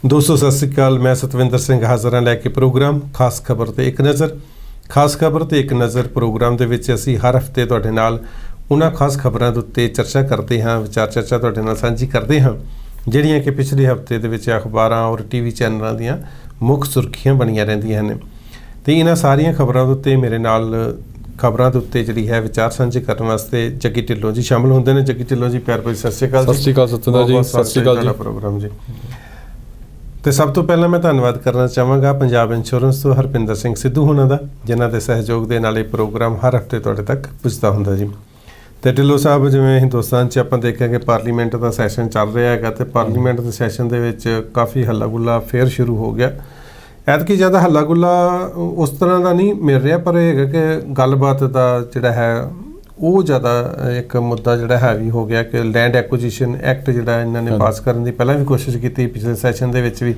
दोस्तों सत श्री अकाल। मैं सतविंदर सिंह हाज़र हाँ लैके प्रोग्राम खास खबर ते एक नज़र। खास खबर ते एक नज़र प्रोग्राम दे विच असीं हर हफ्ते तुहाडे नाल उन्हां खास खबरां दे उत्ते चर्चा करते हाँ, विचार चर्चा तुहाडे नाल सांझी करते हाँ जिहड़ियां कि पिछले हफ्ते दे विच अखबारां और टीवी चैनलों दीयां मुख सुर्खियां बणीआं रहिंदियां हन। ते इन्हां सारियां खबरां दे उत्ते मेरे नाल खबरां दे उत्ते जिहड़ी है विचार सांझे करन वास्ते जग्गी ढिल्लों जी शामिल हुंदे ने। जग्गी ढिल्लों जी प्यार भरी सत श्री अकाल। सत श्री अकाल सतविंदर जी, सत श्री अकाल जी। प्रोग्राम जी तो सब तो पहला मैं धन्यवाद करना चाहांगा पंजाब इंश्योरेंस तो हरपिंदर सिंह सिद्धू होना दा, जिन्हां दे सहयोग दे नाल प्रोग्राम हर हफ्ते तुहाडे तक पुजदा हुंदा जी। तो ढिल्लों साहब जिवें हिंदुस्तान च आपां देखिआ कि पार्लीमेंट का सैशन चल रहा है तो पार्लीमेंट के सैशन दे विच काफ़ी हल्ला गुल्ला फिर शुरू हो गया। ऐतकी ज़्यादा हल्ला गुल्ला उस तरह का नहीं मिल रहा, पर यह है कि गलबात का जिहड़ा है वो ज़्यादा एक मुद्दा जिहड़ा हैवी हो गया कि लैंड एक्विजिशन एक्ट जिहड़ा इन्होंने पास करने की पहले भी कोशिश की पिछले सैशन दे विच भी,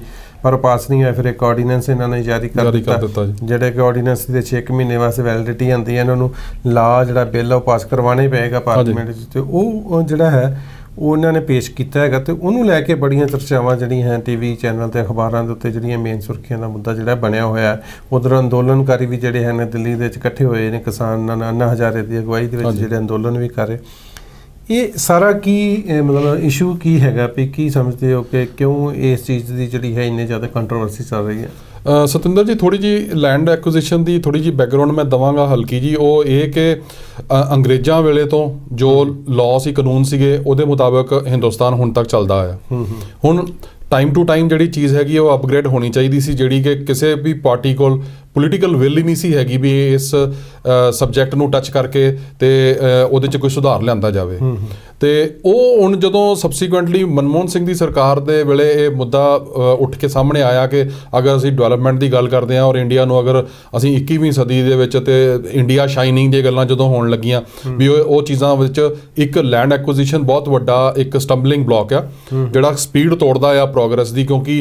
पर पास नहीं होया। फिर एक ऑर्डीनेंस इन्होंने जारी कर दिता जिहड़े कि ऑर्डीनेंस दे 6 महीने वास्ते वैलिडिटी आती है। इन्होंने ला जिहड़ा बिल है पास करवाना ही पेगा पार्लीमेंट च, वो जिहड़ा है वो उन्होंने पेश किया है। तो उन्होंने लैके बड़ियां चर्चावां जिहड़ियां हैं टीवी चैनल ते अखबारां दे उत्ते जिहड़ियां मेन सुर्खियां दा मुद्दा जिहड़ा बनया होया है। उधर अंदोलनकारी भी जिहड़े हैं दिल्ली दे विच इकट्ठे होए ने, किसान अन्ना हज़ारे की अगवाई दे विच जिहड़े अंदोलन भी कर रहे। ये सारा की मतलब इशू की हैगा भी की समझते हो कि क्यों इस चीज़ की जिहड़ी है इन्नी ज़्यादा कंट्रोवर्सी चल रही है? सतविंदर जी थोड़ी जी लैंड एक्विजिशन की थोड़ी जी बैकग्राउंड मैं दवांगा हल्की जी। वो ये कि अंग्रेज़ों वेले तो जो लॉ सी कानून सीगे उहदे मुताबिक हिंदुस्तान हुण तक चलदा आया। हुण टाइम टू टाइम जिहड़ी चीज़ हैगी वो अपग्रेड होनी चाहिए सी, जिहड़ी कि किसी भी पार्टी कोल पोलीटिकल विल ही नहीं सी हैगी भी इस सबजैक्ट नूं टच करके ते उहदे च कोई सुधार लिआंदा जावे। तो वो हुण जदों सबसीक्वेंटली मनमोहन सिंह की सरकार दे वेले ये मुद्दा उठ के सामने आया कि अगर असीं डिवेलपमेंट की गल करते हैं और इंडिया नूं अगर असीं 21वीं सदी दे विच ते इंडिया शाइनिंग दी गल्लां जदों होण लगियां भी वो चीज़ां विच एक लैंड एक्विजिशन बहुत वड्डा एक स्टंबलिंग ब्लॉक आ जिहड़ा स्पीड तोड़दा आ प्रोग्रेस दी, क्योंकि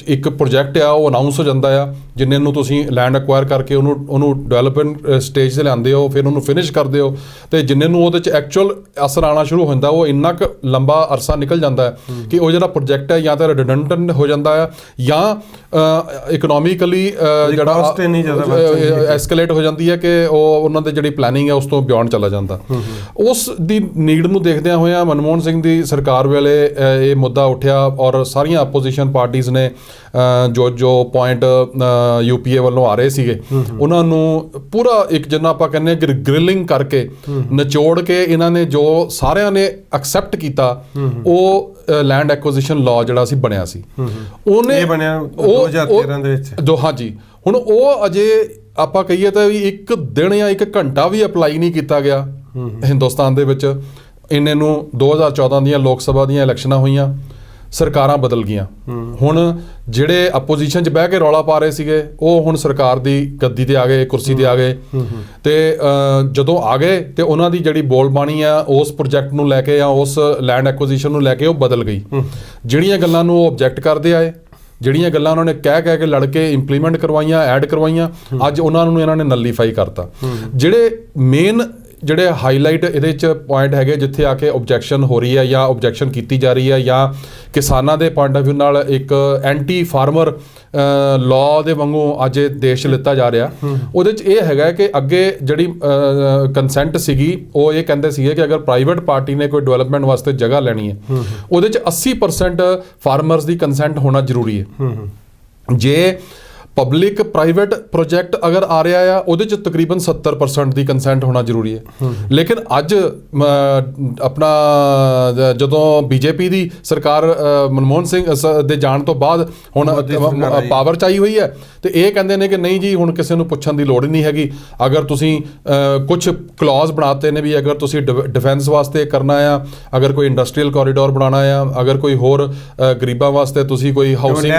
एक प्रोजैक्ट आ वो अनाउंस हो जाता है जिन्ने नूं तुसीं लैंड एक्वायर करके उन्होंने डिवेलपमेंट स्टेज से लिआंदे हो, फिर उन्होंने फिनिश करते हो तो जिन्ने नूं उहदे च एक्चुअल असर आना शुरू हो जाता वो इन्ना क लंबा अरसा निकल जाता है कि वो जिहड़ा प्रोजैक्ट है या तो रिडंडेंट हो जाता है या इकनॉमिकली जिहड़ा एस्केलेट हो जाती है कि उन्होंने दे जिहड़ी प्लैनिंग है उस तो बियॉन्ड चला जाता। उस दी नीड नूं देखदिआं होइआं मनमोहन सिंह दी सरकार वेले ये मुद्दा उठिया और सारियां अपोजिशन पार्टीज़ ने जो पॉइंट यूपीए वालों आ रहे सीगे उन्होंने पूरा एक जिन्ना आपां कहने कि ग्रिलिंग करके निचोड़ के इन्होंने जो सारिਆਂ ने एक्सैप्ट किया वो लैंड एक्विजिशन लॉ जिहड़ा सी बनया सी ਉਹਨੇ ਬਣਿਆ 2013 ਦੇ ਵਿੱਚ जो हाँ जी। हुण ਉਹ अजे आपां कहीए ਤਾਂ ਵੀ ਇੱਕ ਦਿਨ ਜਾਂ ਇੱਕ ਘੰਟਾ ਵੀ ਅਪਲਾਈ ਨਹੀਂ ਕੀਤਾ ਗਿਆ ਹਿੰਦੁਸਤਾਨ ਦੇ ਵਿੱਚ। ਇੰਨੇ ਨੂੰ 2014 ਦੀਆਂ ਲੋਕ ਸਭਾ ਦੀਆਂ ਇਲੈਕਸ਼ਨਾਂ ਹੋਈਆਂ, ਸਰਕਾਰਾਂ ਬਦਲ ਗਈਆਂ। ਹੁਣ ਜਿਹੜੇ ਅਪੋਜੀਸ਼ਨ 'ਚ ਬਹਿ ਕੇ ਰੌਲਾ ਪਾ ਰਹੇ ਸੀਗੇ ਉਹ ਹੁਣ ਸਰਕਾਰ ਦੀ ਗੱਦੀ ਤੇ ਆ ਗਏ, ਕੁਰਸੀ ਤੇ ਆ ਗਏ ਤੇ ਜਦੋਂ ਆ ਗਏ ਤੇ ਉਹਨਾਂ ਦੀ ਜਿਹੜੀ ਬੋਲਬਾਣੀ ਆ ਉਸ ਪ੍ਰੋਜੈਕਟ ਨੂੰ ਲੈ ਕੇ ਜਾਂ ਉਸ ਲੈਂਡ ਐਕੁਜੀਸ਼ਨ ਨੂੰ ਲੈ ਕੇ ਉਹ ਬਦਲ ਗਈ। ਜਿਹੜੀਆਂ ਗੱਲਾਂ ਨੂੰ ਉਹ ਆਬਜੈਕਟ ਕਰਦੇ ਆਏ, ਜਿਹੜੀਆਂ ਗੱਲਾਂ ਉਹਨਾਂ ਨੇ ਕਹਿ ਕੇ ਲੜ ਕੇ ਇੰਪਲੀਮੈਂਟ ਕਰਵਾਈਆਂ, ਐਡ ਕਰਵਾਈਆਂ, ਅੱਜ ਉਹਨਾਂ ਨੂੰ ਇਹਨਾਂ ਨੇ ਨੱਲੀਫਾਈ ਕਰਤਾ। ਜਿਹੜੇ ਮੇਨ ਜਿਹੜੇ ਹਾਈਲਾਈਟ ਇਹਦੇ 'ਚ ਪੁਆਇੰਟ ਹੈਗੇ ਜਿੱਥੇ ਆ ਕੇ ਓਬਜੈਕਸ਼ਨ ਹੋ ਰਹੀ ਹੈ ਜਾਂ ਓਬਜੈਕਸ਼ਨ ਕੀਤੀ ਜਾ ਰਹੀ ਹੈ ਜਾਂ ਕਿਸਾਨਾਂ ਦੇ ਪੁਆਇੰਟ ਆਫ ਵਿਊ ਨਾਲ ਇੱਕ ਐਂਟੀ ਫਾਰਮਰ ਲਾਅ ਦੇ ਵਾਂਗੂ ਅੱਜ ਦੇਸ਼ ਲਿੱਤਾ ਜਾ ਰਿਹਾ। ਉਹਦੇ 'ਚ ਇਹ ਹੈਗਾ ਕਿ ਅੱਗੇ ਜਿਹੜੀ ਕੰਸੈਂਟ ਸੀਗੀ ਉਹ ਇਹ ਕਹਿੰਦੇ ਸੀਗੇ ਕਿ ਅਗਰ ਪ੍ਰਾਈਵੇਟ ਪਾਰਟੀ ਨੇ ਕੋਈ ਡਿਵੈਲਪਮੈਂਟ ਵਾਸਤੇ ਜਗ੍ਹਾ ਲੈਣੀ ਹੈ ਉਹਦੇ 'ਚ 80% ਫਾਰਮਰਸ ਦੀ ਕੰਸੈਂਟ ਹੋਣਾ ਜ਼ਰੂਰੀ ਹੈ। ਜੇ ਪਬਲਿਕ ਪ੍ਰਾਈਵੇਟ ਪ੍ਰੋਜੈਕਟ ਅਗਰ ਆ ਰਿਹਾ ਆ ਉਹਦੇ 'ਚ ਤਕਰੀਬਨ 70% ਦੀ ਕੰਸੈਂਟ ਹੋਣਾ ਜ਼ਰੂਰੀ ਹੈ। ਲੇਕਿਨ ਅੱਜ ਆਪਣਾ ਜਦੋਂ ਬੀਜੇਪੀ ਦੀ ਸਰਕਾਰ ਮਨਮੋਹਨ ਸਿੰਘ ਦੇ ਜਾਣ ਤੋਂ ਬਾਅਦ ਹੁਣ ਪਾਵਰ 'ਚ ਆਈ ਹੋਈ ਹੈ ਤੇ ਇਹ ਕਹਿੰਦੇ ਨੇ ਕਿ ਨਹੀਂ ਜੀ ਹੁਣ ਕਿਸੇ ਨੂੰ ਪੁੱਛਣ ਦੀ ਲੋੜ ਹੀ ਨਹੀਂ ਹੈਗੀ। ਅਗਰ ਤੁਸੀਂ ਕੁਛ ਕਲੌਜ਼ ਬਣਾਤੇ ਨੇ ਵੀ ਅਗਰ ਤੁਸੀਂ ਡਿਫੈਂਸ ਵਾਸਤੇ ਕਰਨਾ ਆ, ਅਗਰ ਕੋਈ ਇੰਡਸਟਰੀਅਲ ਕੋਰੀਡੋਰ ਬਣਾਉਣਾ ਆ, ਅਗਰ ਕੋਈ ਹੋਰ ਗਰੀਬਾਂ ਵਾਸਤੇ ਤੁਸੀਂ ਕੋਈ ਹਾਊਸਿੰਗ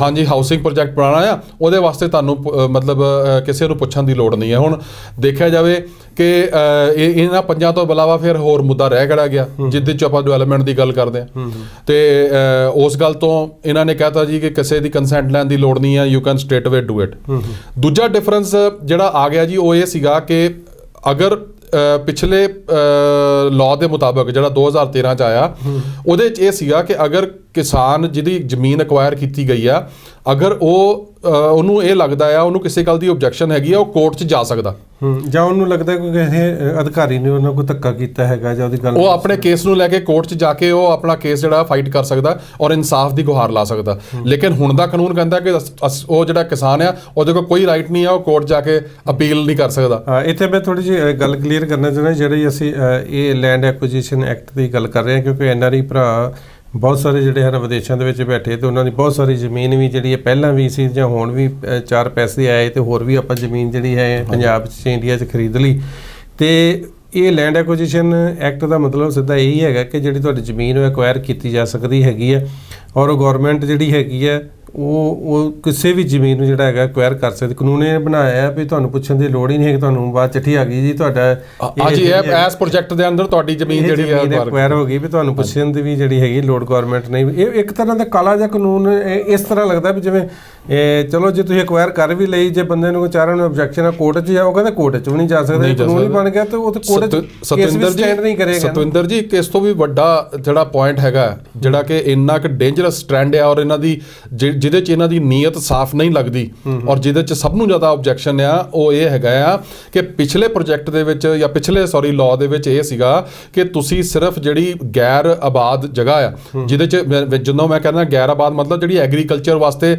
ਹਾਂਜੀ ਹਾਊਸਿੰਗ ਪ੍ਰੋਜੈਕਟ ਬਣਾਉਣਾ ਆ ਉਹਦੇ ਵਾਸਤੇ ਤੁਹਾਨੂੰ ਮਤਲਬ ਕਿਸੇ ਨੂੰ ਪੁੱਛਣ ਦੀ ਲੋੜ ਨਹੀਂ ਹੈ। ਹੁਣ ਦੇਖਿਆ ਜਾਵੇ ਕਿ ਇਹਨਾਂ ਪੰਜਾਂ ਤੋਂ ਇਲਾਵਾ ਫਿਰ ਹੋਰ ਮੁੱਦਾ ਰਹਿ ਕਿਹੜਾ ਗਿਆ ਜਿਹਦੇ 'ਚ ਆਪਾਂ ਡਿਵੈਲਪਮੈਂਟ ਦੀ ਗੱਲ ਕਰਦੇ ਹਾਂ ਤੇ ਉਸ ਗੱਲ ਤੋਂ ਇਹਨਾਂ ਨੇ ਕਹਿਤਾ ਜੀ ਕਿ ਕਿਸੇ ਦੀ ਕੰਸੈਂਟ ਲੈਣ ਦੀ ਲੋੜ ਨਹੀਂ ਹੈ, ਯੂ ਕੈਨ ਸਟ੍ਰੇਟ ਅਵੇ ਡੂ ਇਟ। ਦੂਜਾ ਡਿਫਰੈਂਸ ਜਿਹੜਾ ਆ ਗਿਆ ਜੀ ਉਹ ਇਹ ਸੀਗਾ ਕਿ ਅਗਰ ਪਿਛਲੇ ਲਾਅ ਦੇ ਮੁਤਾਬਕ ਜਿਹੜਾ 2013 ਚ ਆਇਆ, ਉਹਦੇ ਚ ਇਹ ਸੀਗਾ ਕਿ ਅਗਰ ਕਿਸਾਨ ਜਿਹਦੀ ਜ਼ਮੀਨ ਅਕਵਾਇਰ ਕੀਤੀ ਗਈ ਆ, ਅਗਰ ਉਹਨੂੰ ਇਹ ਲੱਗਦਾ ਆ, ਉਹਨੂੰ ਕਿਸੇ ਗੱਲ ਦੀ ਆਬਜੈਕਸ਼ਨ ਹੈਗੀ ਆ, ਉਹ ਕੋਰਟ 'ਚ ਜਾ ਸਕਦਾ। ਜਾਂ ਉਹਨੂੰ ਲੱਗਦਾ ਕਿ ਕਿਸੇ ਅਧਿਕਾਰੀ ਨੇ ਉਹਨਾਂ ਕੋਲ ਧੱਕਾ ਕੀਤਾ ਹੈਗਾ ਜਾਂ ਉਹਦੀ ਗੱਲ, ਉਹ ਆਪਣੇ ਕੇਸ ਨੂੰ ਲੈ ਕੇ ਕੋਰਟ 'ਚ ਜਾ ਕੇ ਉਹ ਆਪਣਾ ਕੇਸ ਜਿਹੜਾ ਫਾਈਟ ਕਰ ਸਕਦਾ ਔਰ ਇਨਸਾਫ ਦੀ ਗੁਹਾਰ ਲਾ ਸਕਦਾ। ਲੇਕਿਨ ਹੁਣ ਦਾ ਕਾਨੂੰਨ ਕਹਿੰਦਾ ਕਿ ਉਹ ਜਿਹੜਾ ਕਿਸਾਨ ਆ ਉਹਦੇ ਕੋਲ ਕੋਈ ਰਾਈਟ ਨਹੀਂ ਆ, ਉਹ ਕੋਰਟ ਜਾ ਕੇ ਅਪੀਲ ਨਹੀਂ ਕਰ ਸਕਦਾ। ਇੱਥੇ ਮੈਂ ਥੋੜੀ ਜਿਹੀ ਗੱਲ ਕਲੀਅਰ ਕਰਨਾ ਚਾਹੁੰਦਾ, ਜਿਹੜੀ ਅਸੀਂ ਇਹ ਲੈਂਡ ਐਕੁਜੀਸ਼ਨ ਐਕਟ ਦੀ ਗੱਲ ਕਰ ਰਹੇ ਹਾਂ, ਕਿਉਂਕਿ NRI ਭਰਾ ਬਹੁਤ ਸਾਰੇ ਜਿਹੜੇ ਹਨ ਵਿਦੇਸ਼ਾਂ ਦੇ ਵਿੱਚ ਬੈਠੇ, ਤੇ ਉਹਨਾਂ ਦੀ ਬਹੁਤ ਸਾਰੀ ਜ਼ਮੀਨ ਵੀ ਜਿਹੜੀ ਹੈ ਪਹਿਲਾਂ ਵੀ ਸੀ ਜਾਂ ਹੁਣ ਵੀ 4 ਪੈਸੇ ਆਏ, ਤੇ ਹੋਰ ਵੀ ਆਪਾਂ ਜ਼ਮੀਨ ਜਿਹੜੀ ਹੈ ਪੰਜਾਬ 'ਚ ਇੰਡੀਆ 'ਚ ਖਰੀਦ ਲਈ। ਤੇ ਇਹ ਲੈਂਡ ਐਕੁਜੀਸ਼ਨ ਐਕਟ ਦਾ ਮਤਲਬ ਸਿੱਧਾ ਇਹੀ ਹੈਗਾ ਕਿ ਜਿਹੜੀ ਤੁਹਾਡੀ ਜ਼ਮੀਨ ਉਹ ਐਕਵਾਇਰ ਕੀਤੀ ਜਾ ਸਕਦੀ ਹੈਗੀ ਹੈ, ਔਰ ਉਹ ਗੌਰਮੈਂਟ ਜਿਹੜੀ ਹੈਗੀ ਹੈ ਉਹ ਕਿਸੇ ਵੀ ਜ਼ਮੀਨ ਨੂੰ ਜਿਹੜਾ ਹੈਗਾ ਐਕਵਾਇਰ ਕਰ ਸਕਦੀ। ਕਾਨੂੰਨ ਇਹ ਬਣਾਇਆ ਵੀ ਤੁਹਾਨੂੰ ਪੁੱਛਣ ਦੀ ਲੋੜ ਹੀ ਨਹੀਂ ਹੈ ਕਿ ਤੁਹਾਨੂੰ ਬਾਅਦ ਚਿੱਠੀ ਆ ਗਈ ਜੀ ਤੁਹਾਡਾ ਇਸ ਪ੍ਰੋਜੈਕਟ ਦੇ ਅੰਦਰ ਤੁਹਾਡੀ ਜ਼ਮੀਨ ਜਿਹੜੀ ਹੈ ਐਕਵਾਇਰ ਹੋ ਗਈ, ਵੀ ਤੁਹਾਨੂੰ ਪੁੱਛਣ ਦੀ ਵੀ ਜਿਹੜੀ ਹੈਗੀ ਲੋੜ ਗੌਰਮੈਂਟ ਨਹੀਂ। ਇਹ ਇੱਕ ਤਰ੍ਹਾਂ ਦਾ ਕਾਲਾ ਜਿਹਾ ਕਾਨੂੰਨ ਇਸ ਤਰ੍ਹਾਂ ਲੱਗਦਾ ਵੀ ਜਿਵੇਂ ਚਲੋ ਜੇ ਤੁਸੀਂ ਐਕਵਾਇਰ ਕਰ ਵੀ ਲਈ, ਜੇ ਬੰਦੇ ਨੂੰ ਚਾਰਾਂ ਨੂੰ ਆਬਜੈਕਸ਼ਨ ਆ, ਕੋਰਟ 'ਚ ਜਾਓ, ਕਹਿੰਦਾ ਕੋਰਟ 'ਚ ਵੀ ਨਹੀਂ ਜਾ ਸਕਦਾ, ਕਾਨੂੰਨ ਹੀ ਬਣ ਗਿਆ, ਤੇ ਉਹ ਕੋਰਟ 'ਚ ਕੇਸ ਵੀ ਸਟੈਂਡ ਨਹੀਂ ਕਰੇਗਾ। ਸਤਵਿੰਦਰ ਜੀ, ਇਸ ਤੋਂ ਵੀ ਵੱਡਾ ਜਿਹੜਾ ਪੁਆਇੰਟ ਹੈਗਾ, ਜਿਹੜਾ ਕਿ ਇੰਨਾ ਕੁ ਡੇਂਜਰਸ ਟ੍ਰੈਂਡ ਆ, ਔਰ ਇਹਨਾਂ ਦੀ ਜਿਹਦੇ 'ਚ ਇਹਨਾਂ ਦੀ ਨੀਅਤ ਸਾਫ਼ ਨਹੀਂ ਲੱਗਦੀ, ਔਰ ਜਿਹਦੇ 'ਚ ਸਭ ਨੂੰ ਜ਼ਿਆਦਾ ਆਬਜੈਕਸ਼ਨ ਆ, ਉਹ ਇਹ ਹੈਗਾ ਆ ਕਿ ਪਿਛਲੇ ਪ੍ਰੋਜੈਕਟ ਦੇ ਵਿੱਚ ਜਾਂ ਪਿਛਲੇ ਲਾਅ ਦੇ ਵਿੱਚ ਇਹ ਸੀਗਾ ਕਿ ਤੁਸੀਂ ਸਿਰਫ ਜਿਹੜੀ ਗੈਰ ਆਬਾਦ ਜਗ੍ਹਾ ਆ, ਜਿਹਦੇ 'ਚ ਜਦੋਂ ਮੈਂ ਕਹਿੰਦਾ ਗੈਰ ਆਬਾਦ ਮਤਲਬ ਜਿਹੜੀ ਐਗਰੀਕਲਚਰ ਵਾਸਤੇ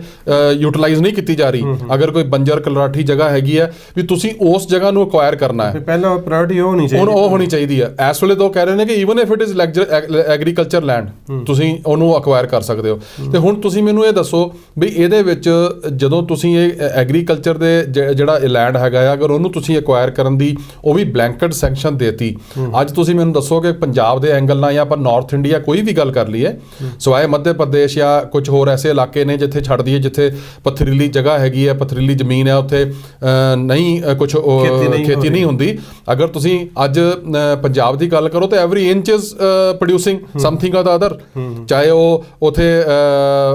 ਯੂਟਿਲਾਈਜ਼ ਨਹੀਂ ਕੀਤੀ ਜਾ ਰਹੀ, ਅਗਰ ਕੋਈ ਬੰਜਰ ਕਲਰਾਠੀ ਜਗ੍ਹਾ ਹੈਗੀ ਹੈ, ਵੀ ਤੁਸੀਂ ਉਸ ਜਗ੍ਹਾ ਨੂੰ ਅਕਵਾਇਰ ਕਰਨਾ ਹੈ, ਪਹਿਲਾਂ ਪ੍ਰਾਇੋਰਟੀ ਉਹ ਹੋਣੀ ਚਾਹੀਦੀ ਹੈ। ਇਸ ਵੇਲੇ ਤੋਂ ਕਹਿ ਰਹੇ ਨੇ ਕਿ even if it is agriculture land, ਤੁਸੀਂ ਉਹਨੂੰ ਅਕਵਾਇਰ ਕਰ ਸਕਦੇ ਹੋ। ਤੇ ਹੁਣ ਤੁਸੀਂ ਮੈਨੂੰ ਇਹ ਦੱਸੋ ਵੀ ਇਹਦੇ ਵਿੱਚ ਜਦੋਂ ਤੁਸੀਂ ਇਹ ਐਗਰੀਕਲਚਰ ਦੇ ਜਿਹੜਾ ਲੈਂਡ ਹੈਗਾ ਆ, ਅਗਰ ਉਹਨੂੰ ਤੁਸੀਂ ਅਕਵਾਇਰ ਕਰਨ ਦੀ ਉਹ ਵੀ ਬਲੈਂਕਟ ਸੈਂਕਸ਼ਨ ਦੇਤੀ, ਅੱਜ ਤੁਸੀਂ ਮੈਨੂੰ ਦੱਸੋ ਕਿ ਪੰਜਾਬ ਦੇ ਐਂਗਲ ਨਾਲ ਜਾਂ ਆਪਾਂ ਨਾਰਥ ਇੰਡੀਆ ਕੋਈ ਵੀ ਗੱਲ ਕਰ ਲਈਏ, ਸਿਵਾਏ ਮੱਧ ਪ੍ਰਦੇਸ਼ ਜਾਂ ਕੁਝ ਹੋਰ ਐਸੇ ਇਲਾਕੇ ਨੇ ਜਿੱਥੇ ਛੱਡ ਦਈਏ ਜਿੱਥੇ ਪਥਰੀਲੀ ਜਗ੍ਹਾ ਹੈਗੀ ਹੈ, ਪਥਰੀਲੀ ਜ਼ਮੀਨ ਹੈ, ਉੱਥੇ ਨਹੀਂ ਕੁਝ ਖੇਤੀ ਨਹੀਂ ਹੁੰਦੀ। ਅਗਰ ਤੁਸੀਂ ਅੱਜ ਪੰਜਾਬ ਦੀ ਗੱਲ ਕਰੋ ਤਾਂ every inch is producing something ਔਰ ਦ ਅਦਰ, ਚਾਹੇ ਉਹ ਉੱਥੇ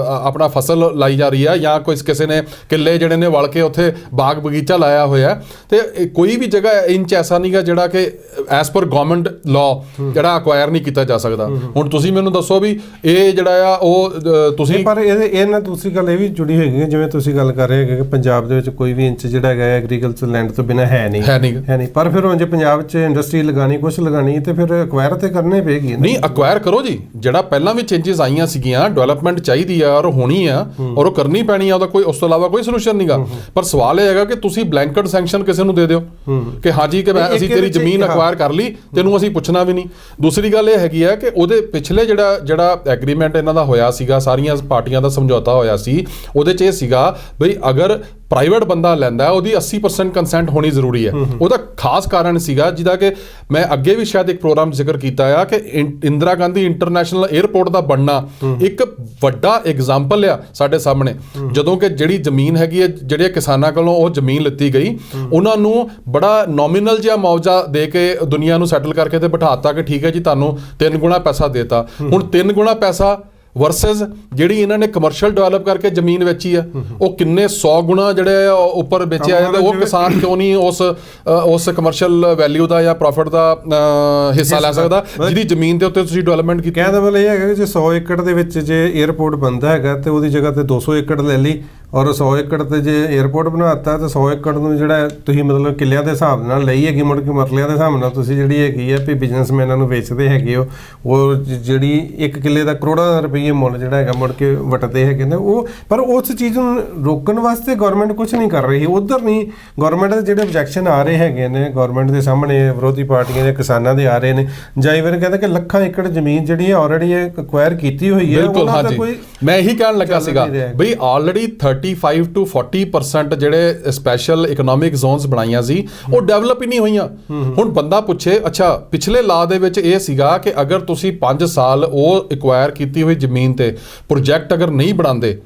ਆਪਣਾ ਫਸਲ ਲਾਈ ਜਾ ਰਹੀ ਹੈ ਜਾਂ ਕਿਸੇ ਨੇ ਕਿੱਲੇ ਜਿਹੜੇ ਨੇ ਵਲ ਕੇ ਉੱਥੇ ਬਾਗ ਬਗੀਚਾ ਲਾਇਆ ਹੋਇਆ, ਤੇ ਕੋਈ ਵੀ ਜਗ੍ਹਾ ਇੰਚ ਐਸਾ ਨਹੀਂਗਾ ਜਿਹੜਾ ਕਿ ਐਸ ਪਰ ਗਵਰਨਮੈਂਟ ਲਾਅ ਜਿਹੜਾ ਅਕਵਾਇਰ ਨਹੀਂ ਕੀਤਾ ਜਾ ਸਕਦਾ। ਹੁਣ ਤੁਸੀਂ ਮੈਨੂੰ ਦੱਸੋ ਵੀ ਇਹ ਜਿਹੜਾ ਆ ਉਹ ਤੁਸੀਂ, ਪਰ ਇਹ ਨਾਲ ਦੂਸਰੀ ਗੱਲ ਇਹ ਵੀ ਜੁੜੀ ਹੋਈ ਹੈ, ਜਿਵੇਂ ਤੁਸੀਂ ਗੱਲ ਕਰ ਰਹੇ ਹੈਗੇ ਕਿ ਪੰਜਾਬ ਦੇ ਵਿੱਚ ਕੋਈ ਵੀ ਇੰਚ ਜਿਹੜਾ ਹੈਗਾ ਐਗਰੀਕਲਚਰ ਲੈਂਡ ਤੋਂ ਬਿਨਾਂ ਹੈ ਨਹੀਂ, ਪਰ ਫਿਰ ਹੁਣ ਜੇ ਪੰਜਾਬ 'ਚ ਇੰਡਸਟਰੀ ਲਗਾਣੀ, ਕੁਛ ਲਗਾਣੀ, ਤੇ ਫਿਰ ਅਕਵਾਇਰ ਤੇ ਕਰਨੀ ਪਏਗੀ। ਨਹੀਂ, ਅਕਵਾਇਰ ਕਰੋ ਜੀ, ਜਿਹੜਾ ਪਹਿਲਾਂ ਵੀ ਚੇਂਜਸ ਆਈਆਂ ਸੀਗੀਆਂ, ਡਿਵੈਲਪਮੈਂਟ ਚਾਹੀਦੀ ਆ ਔਰ ਹੋਣੀ ਆ ਔਰ ਉਹ ਕਰਨੀ ਪੈਣੀ ਆ, ਉਹਦਾ ਕੋਈ ਉਸ ਤੋਂ ਇਲਾਵਾ ਕੋਈ ਸੋਲੂਸ਼ਨ ਨਹੀਂਗਾ। ਪਰ ਸਵਾਲ ਇਹ ਹੈਗਾ ਕਿ ਤੁਸੀਂ ਬਲੈਂਕਟ ਸੈਂਕਸ਼ਨ ਕਿਸੇ ਨੂੰ ਦੇ ਦਿਓ ਕਿ ਹਾਂਜੀ ਕਿ ਅਸੀਂ ਤੇਰੀ ਜ਼ਮੀਨ ਅਕਵਾਇਰ ਕਰ ਲਈ, ਤੈਨੂੰ ਅਸੀਂ ਪੁੱਛਣਾ ਵੀ ਨਹੀਂ। ਦੂਸਰੀ ਗੱਲ ਇਹ ਹੈਗੀ ਆ ਕਿ ਉਹਦੇ ਪਿਛਲੇ ਜਿਹੜਾ ਐਗਰੀਮੈਂਟ ਇਹਨਾਂ ਦਾ ਹੋਇਆ ਸੀਗਾ, ਸਾਰੀਆਂ ਪਾਰਟੀਆਂ ਦਾ ਸਮਝੌਤਾ ਹੋਇਆ ਸੀ, ਉਹਦੇ 'ਚ ਇਹ ਸੀਗਾ ਬਈ ਅਗਰ ਪ੍ਰਾਈਵੇਟ ਬੰਦਾ ਲੈਂਦਾ ਉਹਦੀ 80% ਕੰਸੈਂਟ ਹੋਣੀ ਜ਼ਰੂਰੀ ਹੈ। ਉਹਦਾ ਖਾਸ ਕਾਰਨ ਸੀਗਾ ਜਿਹਦਾ ਕਿ ਮੈਂ ਅੱਗੇ ਵੀ ਸ਼ਾਇਦ ਇੱਕ ਪ੍ਰੋਗਰਾਮ ਜ਼ਿਕਰ ਕੀਤਾ ਆ ਕਿ ਇੰਦਰਾ ਗਾਂਧੀ ਇੰਟਰਨੈਸ਼ਨਲ 에ਅਰਪੋਰਟ ਦਾ ਬਣਨਾ ਇੱਕ ਵੱਡਾ ਐਗਜ਼ਾਮਪਲ ਆ ਸਾਡੇ ਸਾਹਮਣੇ, ਜਦੋਂ ਕਿ ਜਿਹੜੀ ਜ਼ਮੀਨ ਹੈਗੀ ਹੈ, ਜਿਹੜੇ ਕਿਸਾਨਾਂ ਕੋਲੋਂ ਉਹ ਜ਼ਮੀਨ ਲਿੱਤੀ ਗਈ, ਉਹਨਾਂ ਨੂੰ ਬੜਾ ਨੋਮੀਨਲ ਜਿਹਾ ਮੁਆਵਜ਼ਾ ਦੇ ਕੇ ਦੁਨੀਆ ਨੂੰ ਸੈਟਲ ਕਰਕੇ ਤੇ ਬਿਠਾਤਾ ਕਿ ਠੀਕ ਹੈ ਜੀ ਤੁਹਾਨੂੰ 3 ਗੁਣਾ ਪੈਸਾ ਦੇਤਾ। ਹੁਣ 3 ਗੁਣਾ ਪੈਸਾ ਵਰਸਸ ਜਿਹੜੀ ਇਹਨਾਂ ਨੇ ਕਮਰਸ਼ੀਅਲ ਡਿਵੈਲਪ ਕਰਕੇ ਜ਼ਮੀਨ ਵੇਚੀ ਆ, ਉਹ ਕਿੰਨੇ 100 ਗੁਣਾ ਜਿਹੜੇ ਉੱਪਰ ਵੇਚਿਆ ਜਾਂਦਾ। ਉਹ ਕਿਸਾਨ ਕਿਉਂ ਨਹੀਂ ਉਸ ਕਮਰਸ਼ੀਅਲ ਵੈਲਿਊ ਦਾ ਜਾਂ ਪ੍ਰੋਫਿਟ ਦਾ ਹਿੱਸਾ ਲੈ ਸਕਦਾ ਜਿਹਦੀ ਜ਼ਮੀਨ ਦੇ ਉੱਤੇ ਤੁਸੀਂ ਡਿਵੈਲਪਮੈਂਟ ਕੀਤੀ? ਕਹਿਣ ਦਾ ਮਤਲਬ ਇਹ ਹੈਗਾ ਕਿ ਜੇ 100 ਏਕੜ ਦੇ ਵਿੱਚ ਜੇ 에ਅਰਪੋਰਟ ਬਣਦਾ ਹੈਗਾ ਤੇ ਉਹਦੀ ਜਗ੍ਹਾ ਤੇ 200 ਏਕੜ ਲੈ ਲਈ, ਔਰ 100 ਏਕੜ ਤੇ ਜੇ 에ਅਰਪੋਰਟ ਬਣਾਤਾ ਤਾਂ 100 ਏਕੜ ਨੂੰ ਜਿਹੜਾ ਤੁਸੀਂ ਮਤਲਬ ਕਿੱਲਿਆਂ ਦੇ ਹਿਸਾਬ ਨਾਲ ਲਈ ਹੈਗੀ, ਮੁੜ ਕੇ ਮਰਲਿਆਂ ਦੇ ਹਿਸਾਬ ਨਾਲ ਤੁਸੀਂ ਜਿਹੜੀ ਹੈਗੀ ਆ ਵੀ ਬਿਜ਼ਨਸਮੈਨਾਂ ਨੂੰ ਵੇਚਦੇ ਹੈਗੇ ਹੋ, ਉਹ ਜਿਹੜੀ 1 ਕਿੱਲੇ ਦਾ ਕਰੋੜਾਂ ਰੁਪਏ ਮੁੱਲ ਜਿਹੜਾ ਹੈਗਾ ਮੁੜ ਕੇ ਵਟਦੇ ਹੈਗੇ ਨੇ ਉਹ। ਪਰ ਉਸ ਚੀਜ਼ ਨੂੰ ਰੋਕਣ ਵਾਸਤੇ ਗਵਰਨਮੈਂਟ ਕੁਝ ਨਹੀਂ ਕਰ ਰਹੀ। ਉਧਰ ਨਹੀਂ, ਗਵਰਨਮੈਂਟ ਦੇ ਜਿਹੜੇ ਆਬਜੈਕਸ਼ਨ ਆ ਰਹੇ ਹੈਗੇ ਨੇ ਗਵਰਨਮੈਂਟ ਦੇ ਸਾਹਮਣੇ, ਵਿਰੋਧੀ ਪਾਰਟੀਆਂ ਦੇ ਕਿਸਾਨਾਂ ਦੇ ਆ ਰਹੇ ਨੇ, ਜਾਂ ਇਵਨ ਕਹਿੰਦੇ ਕਿ ਲੱਖਾਂ ਏਕੜ ਜ਼ਮੀਨ ਜਿਹੜੀ ਹੈ ਆਲਰੇਡੀ ਅਕਵਾਇਰ ਕੀਤੀ ਹੋਈ ਹੈ। ਬਿਲਕੁਲ, ਹਾਂਜੀ, ਮੈਂ ਇਹੀ ਕਹਿਣ ਲੱਗਾ ਸੀਗਾ ਬਈ ਆਲਰੇਡੀ 35 to 40% ਜਿਹੜੇ ਸਪੈਸ਼ਲ ਇਕਨੋਮਿਕ ਜ਼ੋਨਸ ਬਣਾਈਆਂ ਸੀ ਉਹ ਡਿਵੈਲਪ ਹੀ ਨਹੀਂ ਹੋਈਆਂ। ਹੁਣ ਬੰਦਾ ਪੁੱਛੇ, ਅੱਛਾ ਪਿਛਲੇ ਲਾਅ ਦੇ ਵਿੱਚ ਇਹ ਸੀਗਾ ਕਿ ਅਗਰ ਤੁਸੀਂ 5 ਸਾਲ ਉਹ ਐਕਵਾਇਰ ਕੀਤੀ ਹੋਈ ਜ਼ਮੀਨ ਤੇ ਪ੍ਰੋਜੈਕਟ ਅਗਰ ਨਹੀਂ ਬਣਾਉਂਦੇ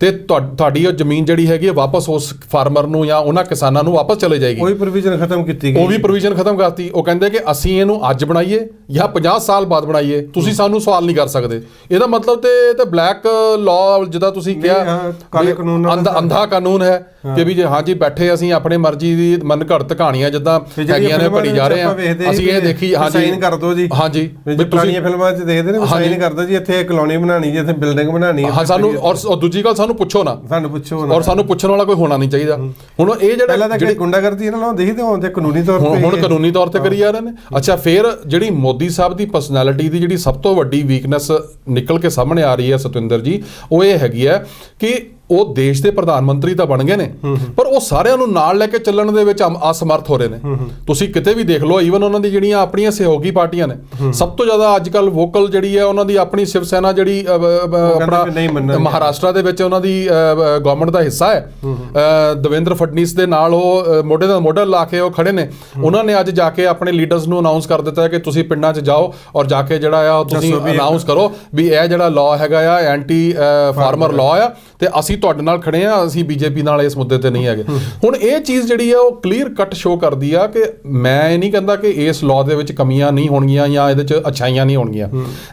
ਤੇ ਤੁਹਾਡੀ ਉਹ ਜ਼ਮੀਨ ਜਿਹੜੀ ਹੈਗੀ ਵਾਪਸ ਉਸ ਫਾਰਮਰ ਨੂੰ ਜਾਂ ਉਹਨਾਂ ਕਿਸਾਨਾਂ ਨੂੰ ਵਾਪਸ ਚਲੇ ਜਾਏਗੀ। ਕੋਈ ਪ੍ਰੋਵੀਜ਼ਨ ਖਤਮ ਕੀਤੀ ਗਈ, ਉਹ ਵੀ ਪ੍ਰੋਵੀਜ਼ਨ ਖਤਮ ਕਰਤੀ। ਉਹ ਕਹਿੰਦੇ ਕਿ ਅਸੀਂ ਇਹਨੂੰ ਅੱਜ ਬਣਾਈਏ ਜਾਂ 50 ਸਾਲ ਬਾਅਦ ਬਣਾਈਏ, ਤੁਸੀਂ ਸਾਨੂੰ ਸਵਾਲ ਨਹੀਂ ਕਰ ਸਕਦੇ। ਇਹਦਾ ਮਤਲਬ ਤੇ ਬਲੈਕ ਲਾਅ ਜਿੱਦਾਂ ਤੁਸੀਂ ਕਿਹਾ, ਕਾਲੇ ਕਾਨੂੰਨ, ਅੰਧਾ ਕਾਨੂੰਨ ਹੈ ਕਿ ਵੀ ਹਾਂਜੀ ਬੈਠੇ ਅਸੀਂ ਆਪਣੀ ਮਰਜ਼ੀ ਦੀ ਮਨਘੜਤ ਕਹਾਣੀਆਂ ਜਿੱਦਾਂ ਹੈਗੀਆਂ ਨੇ ਪੜੀ ਜਾ ਰਹੇ ਹਾਂ, ਅਸੀਂ ਇਹ ਦੇਖੀ ਹਾਂਜੀ ਸਾਈਨ ਕਰ ਦਿਓ ਜੀ। ਹਾਂਜੀ ਪੁਰਾਣੀਆਂ ਫਿਲਮਾਂ 'ਚ ਦੇਖਦੇ ਨੇ ਸਾਈਨ ਕਰ ਦਿਓ ਜੀ, ਇੱਥੇ ਕਲੋਨੀ ਬਣਾਣੀ ਜੀ, ਇੱਥੇ ਬਿਲਡਿੰਗ ਬਣਾਣੀ ਹੈ। ਹਾਂ ਸਾਨੂੰ ਔਰ ਦੂਜੀ ਗੱਲ ਸਾਨੂੰ ਪੁੱਛੋ ਨਾ, ਔਰ ਸਾਨੂੰ ਪੁੱਛਣ ਵਾਲਾ ਕੋਈ ਹੋਣਾ ਨਹੀਂ ਚਾਹੀਦਾ। ਹੁਣ ਇਹ ਜਿਹੜਾ ਪਹਿਲਾਂ ਤਾਂ ਜਿਹੜੀ ਗੁੰਡਾਗਰਦੀ ਇਹਨਾਂ ਨਾਲ ਹੁੰਦੀ ਸੀ ਤੇ ਹੁਣ ਤੇ ਕਾਨੂੰਨੀ ਤੌਰ ਤੇ ਹੁਣ ਕਾਨੂੰਨੀ ਤੌਰ ਤੇ ਕਰੀ ਜਾ ਰਹੇ ਨੇ। ਅੱਛਾ, ਫਿਰ ਜਿਹੜੀ ਮੋਦੀ ਸਾਹਿਬ ਦੀ ਪਰਸਨੈਲਿਟੀ ਦੀ ਜਿਹੜੀ ਸਭ ਤੋਂ ਵੱਡੀ ਵੀਕਨੈਸ ਨਿਕਲ ਕੇ ਸਾਹਮਣੇ ਆ ਰਹੀ ਹੈ ਸਤਵਿੰਦਰ ਜੀ, ਉਹ ਇਹ ਹੈਗੀ ਹੈ ਕਿ ਉਹ ਦੇਸ਼ ਦੇ ਪ੍ਰਧਾਨ ਮੰਤਰੀ ਤਾਂ ਬਣ ਗਏ ਨੇ, ਪਰ ਉਹ ਸਾਰਿਆਂ ਨੂੰ ਨਾਲ ਲੈ ਕੇ ਚੱਲਣ ਦੇ ਵਿੱਚ ਅਸਮਰਥ ਹੋ ਰਹੇ ਨੇ। ਤੁਸੀਂ ਕਿਤੇ ਵੀ ਦੇਖ ਲਓ, ਈਵਨ ਉਹਨਾਂ ਦੀ ਜਿਹੜੀਆਂ ਆਪਣੀਆਂ ਸਹਿਯੋਗੀ ਪਾਰਟੀਆਂ ਨੇ, ਸਭ ਤੋਂ ਜ਼ਿਆਦਾ ਅੱਜ ਕੱਲ ਵੋਕਲ ਜਿਹੜੀ ਹੈ ਉਹਨਾਂ ਦੀ ਆਪਣੀ ਸ਼ਿਵ ਸੈਨਾ ਜਿਹੜੀ ਆਪਣਾ ਮਹਾਰਾਸ਼ਟਰ ਦੇ ਵਿੱਚ ਉਹਨਾਂ ਦੀ ਗਵਰਨਮੈਂਟ ਦਾ ਹਿੱਸਾ ਹੈ। ਦੇਵੇਂਦਰ ਫਡਨੀਸ ਦੇ ਨਾਲ ਉਹ ਮੋਢੇ ਦਾ ਮੋਢਾ ਲਾ ਕੇ ਉਹ ਖੜੇ ਨੇ। ਉਹਨਾਂ ਨੇ ਅੱਜ ਜਾ ਕੇ ਆਪਣੇ ਲੀਡਰਸ ਨੂੰ ਅਨਾਉਂਸ ਕਰ ਦਿੱਤਾ ਕਿ ਤੁਸੀਂ ਪਿੰਡਾਂ 'ਚ ਜਾਓ ਔਰ ਜਾ ਕੇ ਜਿਹੜਾ ਆ ਤੁਸੀਂ ਅਨਾਉਂਸ ਕਰੋ ਵੀ ਇਹ ਜਿਹੜਾ ਲਾਅ ਹੈਗਾ ਆ ਐਂਟੀ ਫਾਰਮਰ ਲਾਅ ਆ ਤੇ ਅਸੀਂ ਤੁਹਾਡੇ ਨਾਲ ਖੜੇ ਆ, ਅਸੀਂ ਬੀਜੇਪੀ ਨਾਲ ਇਸ ਮੁੱਦੇ ਤੇ ਨਹੀਂ ਹੈਗੇ। ਹੁਣ ਇਹ ਚੀਜ਼ ਜਿਹੜੀ ਆ ਉਹ ਕਲੀਅਰ ਕੱਟ ਸ਼ੋ ਕਰਦੀ ਆ ਕਿ ਮੈਂ ਇਹ ਨਹੀਂ ਕਹਿੰਦਾ ਕਿ ਇਸ ਲਾਅ ਦੇ ਵਿੱਚ ਕਮੀਆਂ ਨਹੀਂ ਹੋਣਗੀਆਂ ਜਾਂ ਇਹਦੇ 'ਚ ਅੱਛਾਈਆਂ ਨਹੀਂ ਹੋਣਗੀਆਂ।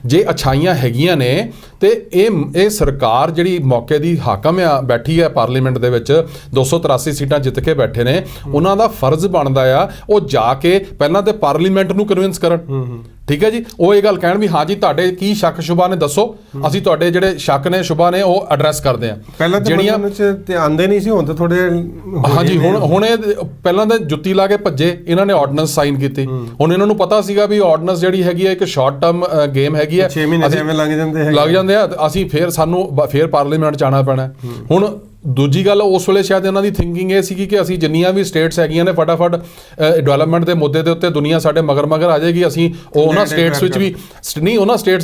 ਜੇ ਅੱਛਾਈਆਂ ਹੈਗੀਆਂ ਨੇ ਤੇ ਇਹ ਸਰਕਾਰ ਜਿਹੜੀ ਮੌਕੇ ਦੀ ਹਾਕਮ ਆ ਬੈਠੀ ਹੈ ਪਾਰਲੀਮੈਂਟ ਦੇ ਵਿੱਚ 283 ਸੀਟਾਂ ਜਿੱਤ ਕੇ ਬੈਠੇ ਨੇ, ਉਹਨਾਂ ਦਾ ਫਰਜ਼ ਬਣਦਾ ਆ ਉਹ ਜਾ ਕੇ ਪਹਿਲਾਂ ਤੇ ਪਾਰਲੀਮੈਂਟ ਨੂੰ ਕਨਵਿੰਸ ਕਰਨ। ਠੀਕ ਹੈ ਜੀ, ਉਹ ਇਹ ਗੱਲ ਕਹਿਣ ਵੀ ਹਾਂ ਜੀ ਤੁਹਾਡੇ ਕੀ ਸ਼ੱਕ ਸ਼ੁਬਾ ਨੇ ਦੱਸੋ, ਅਸੀਂ ਤੁਹਾਡੇ ਜਿਹੜੇ ਸ਼ੱਕ ਨੇ ਸ਼ੁਬਾ ਨੇ ਉਹ ਐਡਰੈਸ ਕਰਦੇ ਆ। ਪਹਿਲਾਂ ਜਿਹੜੀਆਂ ਤੇ ਆਂਦੇ ਨਹੀਂ ਸੀ, ਹੁਣ ਤਾਂ ਥੋੜੇ ਹਾਂਜੀ ਹੁਣ ਇਹ ਪਹਿਲਾਂ ਤਾਂ ਜੁੱਤੀ ਲਾ ਕੇ ਭੱਜੇ, ਇਹਨਾਂ ਨੇ ਆਰਡੀਨੈਂਸ ਸਾਈਨ ਕੀਤੀ। ਹੁਣ ਇਹਨਾਂ ਨੂੰ ਪਤਾ ਸੀਗਾ ਵੀ ਆਰਡੀਨੈਂਸ ਜਿਹੜੀ ਹੈਗੀ ਹੈ ਇੱਕ ਸ਼ਾਰਟ ਟਰਮ ਗੇਮ ਹੈਗੀ ਹੈ, 6 ਮਹੀਨੇ ਐਵੇਂ ਲੱਗ ਜਾਂਦੇ ਆ, ਅਸੀਂ ਸਾਨੂੰ ਫੇਰ ਪਾਰਲੀਮੈਂਟ ਜਾਣਾ ਪੈਣਾ। ਹੁਣ ਦੂਜੀ ਗੱਲ, ਉਸ ਵੇਲੇ ਸ਼ਾਇਦ ਇਹਨਾਂ ਦੀ ਥਿੰਕਿੰਗ ਇਹ ਸੀਗੀ ਕਿ ਅਸੀਂ ਜਿੰਨੀਆਂ ਵੀ ਸਟੇਟਸ ਹੈਗੀਆਂ ਨੇ ਫਟਾਫਟ ਡਿਵੈਲਪਮੈਂਟ ਦੇ ਮੁੱਦੇ ਦੇ ਉੱਤੇ ਦੁਨੀਆ ਸਾਡੇ ਮਗਰ ਆ ਜਾਏਗੀ, ਅਸੀਂ ਉਹਨਾਂ ਸਟੇਟਸ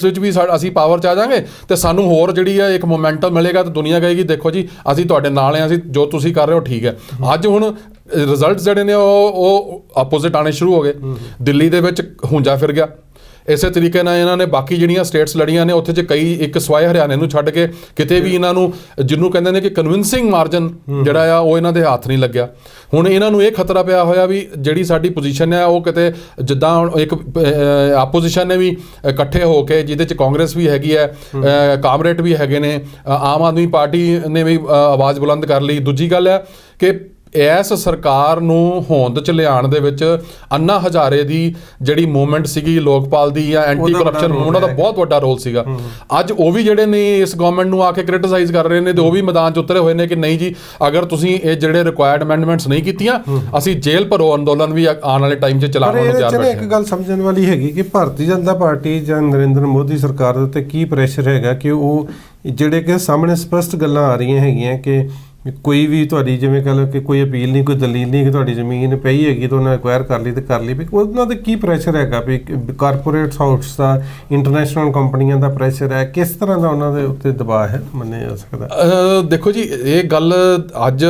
ਵਿੱਚ ਵੀ ਅਸੀਂ ਪਾਵਰ 'ਚ ਆ ਜਾਵਾਂਗੇ ਤੇ ਸਾਨੂੰ ਹੋਰ ਜਿਹੜੀ ਹੈ ਇੱਕ ਮੋਮੈਂਟਮ ਮਿਲੇਗਾ ਤੇ ਦੁਨੀਆ ਕਹੇਗੀ ਦੇਖੋ ਜੀ ਅਸੀਂ ਤੁਹਾਡੇ ਨਾਲ ਹਾਂ, ਅਸੀਂ ਜੋ ਤੁਸੀਂ ਕਰ ਰਹੇ ਹੋ ਠੀਕ ਹੈ। ਅੱਜ ਹੁਣ ਰਿਜ਼ਲਟਸ ਜਿਹੜੇ ਨੇ ਉਹ ਆਪੋਜ਼ਿਟ ਆਉਣੇ ਸ਼ੁਰੂ ਹੋ ਗਏ। ਦਿੱਲੀ ਦੇ ਵਿੱਚ ਹੁੰਜਾ ਫਿਰ ਗਿਆ। ਇਸੇ ਤਰੀਕੇ ਨਾਲ ਇਹਨਾਂ ਨੇ ਬਾਕੀ ਜਿਹੜੀਆਂ ਸਟੇਟਸ ਲੜੀਆਂ ਨੇ ਉੱਥੇ 'ਚ ਕਈ ਇੱਕ ਸਵਾਏ ਹਰਿਆਣੇ ਨੂੰ ਛੱਡ ਕੇ ਕਿਤੇ ਵੀ ਇਹਨਾਂ ਨੂੰ ਜਿਹਨੂੰ ਕਹਿੰਦੇ ਨੇ ਕਿ ਕਨਵਿੰਸਿੰਗ ਮਾਰਜਨ ਜਿਹੜਾ ਆ ਉਹ ਇਹਨਾਂ ਦੇ ਹੱਥ ਨਹੀਂ ਲੱਗਿਆ। ਹੁਣ ਇਹਨਾਂ ਨੂੰ ਇਹ ਖਤਰਾ ਪਿਆ ਹੋਇਆ ਵੀ ਜਿਹੜੀ ਸਾਡੀ ਪੋਜੀਸ਼ਨ ਹੈ ਉਹ ਕਿਤੇ ਜਿੱਦਾਂ ਇੱਕ ਆਪੋਜੀਸ਼ਨ ਨੇ ਵੀ ਇਕੱਠੇ ਹੋ ਕੇ, ਜਿਹਦੇ 'ਚ ਕਾਂਗਰਸ ਵੀ ਹੈਗੀ ਹੈ, ਕਾਮਰੇਡ ਵੀ ਹੈਗੇ ਨੇ, ਆਮ ਆਦਮੀ ਪਾਰਟੀ ਨੇ ਵੀ ਆਵਾਜ਼ ਬੁਲੰਦ ਕਰ ਲਈ। ਦੂਜੀ ਗੱਲ ਹੈ ਕਿ ਇਸ ਸਰਕਾਰ ਨੂੰ ਹੋਂਦ 'ਚ ਲਿਆਉਣ ਦੇ ਵਿੱਚ ਅੰਨਾ ਹਜ਼ਾਰੇ ਦੀ ਜਿਹੜੀ ਮੂਵਮੈਂਟ ਸੀਗੀ ਲੋਕਪਾਲ ਦੀ ਜਾਂ ਐਂਟੀ ਕਰਪਸ਼ਨ ਮੂਵਮੈਂਟ ਦਾ ਬਹੁਤ ਵੱਡਾ ਰੋਲ ਸੀਗਾ। ਅੱਜ ਉਹ ਵੀ ਜਿਹੜੇ ਨੇ ਇਸ ਗਵਰਨਮੈਂਟ ਨੂੰ ਆ ਕੇ ਕ੍ਰਿਟਿਸਾਈਜ਼ ਕਰ ਰਹੇ ਨੇ ਤੇ ਉਹ ਵੀ ਮੈਦਾਨ 'ਚ ਉਤਰੇ ਹੋਏ ਨੇ ਕਿ ਨਹੀਂ ਜੀ ਅਗਰ ਤੁਸੀਂ ਇਹ ਜਿਹੜੇ ਰਿਕੁਆਇਰਡ ਅਮੈਂਡਮੈਂਟਸ ਨਹੀਂ ਕੀਤੀਆਂ ਅਸੀਂ ਜੇਲ੍ਹ ਭਰੋ ਅੰਦੋਲਨ ਵੀ ਆਉਣ ਵਾਲੇ ਟਾਈਮ 'ਚ ਚਲਾਉਣ ਨੂੰ ਤਿਆਰ ਬੈਠੇ। ਇੱਕ ਗੱਲ ਸਮਝਣ ਵਾਲੀ ਹੈਗੀ ਕਿ ਭਾਰਤੀ ਜਨਤਾ ਪਾਰਟੀ ਜਾਂ ਨਰਿੰਦਰ ਮੋਦੀ ਸਰਕਾਰ ਦੇ ਉੱਤੇ ਕੀ ਪ੍ਰੈਸ਼ਰ ਹੈਗਾ ਕਿ ਉਹ ਜਿਹੜੇ ਕਿ ਸਾਹਮਣੇ ਸਪਸ਼ਟ ਗੱਲਾਂ ਆ ਰਹੀਆਂ ਹੈਗੀਆਂ ਕਿ ਕੋਈ ਵੀ ਤੁਹਾਡੀ ਜਿਵੇਂ ਕਹ ਲਓ ਕਿ ਕੋਈ ਅਪੀਲ ਨਹੀਂ, ਕੋਈ ਦਲੀਲ ਨਹੀਂ ਕਿ ਤੁਹਾਡੀ ਜ਼ਮੀਨ ਪਈ ਹੈਗੀ ਤਾਂ ਉਹਨਾਂ ਐਕਵਾਇਰ ਕਰ ਲਈ ਤੇ ਕਰ ਲਈ। ਵੀ ਉਹਨਾਂ ਦਾ ਕੀ ਪ੍ਰੈਸ਼ਰ ਹੈਗਾ ਵੀ ਕਾਰਪੋਰੇਟ ਹਾਊਸ ਦਾ, ਇੰਟਰਨੈਸ਼ਨਲ ਕੰਪਨੀਆਂ ਦਾ ਪ੍ਰੈਸ਼ਰ ਹੈ, ਕਿਸ ਤਰ੍ਹਾਂ ਦਾ ਉਹਨਾਂ ਦੇ ਉੱਤੇ ਦਬਾਅ ਹੈ ਮੰਨਿਆ ਜਾ ਸਕਦਾ? ਦੇਖੋ ਜੀ, ਇਹ ਗੱਲ ਅੱਜ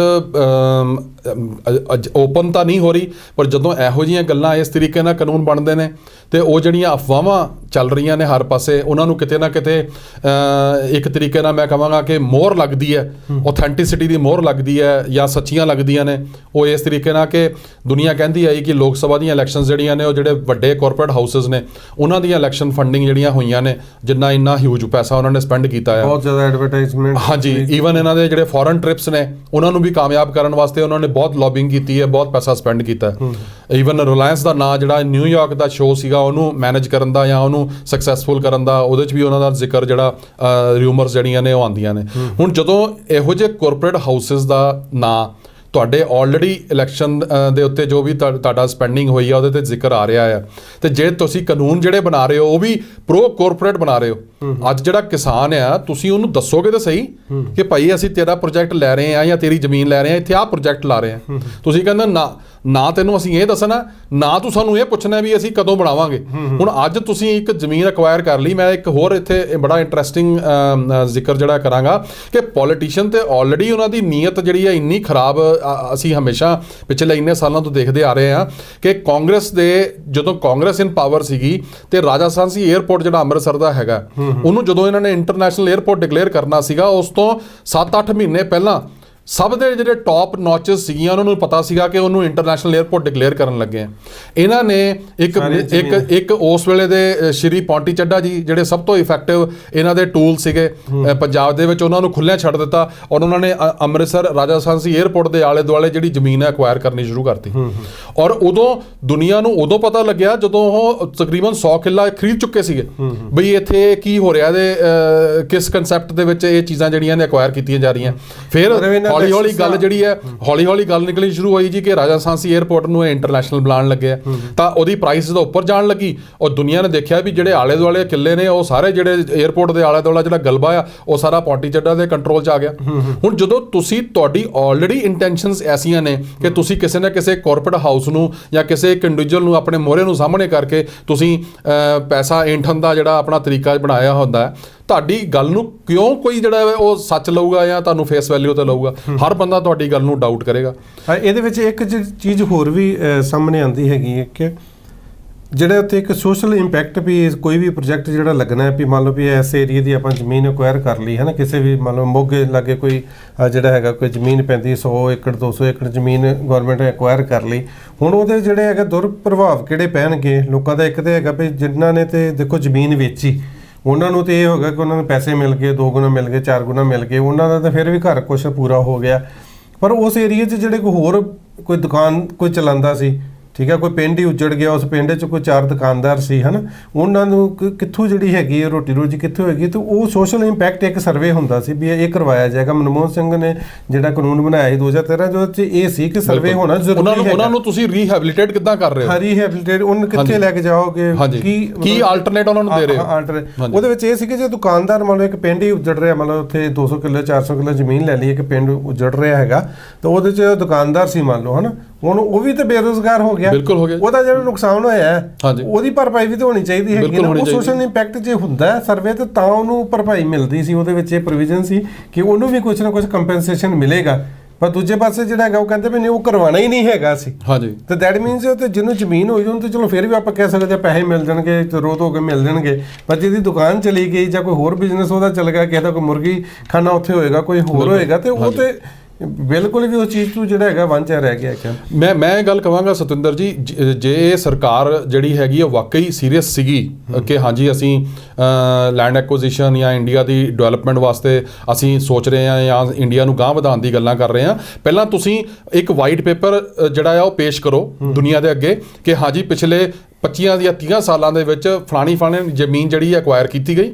ਓਪਨ ਤਾਂ ਨਹੀਂ ਹੋ ਰਹੀ, ਪਰ ਜਦੋਂ ਇਹੋ ਜਿਹੀਆਂ ਗੱਲਾਂ ਇਸ ਤਰੀਕੇ ਨਾਲ ਕਾਨੂੰਨ ਬਣਦੇ ਨੇ ਤੇ ਉਹ ਜਿਹੜੀਆਂ ਅਫਵਾਹਾਂ ਚੱਲ ਰਹੀਆਂ ਨੇ ਹਰ ਪਾਸੇ, ਉਹਨਾਂ ਨੂੰ ਕਿਤੇ ਨਾ ਕਿਤੇ ਇੱਕ ਤਰੀਕੇ ਨਾਲ ਮੈਂ ਕਹਾਂਗਾ ਕਿ ਮੋਹਰ ਲੱਗਦੀ ਹੈ, ਆਥੈਂਟਿਸਿਟੀ ਦੀ ਮੋਹਰ ਲੱਗਦੀ ਹੈ ਜਾਂ ਸੱਚੀਆਂ ਲੱਗਦੀਆਂ ਨੇ। ਉਹ ਇਸ ਤਰੀਕੇ ਨਾਲ ਕਿ ਦੁਨੀਆ ਕਹਿੰਦੀ ਆਈ ਕਿ ਲੋਕ ਸਭਾ ਦੀਆਂ ਇਲੈਕਸ਼ਨਸ ਜਿਹੜੀਆਂ ਨੇ ਉਹ ਜਿਹੜੇ ਵੱਡੇ ਕਾਰਪੋਰੇਟ ਹਾਊਸਸ ਨੇ ਉਹਨਾਂ ਦੀਆਂ ਇਲੈਕਸ਼ਨ ਫੰਡਿੰਗ ਜਿਹੜੀਆਂ ਹੋਈਆਂ ਨੇ, ਜਿੰਨਾ ਇੰਨਾ ਹਿਊਜ ਪੈਸਾ ਉਹਨਾਂ ਨੇ ਸਪੈਂਡ ਕੀਤਾ ਹੈ, ਬਹੁਤ ਜ਼ਿਆਦਾ ਐਡਵਰਟਾਈਜ਼ਮੈਂਟ। ਹਾਂਜੀ, ਈਵਨ ਇਹਨਾਂ ਦੇ ਜਿਹੜੇ ਫੋਰਨ ਟ੍ਰਿਪਸ ਨੇ ਉਹਨਾਂ ਨੂੰ ਵੀ ਕਾਮਯਾਬ ਕਰਨ ਵਾਸਤੇ ਉਹਨਾਂ ਨੇ ਬਹੁਤ ਲੌਬਿੰਗ ਕੀਤੀ ਹੈ, ਬਹੁਤ ਪੈਸਾ ਸਪੈਂਡ ਕੀਤਾ ਹੈ। ਈਵਨ ਰਿਲਾਇੰਸ ਦਾ ਨਾਂ ਜਿਹੜਾ ਨਿਊਯਾਰਕ ਦਾ ਸ਼ੋਅ ਸੀਗਾ ਉਹਨੂੰ ਮੈਨੇਜ ਕਰਨ ਦਾ ਜਾਂ ਉਹਨੂੰ ਸਕਸੈਸਫੁਲ ਕਰਨ ਦਾ, ਉਹਦੇ 'ਚ ਵੀ ਉਹਨਾਂ ਦਾ ਜ਼ਿਕਰ ਜਿਹੜਾ ਰਿਊਮਰਸ ਜਿਹੜੀਆਂ ਨੇ ਉਹ ਆਉਂਦੀਆਂ ਨੇ। ਹੁਣ ਜਦੋਂ ਇਹੋ ਜਿਹੇ ਕਾਰਪੋਰੇਟ ਹਾਊਸਿਸ ਦਾ ਨਾਂ ਤੁਹਾਡੇ ਆਲਰੇਡੀ ਇਲੈਕਸ਼ਨ ਦੇ ਉੱਤੇ ਜੋ ਵੀ ਤੁਹਾਡਾ ਸਪੈਂਡਿੰਗ ਹੋਈ ਆ ਉਹਦੇ ਤੇ ਜ਼ਿਕਰ ਆ ਰਿਹਾ ਆ, ਤੇ ਜੇ ਤੁਸੀਂ ਕਾਨੂੰਨ ਜਿਹੜੇ ਬਣਾ ਰਹੇ ਹੋ ਉਹ ਵੀ ਪ੍ਰੋ ਕਾਰਪੋਰੇਟ ਬਣਾ ਰਹੇ ਹੋ। ਅੱਜ ਜਿਹੜਾ ਕਿਸਾਨ ਆ ਤੁਸੀਂ ਉਹਨੂੰ ਦੱਸੋਗੇ ਤਾਂ ਸਹੀ ਕਿ ਭਾਈ ਅਸੀਂ ਤੇਰਾ ਪ੍ਰੋਜੈਕਟ ਲੈ ਰਹੇ ਆ ਜਾਂ ਤੇਰੀ ਜ਼ਮੀਨ ਲੈ ਰਹੇ ਆ, ਇੱਥੇ ਆਹ ਪ੍ਰੋਜੈਕਟ ਲਾ ਰਹੇ ਆ। ਤੁਸੀਂ ਕਹਿੰਦੇ ਨਾ ਨਾ ਤੈਨੂੰ ਅਸੀਂ ਇਹ ਦੱਸਣਾ, ਨਾ ਤੂੰ ਸਾਨੂੰ ਇਹ ਪੁੱਛਣਾ ਵੀ ਅਸੀਂ ਕਦੋਂ ਬਣਾਵਾਂਗੇ। ਹੁਣ ਅੱਜ ਤੁਸੀਂ ਇੱਕ ਜ਼ਮੀਨ ਅਕਵਾਇਰ ਕਰ ਲਈ। ਮੈਂ ਇੱਕ ਹੋਰ ਇੱਥੇ ਬੜਾ ਇੰਟਰਸਟਿੰਗ ਜ਼ਿਕਰ ਜਿਹੜਾ ਕਰਾਂਗਾ ਕਿ ਪੋਲੀਟੀਸ਼ੀਅਨ ਤੇ ਆਲਰੇਡੀ ਉਹਨਾਂ ਦੀ ਨੀਅਤ ਜਿਹੜੀ ਹੈ ਇੰਨੀ ਖਰਾਬ, ਅਸੀਂ ਹਮੇਸ਼ਾ ਪਿਛਲੇ ਇੰਨੇ ਸਾਲਾਂ ਤੋਂ ਦੇਖਦੇ ਆ ਰਹੇ ਹਾਂ ਕਿ ਕਾਂਗਰਸ ਦੇ ਜਦੋਂ ਕਾਂਗਰਸ ਇਨ ਪਾਵਰ ਸੀਗੀ ਤੇ ਰਾਜਾ ਸਾਂਸੀ 에ਅਰਪੋਰਟ ਜਿਹੜਾ ਅੰਮ੍ਰਿਤਸਰ ਦਾ ਹੈਗਾ, ਉਹਨੂੰ ਜਦੋਂ ਇਹਨਾਂ ਨੇ ਇੰਟਰਨੈਸ਼ਨਲ 에ਅਰਪੋਰਟ ਡਿਕਲੇਅਰ ਕਰਨਾ ਸੀਗਾ, ਉਸ ਤੋਂ 7-8 ਮਹੀਨੇ ਪਹਿਲਾਂ ਸਭ ਦੇ ਜਿਹੜੇ ਟੌਪ ਨੌਚਸ ਸੀਗੀਆਂ ਉਹਨਾਂ ਨੂੰ ਪਤਾ ਸੀਗਾ ਕਿ ਉਹਨੂੰ ਇੰਟਰਨੈਸ਼ਨਲ 에ਅਰਪੋਰਟ ਡਿਕਲੇਅਰ ਕਰਨ ਲੱਗੇ ਆ। ਇਹਨਾਂ ਨੇ ਇੱਕ ਉਸ ਵੇਲੇ ਦੇ ਸ਼੍ਰੀ ਪੌਂਟੀ ਚੱਡਾ ਜੀ ਜਿਹੜੇ ਸਭ ਤੋਂ ਇਫੈਕਟਿਵ ਇਹਨਾਂ ਦੇ ਟੂਲ ਸੀਗੇ ਪੰਜਾਬ ਦੇ ਵਿੱਚ, ਉਹਨਾਂ ਨੂੰ ਖੁੱਲ੍ਹਿਆਂ ਛੱਡ ਦਿੱਤਾ ਔਰ ਉਹਨਾਂ ਨੇ ਅੰਮ੍ਰਿਤਸਰ ਰਾਜਾ ਸਾਂਸੀ 에ਅਰਪੋਰਟ ਦੇ ਆਲੇ ਦੁਆਲੇ ਜਿਹੜੀ ਜ਼ਮੀਨ ਹੈ ਅਕਵਾਇਰ ਕਰਨੀ ਸ਼ੁਰੂ ਕਰਤੀ। ਔਰ ਉਦੋਂ ਦੁਨੀਆ ਨੂੰ ਉਦੋਂ ਪਤਾ ਲੱਗਿਆ ਜਦੋਂ ਉਹ ਤਕਰੀਬਨ 100 ਕਿੱਲਾ ਖਰੀਦ ਚੁੱਕੇ ਸੀਗੇ ਬਈ ਇੱਥੇ ਕੀ ਹੋ ਰਿਹਾ ਇਹਦੇ ਕਿਸ ਕਨਸੈਪਟ ਦੇ ਵਿੱਚ ਇਹ ਚੀਜ਼ਾਂ ਜਿਹੜੀਆਂ ਨੇ ਅਕਵਾਇਰ ਕੀਤੀਆਂ ਜਾ ਰਹੀਆਂ। ਫਿਰ ਹੌਲੀ ਗੱਲ ਜਿਹੜੀ ਹੈ ਹੌਲੀ ਗੱਲ ਨਿਕਲਣੀ ਸ਼ੁਰੂ ਹੋਈ ਜੀ ਕਿ ਰਾਜਾ ਸਾਂਸੀ 에ਅਰਪੋਰਟ ਨੂੰ ਇਹ ਇੰਟਰਨੈਸ਼ਨਲ ਬਣਾਉਣ ਲੱਗੇ ਆ, ਤਾਂ ਉਹਦੀ ਪ੍ਰਾਈਸ ਜਦੋਂ ਉੱਪਰ ਜਾਣ ਲੱਗੀ ਔਰ ਦੁਨੀਆ ਨੇ ਦੇਖਿਆ ਵੀ ਜਿਹੜੇ ਆਲੇ ਦੁਆਲੇ ਕਿੱਲੇ ਨੇ ਉਹ ਸਾਰੇ ਜਿਹੜੇ 에ਅਰਪੋਰਟ ਦੇ ਆਲੇ ਦੁਆਲਾ ਜਿਹੜਾ ਗਲਬਾ ਆ ਉਹ ਸਾਰਾ ਪੌਂਟੀ ਚੱਡਾ ਦੇ ਕੰਟਰੋਲ 'ਚ ਆ ਗਿਆ। ਹੁਣ ਜਦੋਂ ਤੁਹਾਡੀ ਆਲਰੇਡੀ ਇੰਟੈਂਸ਼ਨਸ ਐਸੀਆਂ ਨੇ ਕਿ ਤੁਸੀਂ ਕਿਸੇ ਨਾ ਕਿਸੇ ਕਾਰਪੋਰੇਟ ਹਾਊਸ ਨੂੰ ਜਾਂ ਕਿਸੇ ਇੱਕ ਇੰਡੀਵਿਜੂਅਲ ਨੂੰ ਆਪਣੇ ਮੋਹਰੇ ਨੂੰ ਸਾਹਮਣੇ ਕਰਕੇ ਤੁਸੀਂ ਪੈਸਾ ਏਂਠਣ ਦਾ ਜਿਹੜਾ ਆਪਣਾ ਤਰੀਕਾ ਬਣਾਇਆ ਹੁੰਦਾ ਹੈ, ਤੁਹਾਡੀ ਗੱਲ ਨੂੰ ਕਿਉਂ ਕੋਈ ਜਿਹੜਾ ਉਹ ਸੱਚ ਲਊਗਾ ਜਾਂ ਤੁਹਾਨੂੰ ਫੇਸ ਵੈਲਿਊ ਤੇ ਲਊਗਾ? ਹਰ ਬੰਦਾ ਤੁਹਾਡੀ ਗੱਲ ਨੂੰ ਡਾਊਟ ਕਰੇਗਾ। ਇਹਦੇ ਵਿੱਚ ਇੱਕ ਚੀਜ਼ ਹੋਰ ਵੀ ਸਾਹਮਣੇ ਆਉਂਦੀ ਹੈਗੀ ਹੈ ਕਿ ਜਿਹੜੇ ਉੱਥੇ ਇੱਕ ਸੋਸ਼ਲ ਇੰਪੈਕਟ ਵੀ ਕੋਈ ਵੀ ਪ੍ਰੋਜੈਕਟ ਜਿਹੜਾ ਲੱਗਣਾ ਹੈ ਵੀ ਮੰਨ ਲਓ ਵੀ ਇਸ ਏਰੀਏ ਦੀ ਆਪਾਂ ਜ਼ਮੀਨ ਅਕਵਾਇਰ ਕਰ ਲਈ ਹੈ ਨਾ, ਕਿਸੇ ਵੀ ਮੰਨ ਲਓ ਮੋਗੇ ਲਾਗੇ ਕੋਈ ਜਿਹੜਾ ਹੈਗਾ ਕੋਈ ਜ਼ਮੀਨ ਪੈਂਦੀ 100 ਏਕੜ 200 ਏਕੜ ਜ਼ਮੀਨ ਗਵਰਨਮੈਂਟ ਨੇ ਅਕਵਾਇਰ ਕਰ ਲਈ। ਹੁਣ ਉਹਦੇ ਜਿਹੜੇ ਹੈਗਾ ਦੁਰਪ੍ਰਭਾਵ ਕਿਹੜੇ ਪੈਣਗੇ ਲੋਕਾਂ ਦਾ? ਇੱਕ ਤਾਂ ਹੈਗਾ ਵੀ ਜਿਨ੍ਹਾਂ ਨੇ ਤੇ ਦੇਖੋ ਜ਼ਮੀਨ ਵੇਚੀ ਉਹਨਾਂ ਨੂੰ ਤੇ ਇਹ ਹੋਗਾ ਕਿ ਉਹਨਾਂ ਨੂੰ ਪੈਸੇ ਮਿਲ ਗਏ, 2 ਗੁਣਾ ਮਿਲ ਗਏ, 4 ਗੁਣਾ ਮਿਲ ਗਏ, ਉਹਨਾਂ ਦਾ ਤਾਂ ਫਿਰ ਵੀ ਘਰ ਕੁਛ ਪੂਰਾ ਹੋ ਗਿਆ। ਪਰ ਉਸ ਏਰੀਏ 'ਚ ਜਿਹੜੇ ਕੋਈ ਦੁਕਾਨ ਕੋਈ ਚਲਾਉਂਦਾ ਸੀ, ਠੀਕ ਹੈ, ਕੋਈ ਪਿੰਡ ਹੀ ਉੱਜੜ ਗਿਆ, ਉਸ ਪਿੰਡ 'ਚ ਕੋਈ 4 ਦੁਕਾਨਦਾਰ ਸੀ ਹੈ ਨਾ, ਉਹਨਾਂ ਨੂੰ ਕਿੱਥੋਂ ਜਿਹੜੀ ਹੈਗੀ ਹੈ ਰੋਟੀ ਰੋਜੀ ਕਿੱਥੋਂ ਹੈਗੀ? ਤੇ ਉਹ ਸੋਸ਼ਲ ਇੰਪੈਕਟ ਇੱਕ ਸਰਵੇ ਹੁੰਦਾ ਸੀ ਵੀ ਇਹ ਕਰਵਾਇਆ ਜਾਏਗਾ। ਮਨਮੋਹਨ ਸਿੰਘ ਨੇ ਜਿਹੜਾ ਕਾਨੂੰਨ ਬਣਾਇਆ ਸੀ 2013 ਜੋ ਇਹ ਸੀ ਕਿ ਸਰਵੇ ਹੋਣਾ ਜ਼ਰੂਰੀ ਹੈ। ਉਹਨਾਂ ਨੂੰ ਤੁਸੀਂ ਰੀਹੈਬਿਲਿਟੇਟ ਕਿੱਦਾਂ ਕਰ ਰਹੇ ਹੋ? ਰੀਹੈਬਿਲਿਟੇਟ ਉਹਨੂੰ ਕਿੱਥੇ ਲੈ ਕੇ ਜਾਓਗੇ? ਕੀ ਆਲਟਰਨੇਟ ਉਹਨਾਂ ਨੂੰ ਦੇ ਰਹੇ ਹੋ? ਉਹਦੇ ਵਿੱਚ ਇਹ ਸੀ ਕਿ ਜੇ ਦੁਕਾਨਦਾਰ ਮੰਨ ਲਓ ਇੱਕ ਪਿੰਡ ਹੀ ਉੱਜੜ ਰਿਹਾ, ਮਤਲਬ ਉੱਥੇ 200 ਕਿੱਲੇ 400 ਕਿੱਲੇ ਜ਼ਮੀਨ ਲੈ ਲਈ, ਇੱਕ ਪਿੰਡ ਉੱਜੜ ਰਿਹਾ ਹੈਗਾ, ਤਾਂ ਉਹਦੇ 'ਚ ਦੁਕਾਨਦਾਰ ਸੀ ਮੰਨ ਲਓ ਹੈ ਨਾ, ਹੁਣ ਉਹ ਵੀ ਤਾਂ ਬੇਰੁਜ਼ਗਾਰ ਹੋ ਗਿਆ। ਬਿਲਕੁਲ ਹੋ ਗਿਆ। ਉਹਦਾ ਜਿਹੜਾ ਨੁਕਸਾਨ ਹੋਇਆ ਉਹਦੀ ਭਰਪਾਈ ਵੀ ਤਾਂ ਹੋਣੀ ਚਾਹੀਦੀ ਹੈਗੀ ਨਾ। ਉਹ ਸੋਸ਼ਲ ਇੰਪੈਕਟ ਜੇ ਹੁੰਦਾ ਹੈ ਸਰਵੇ ਤੇ ਤਾਂ ਉਹਨੂੰ ਭਰਪਾਈ ਮਿਲਦੀ ਸੀ। ਉਹਦੇ ਵਿੱਚ ਇਹ ਪ੍ਰੋਵੀਜ਼ਨ ਸੀ ਕਿ ਉਹਨੂੰ ਵੀ ਕੁਝ ਨਾ ਕੁਝ ਕੰਪਨਸੇਸ਼ਨ ਮਿਲੇਗਾ। ਪਰ ਦੂਜੇ ਪਾਸੇ ਜਿਹੜਾ ਹੈਗਾ ਉਹ ਕਹਿੰਦੇ ਵੀ ਨਹੀਂ ਉਹ ਕਰਵਾਉਣਾ ਹੀ ਨਹੀਂ ਹੈਗਾ ਸੀ। ਤੇ ਦੈਟ ਮੀਨਸ ਤੇ ਜਿਹਨੂੰ ਜ਼ਮੀਨ ਹੋਈ ਉਹਨੂੰ ਤਾਂ ਚਲੋ ਫਿਰ ਵੀ ਆਪਾਂ ਕਹਿ ਸਕਦੇ ਹਾਂ ਪੈਸੇ ਮਿਲ ਜਾਣਗੇ, ਰੋਜ਼ ਹੋ ਕੇ ਮਿਲ ਜਾਣਗੇ। ਪਰ ਜਿਹਦੀ ਦੁਕਾਨ ਚਲੀ ਗਈ ਜਾਂ ਕੋਈ ਹੋਰ ਬਿਜ਼ਨਸ ਉਹਦਾ ਚੱਲ ਗਿਆ, ਕਿਸੇ ਦਾ ਕੋਈ ਮੁਰਗੀ ਖਾਨਾ ਉੱਥੇ ਹੋਏਗਾ, ਕੋਈ ਹੋਰ ਹੋਏਗਾ, ਤੇ ਉਹ ਤੇ ਬਿਲਕੁਲ ਵੀ ਉਸ ਚੀਜ਼ ਤੋਂ ਜਿਹੜਾ ਹੈਗਾ ਵਾਂਝਾ ਰਹਿ ਗਿਆ। ਮੈਂ ਇਹ ਗੱਲ ਕਹਾਂਗਾ ਸਤਿੰਦਰ ਜੀ, ਜੇ ਸਰਕਾਰ ਜਿਹੜੀ ਹੈਗੀ ਉਹ ਵਾਕਈ ਸੀਰੀਅਸ ਸੀਗੀ ਕਿ ਹਾਂਜੀ ਅਸੀਂ ਲੈਂਡ ਐਕੁਜੀਸ਼ਨ ਜਾਂ ਇੰਡੀਆ ਦੀ ਡਿਵੈਲਪਮੈਂਟ ਵਾਸਤੇ ਅਸੀਂ ਸੋਚ ਰਹੇ ਹਾਂ ਜਾਂ ਇੰਡੀਆ ਨੂੰ ਗਾਂਹ ਵਧਾਉਣ ਦੀ ਗੱਲਾਂ ਕਰ ਰਹੇ ਹਾਂ, ਪਹਿਲਾਂ ਤੁਸੀਂ ਇੱਕ ਵਾਈਟ ਪੇਪਰ ਜਿਹੜਾ ਆ ਉਹ ਪੇਸ਼ ਕਰੋ ਦੁਨੀਆ ਦੇ ਅੱਗੇ ਕਿ ਹਾਂਜੀ ਪਿਛਲੇ 25 ਜਾਂ 30 ਸਾਲਾਂ ਦੇ ਵਿੱਚ ਫਲਾਣੀ ਜ਼ਮੀਨ ਜਿਹੜੀ ਐਕਵਾਇਰ ਕੀਤੀ ਗਈ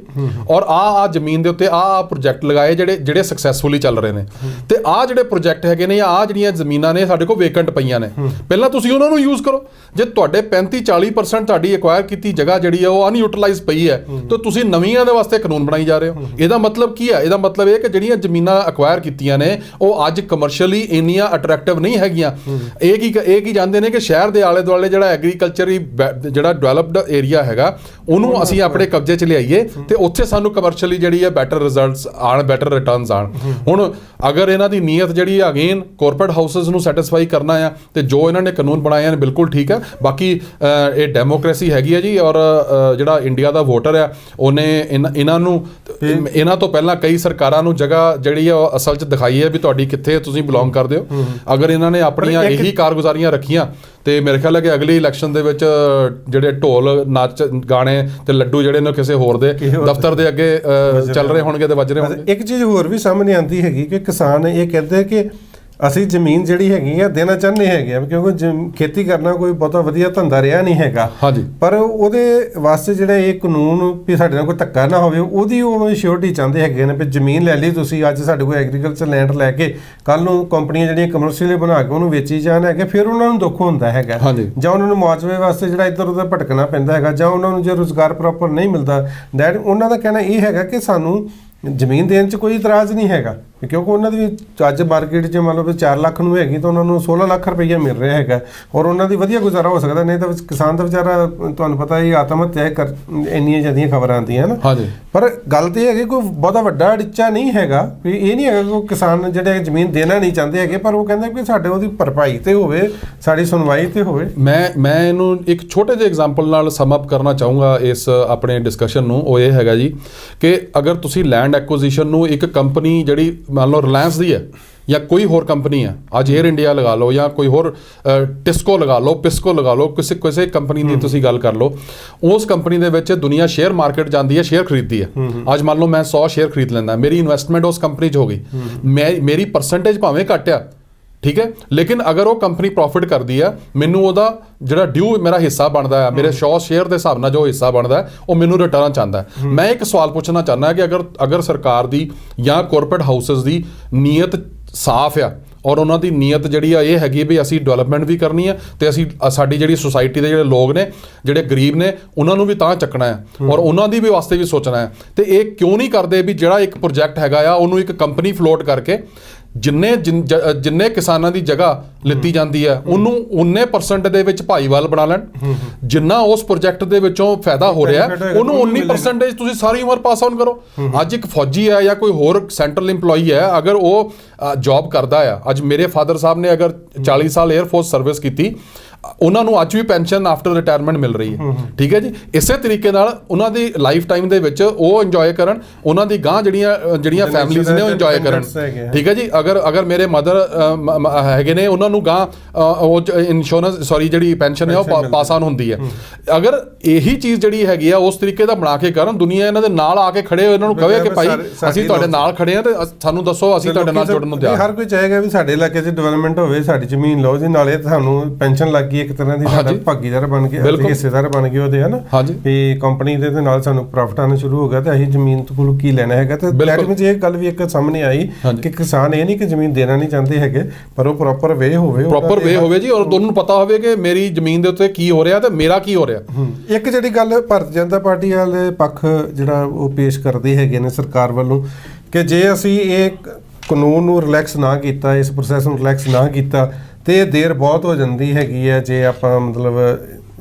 ਔਰ ਆ ਜ਼ਮੀਨ ਦੇ ਉੱਤੇ ਆ ਪ੍ਰੋਜੈਕਟ ਲਗਾਏ ਜਿਹੜੇ ਸਕਸੈਸਫੁਲੀ ਚੱਲ ਰਹੇ ਨੇ, ਤੇ ਆ ਜਿਹੜੇ ਪ੍ਰੋਜੈਕਟ ਹੈਗੇ ਨੇ ਆ ਜਿਹੜੀਆਂ ਜ਼ਮੀਨਾਂ ਨੇ ਸਾਡੇ ਕੋਲ ਵੇਕੈਂਟ ਪਈਆਂ ਨੇ, ਪਹਿਲਾਂ ਤੁਸੀਂ ਉਹਨਾਂ ਨੂੰ ਯੂਜ਼ ਕਰੋ। ਜੇ ਤੁਹਾਡੇ 35-40% ਤੁਹਾਡੀ ਐਕਵਾਇਰ ਕੀਤੀ ਜਗ੍ਹਾ ਜਿਹੜੀ ਹੈ ਉਹ ਅਨਯੂਟਿਲਾਈਜ਼ ਪਈ ਹੈ ਤਾਂ ਤੁਸੀਂ ਨਵੀਆਂ ਦੇ ਵਾਸਤੇ ਕਾਨੂੰਨ ਬਣਾਈ ਜਾ ਰਹੇ ਹੋ। ਇਹਦਾ ਮਤਲਬ ਕੀ ਹੈ? ਇਹਦਾ ਮਤਲਬ ਇਹ ਕਿ ਜਿਹੜੀਆਂ ਜ਼ਮੀਨਾਂ ਐਕਵਾਇਰ ਕੀਤੀਆਂ ਨੇ ਉਹ ਅੱਜ ਕਮਰਸ਼ੀਅਲੀ ਇੰਨੀਆਂ ਅਟਰੈਕਟਿਵ ਨਹੀਂ ਹੈਗੀਆਂ। ਇਹ ਕੀ ਜਾਣਦੇ ਨੇ ਕਿ ਸ਼ਹਿਰ ਦੇ ਆਲੇ ਦੁਆਲੇ ਜਿਹੜਾ ਐਗਰੀਕਲਚਰੀ ਜਿਹੜਾ ਡਿਵੈਲਪਡ ਏਰੀਆ ਹੈਗਾ ਉਹਨੂੰ ਅਸੀਂ ਆਪਣੇ ਕਬਜ਼ੇ 'ਚ ਲਿਆਈਏ ਤੇ ਉੱਥੇ ਸਾਨੂੰ ਕਮਰਸ਼ੀਅਲੀ ਜਿਹੜੀ ਹੈ ਬੈਟਰ ਰਿਜ਼ਲਟਸ ਆਣ, ਬੈਟਰ ਰਿਟਰਨਸ ਆਣ। ਹੁਣ ਅਗਰ ਇਹਨਾਂ ਦੀ ਨੀਅਤ ਜਿਹੜੀ ਹੈ ਅਗੇਨ ਕਾਰਪੋਰੇਟ ਹਾਊਸਸ ਨੂੰ ਸੈਟੀਸਫਾਈ ਕਰਨਾ ਆ ਤੇ ਜੋ ਇਹਨਾਂ ਨੇ ਕਾਨੂੰਨ ਬਣਾਏ ਨੇ ਬਿਲਕੁਲ ਠੀਕ ਹੈ। ਬਾਕੀ ਇਹ ਡੈਮੋਕ੍ਰੇਸੀ ਹੈਗੀ ਹੈ ਜੀ, ਔਰ ਜਿਹੜਾ ਇੰਡੀਆ ਦਾ ਵੋਟਰ ਆ ਉਹਨੇ ਇਹਨਾਂ ਤੋਂ ਪਹਿਲਾਂ ਕਈ ਸਰਕਾਰਾਂ ਨੂੰ ਜਗ੍ਹਾ ਜਿਹੜੀ ਆ ਉਹ ਅਸਲ 'ਚ ਦਿਖਾਈ ਹੈ ਵੀ ਤੁਹਾਡੀ ਕਿੱਥੇ ਤੁਸੀਂ ਬਿਲੋਂਗ ਕਰਦੇ ਹੋ। ਅਗਰ ਇਹਨਾਂ ਨੇ ਆਪਣੀਆਂ ਇਹੀ ਕਾਰਗੁਜ਼ਾਰੀਆਂ ਰੱਖੀਆਂ ਤੇ ਮੇਰੇ ਖਿਆਲ ਹੈ ਕਿ ਅਗਲੀ ਇਲੈਕਸ਼ਨ ਦੇ ਵਿੱਚ ਜਿਹੜੇ ਢੋਲ ਨੱਚ ਗਾਣੇ ਤੇ ਲੱਡੂ ਜਿਹੜੇ ਨੇ ਕਿਸੇ ਹੋਰ ਦੇ ਦਫ਼ਤਰ ਦੇ ਅੱਗੇ ਚੱਲ ਰਹੇ ਹੋਣਗੇ ਤੇ ਵੱਜ ਰਹੇ ਹੋਣਗੇ। ਇੱਕ ਚੀਜ਼ ਹੋਰ ਵੀ ਸਾਹਮਣੇ ਆਉਂਦੀ ਹੈਗੀ ਕਿ ਕਿਸਾਨ ਇਹ ਕਹਿੰਦੇ ਕਿ ਅਸੀਂ ਜ਼ਮੀਨ ਜਿਹੜੀ ਹੈਗੀ ਆ ਦੇਣਾ ਚਾਹੁੰਦੇ ਹੈਗੇ ਆ ਕਿਉਂਕਿ ਖੇਤੀ ਕਰਨਾ ਕੋਈ ਬਹੁਤਾ ਵਧੀਆ ਧੰਦਾ ਰਿਹਾ ਨਹੀਂ ਹੈਗਾ। ਪਰ ਉਹਦੇ ਵਾਸਤੇ ਜਿਹੜਾ ਇਹ ਕਾਨੂੰਨ ਵੀ ਸਾਡੇ ਨਾਲ ਕੋਈ ਧੱਕਾ ਨਾ ਹੋਵੇ ਉਹਦੀ ਉਹ ਸ਼ੋਰਟੀ ਚਾਹੁੰਦੇ ਹੈਗੇ ਨੇ ਵੀ ਜ਼ਮੀਨ ਲੈ ਲਈ ਤੁਸੀਂ ਅੱਜ ਸਾਡੇ ਕੋਲ ਐਗਰੀਕਲਚਰ ਲੈਂਡ ਲੈ ਕੇ ਕੱਲ ਨੂੰ ਕੰਪਨੀਆਂ ਜਿਹੜੀਆਂ ਕਮਰਸ਼ੀਅਲੀ ਬਣਾ ਕੇ ਉਹਨੂੰ ਵੇਚੀ ਜਾਣ ਹੈਗੇ, ਫਿਰ ਉਹਨਾਂ ਨੂੰ ਦੁੱਖ ਹੁੰਦਾ ਹੈਗਾ ਜਾਂ ਉਹਨਾਂ ਨੂੰ ਮੁਆਵਜ਼ੇ ਵਾਸਤੇ ਜਿਹੜਾ ਇੱਧਰ ਉੱਧਰ ਭਟਕਣਾ ਪੈਂਦਾ ਹੈਗਾ ਜਾਂ ਉਹਨਾਂ ਨੂੰ ਜੇ ਰੁਜ਼ਗਾਰ ਪ੍ਰੋਪਰ ਨਹੀਂ ਮਿਲਦਾ। ਉਹਨਾਂ ਦਾ ਕਹਿਣਾ ਇਹ ਹੈਗਾ ਕਿ ਸਾਨੂੰ ਜ਼ਮੀਨ ਦੇਣ 'ਚ ਕੋਈ ਇਤਰਾਜ਼ ਨਹੀਂ ਹੈਗਾ, ਕਿਉਂਕਿ ਉਹਨਾਂ ਦੀ ਅੱਜ ਮਾਰਕੀਟ 'ਚ ਮੰਨ ਲਓ ਵੀ 4 ਲੱਖ ਨੂੰ ਹੈਗੀ ਤਾਂ ਉਹਨਾਂ ਨੂੰ 16 ਲੱਖ ਰੁਪਈਆ ਮਿਲ ਰਿਹਾ ਹੈਗਾ ਔਰ ਉਹਨਾਂ ਦੀ ਵਧੀਆ ਗੁਜ਼ਾਰਾ ਹੋ ਸਕਦਾ। ਨਹੀਂ ਤਾਂ ਕਿਸਾਨ ਦਾ ਵਿਚਾਰਾ ਤੁਹਾਨੂੰ ਪਤਾ ਹੀ ਆਤਮ ਹੱਤਿਆ ਕਰ ਇੰਨੀਆਂ ਜ਼ਿਆਦੀਆਂ ਖਬਰਾਂ ਆਉਂਦੀਆਂ ਨਾ। ਹਾਂਜੀ। ਪਰ ਗੱਲ ਤੇ ਹੈਗੀ ਕੋਈ ਬਹੁਤਾ ਵੱਡਾ ਅੜਿੱਚਾ ਨਹੀਂ ਹੈਗਾ ਵੀ ਇਹ ਨਹੀਂ ਹੈਗਾ ਕਿ ਕਿਸਾਨ ਜਿਹੜੇ ਜ਼ਮੀਨ ਦੇਣਾ ਨਹੀਂ ਚਾਹੁੰਦੇ ਹੈਗੇ, ਪਰ ਉਹ ਕਹਿੰਦੇ ਕਿ ਸਾਡੇ ਉਹਦੀ ਭਰਪਾਈ ਤੇ ਹੋਵੇ, ਸਾਡੀ ਸੁਣਵਾਈ ਤੇ ਹੋਵੇ। ਮੈਂ ਇਹਨੂੰ ਇੱਕ ਛੋਟੇ ਜਿਹੇ ਐਗਜ਼ਾਮਪਲ ਨਾਲ ਸਮ ਅਪ ਕਰਨਾ ਚਾਹੂੰਗਾ ਇਸ ਆਪਣੇ ਡਿਸਕਸ਼ਨ ਨੂੰ। ਉਹ ਇਹ ਹੈਗਾ ਜੀ ਕਿ ਅਗਰ ਤੁਸੀਂ ਲੈਂਡ ਐਕੁਜੀਸ਼ਨ ਨੂੰ ਇੱਕ ਕੰਪਨੀ ਜਿਹੜੀ ਮੰਨ ਲਓ ਰਿਲਾਇੰਸ ਦੀ ਹੈ ਜਾਂ ਕੋਈ ਹੋਰ ਕੰਪਨੀ ਹੈ, ਅੱਜ 에ਅਰ ਇੰਡੀਆ ਲਗਾ ਲਓ ਜਾਂ ਕੋਈ ਹੋਰ ਟਿਸਕੋ ਲਗਾ ਲਓ, ਪਿਸਕੋ ਲਗਾ ਲਓ, ਕਿਸੇ ਕੰਪਨੀ ਦੀ ਤੁਸੀਂ ਗੱਲ ਕਰ ਲਓ, ਉਸ ਕੰਪਨੀ ਦੇ ਵਿੱਚ ਦੁਨੀਆ ਸ਼ੇਅਰ ਮਾਰਕੀਟ ਜਾਂਦੀ ਹੈ, ਸ਼ੇਅਰ ਖਰੀਦਦੀ ਹੈ। ਅੱਜ ਮੰਨ ਲਓ ਮੈਂ 100 ਸ਼ੇਅਰ ਖਰੀਦ ਲੈਂਦਾ, ਮੇਰੀ ਇਨਵੈਸਟਮੈਂਟ ਉਸ ਕੰਪਨੀ 'ਚ ਹੋ ਗਈ, ਮੇਰੀ ਪਰਸੈਂਟੇਜ ਭਾਵੇਂ ਘੱਟ ਆ, ਠੀਕ ਹੈ, ਲੇਕਿਨ ਅਗਰ ਉਹ ਕੰਪਨੀ ਪ੍ਰੋਫਿਟ ਕਰਦੀ ਆ, ਮੈਨੂੰ ਉਹਦਾ ਜਿਹੜਾ ਡਿਊ ਮੇਰਾ ਹਿੱਸਾ ਬਣਦਾ ਹੈ, ਮੇਰੇ 100 ਸ਼ੇਅਰ ਦੇ ਹਿਸਾਬ ਨਾਲ ਜੋ ਹਿੱਸਾ ਬਣਦਾ ਹੈ, ਉਹ ਮੈਨੂੰ ਰਿਟਰਨ ਚਾਹੁੰਦਾ ਹੈ। ਮੈਂ ਇੱਕ ਸਵਾਲ ਪੁੱਛਣਾ ਚਾਹੁੰਦਾ ਕਿ ਅਗਰ ਸਰਕਾਰ ਦੀ ਜਾਂ ਕਾਰਪੋਰੇਟ ਹਾਊਸਸ ਦੀ ਨੀਅਤ ਸਾਫ਼ ਆ ਔਰ ਉਹਨਾਂ ਦੀ ਨੀਅਤ ਜਿਹੜੀ ਆ ਇਹ ਹੈਗੀ ਵੀ ਅਸੀਂ ਡਿਵੈਲਪਮੈਂਟ ਵੀ ਕਰਨੀ ਆ ਤੇ ਅਸੀਂ ਸਾਡੀ ਜਿਹੜੀ ਸੁਸਾਇਟੀ ਦੇ ਜਿਹੜੇ ਲੋਕ ਨੇ, ਜਿਹੜੇ ਗਰੀਬ ਨੇ, ਉਹਨਾਂ ਨੂੰ ਵੀ ਤਾਂ ਚੱਕਣਾ ਹੈ ਔਰ ਉਹਨਾਂ ਦੀ ਵੀ ਵਾਸਤੇ ਵੀ ਸੋਚਣਾ ਹੈ, ਤੇ ਇਹ ਕਿਉਂ ਨਹੀਂ ਕਰਦੇ ਵੀ ਜਿਹੜਾ ਇੱਕ ਪ੍ਰੋਜੈਕਟ ਹੈਗਾ ਆ ਉਹਨੂੰ ਇੱਕ ਕੰਪਨੀ ਫਲੋਟ ਕਰਕੇ ਜਿੰਨੇ ਕਿਸਾਨਾਂ ਦੀ ਜਗ੍ਹਾ ਲਿੱਤੀ ਜਾਂਦੀ ਹੈ ਉਹਨੂੰ 19% ਦੇ ਵਿੱਚ ਭਾਈਵਾਲ ਬਣਾ ਲੈਣ, ਜਿੰਨਾ ਉਸ ਪ੍ਰੋਜੈਕਟ ਦੇ ਵਿੱਚੋਂ ਫਾਇਦਾ ਹੋ ਰਿਹਾ ਉਹਨੂੰ 19% ਤੁਸੀਂ ਸਾਰੀ ਉਮਰ ਪਾਸ ਆਨ ਕਰੋ। ਅੱਜ ਇੱਕ ਫੌਜੀ ਹੈ ਜਾਂ ਕੋਈ ਹੋਰ ਸੈਂਟਰਲ ਇੰਪਲੋਈ ਹੈ, ਅਗਰ ਉਹ ਜੌਬ ਕਰਦਾ ਆ, ਅੱਜ ਮੇਰੇ ਫਾਦਰ ਸਾਹਿਬ ਨੇ ਅਗਰ 40 ਸਾਲ 에ਅਰ ਫੋਰਸ ਸਰਵਿਸ ਕੀਤੀ, ਉਹਨਾਂ ਨੂੰ ਅੱਜ ਵੀ ਪੈਨਸ਼ਨ ਆਫਟਰ ਰਿਟਾਇਰਮੈਂਟ ਮਿਲ ਰਹੀ ਹੈ, ਠੀਕ ਹੈ ਜੀ। ਇਸੇ ਤਰੀਕੇ ਨਾਲ ਉਹਨਾਂ ਦੀ ਲਾਈਫ ਟਾਈਮ ਦੇ ਵਿੱਚ ਉਹ ਇੰਜੋਏ ਕਰਨ, ਉਹਨਾਂ ਦੀ ਗਾਂ ਜਿਹੜੀਆਂ ਫੈਮਲੀਜ਼ ਨੇ ਉਹ ਇੰਜੋਏ ਕਰਨ, ਠੀਕ ਹੈ ਜੀ। ਅਗਰ ਮੇਰੇ ਮਦਰ ਹੈਗੇ ਨੇ, ਉਹਨਾਂ ਨੂੰ ਗਾਂ ਉਹ ਇੰਸ਼ੋਰੈਂਸ ਜਿਹੜੀ ਪੈਨਸ਼ਨ ਹੈ ਉਹ ਪਾਸ ਆਨ ਹੁੰਦੀ ਹੈ। ਅਗਰ ਇਹੀ ਚੀਜ਼ ਜਿਹੜੀ ਹੈਗੀ ਆ ਉਸ ਤਰੀਕੇ ਦਾ ਬਣਾ ਕੇ ਕਰਨ, ਦੁਨੀਆ ਇਹਨਾਂ ਦੇ ਨਾਲ ਆ ਕੇ ਖੜੇ ਹੋ, ਇਹਨਾਂ ਨੂੰ ਕਹੇ ਕਿ ਭਾਈ ਅਸੀਂ ਤੁਹਾਡੇ ਨਾਲ ਖੜੇ ਹਾਂ ਤੇ ਸਾਨੂੰ ਦੱਸੋ, ਅਸੀਂ ਤੁਹਾਡੇ ਨਾਲ ਜੁੜਨ ਨੂੰ ਤਿਆਰ। ਹਰ ਕੋਈ ਚਾਹੇਗਾ ਵੀ ਸਾਡੇ ਇਲਾਕੇ 'ਚ ਡਿਵੈਲਪਮੈਂਟ ਹੋਵੇ, ਸਾਡੀ ਜ਼ਮੀਨ ਲਓ ਜੀ, ਨਾਲੇ ਸਾਨੂੰ ਪੈਨਸ਼ਨ ਲੱਗ ਗਈ, ਇੱਕ ਤਰ੍ਹਾਂ ਦੀ ਸਾਡਾ ਭਾਗੀਦਾਰ ਬਣ ਕੇ, ਹਿੱਸੇਦਾਰ ਬਣ ਗਏ ਉਹਦੇ, ਹਨਾ ਵੀ ਕੰਪਨੀ ਦੇ ਨਾਲ ਸਾਨੂੰ ਪ੍ਰੋਫਿਟ ਆਉਣਾ ਸ਼ੁਰੂ ਹੋ ਗਿਆ ਤੇ ਅਸੀਂ ਜ਼ਮੀਨ ਤੋਂ ਕੀ ਲੈਣਾ ਹੈਗਾ। ਤੇ ਲੈਟ ਵਿੱਚ ਇਹ ਗੱਲ ਵੀ ਇੱਕ ਸਾਹਮਣੇ ਆਈ ਕਿ ਕਿਸਾਨ ਇਹ ਨਹੀਂ ਕਿ ਜ਼ਮੀਨ ਦੇਣਾ ਨਹੀਂ ਚਾਹੁੰਦੇ ਹੈਗੇ, ਪਰ ਉਹ ਪ੍ਰੋਪਰ ਵੇ ਹੋਵੇ ਜੀ, ਔਰ ਦੋਨੋਂ ਨੂੰ ਪਤਾ ਹੋਵੇ ਕਿ ਮੇਰੀ ਜ਼ਮੀਨ ਦੇ ਉੱਤੇ ਕੀ ਹੋ ਰਿਹਾ ਤੇ ਮੇਰਾ ਕੀ ਹੋ ਰਿਹਾ। ਇੱਕ ਜਿਹੜੀ ਗੱਲ ਭਾਰਤੀ ਜਨਤਾ ਪਾਰਟੀ ਵਾਲੇ ਪੱਖ ਜਿਹੜਾ ਉਹ ਪੇਸ਼ ਕਰਦੇ ਹੈਗੇ ਨੇ ਸਰਕਾਰ ਵੱਲੋਂ ਕਿ ਜੇ ਅਸੀਂ ਇਹ ਕਾਨੂੰਨ ਨੂੰ ਰਿਲੈਕਸ ਨਾ ਕੀਤਾ, ਇਸ ਪ੍ਰੋਸੈਸ ਨੂੰ ਰਿਲੈਕਸ ਨਾ ਕੀਤਾ ਤੇ ਇਹ ਦੇਰ ਬਹੁਤ ਹੋ ਜਾਂਦੀ ਹੈਗੀ ਹੈ। ਜੇ ਆਪਾਂ ਮਤਲਬ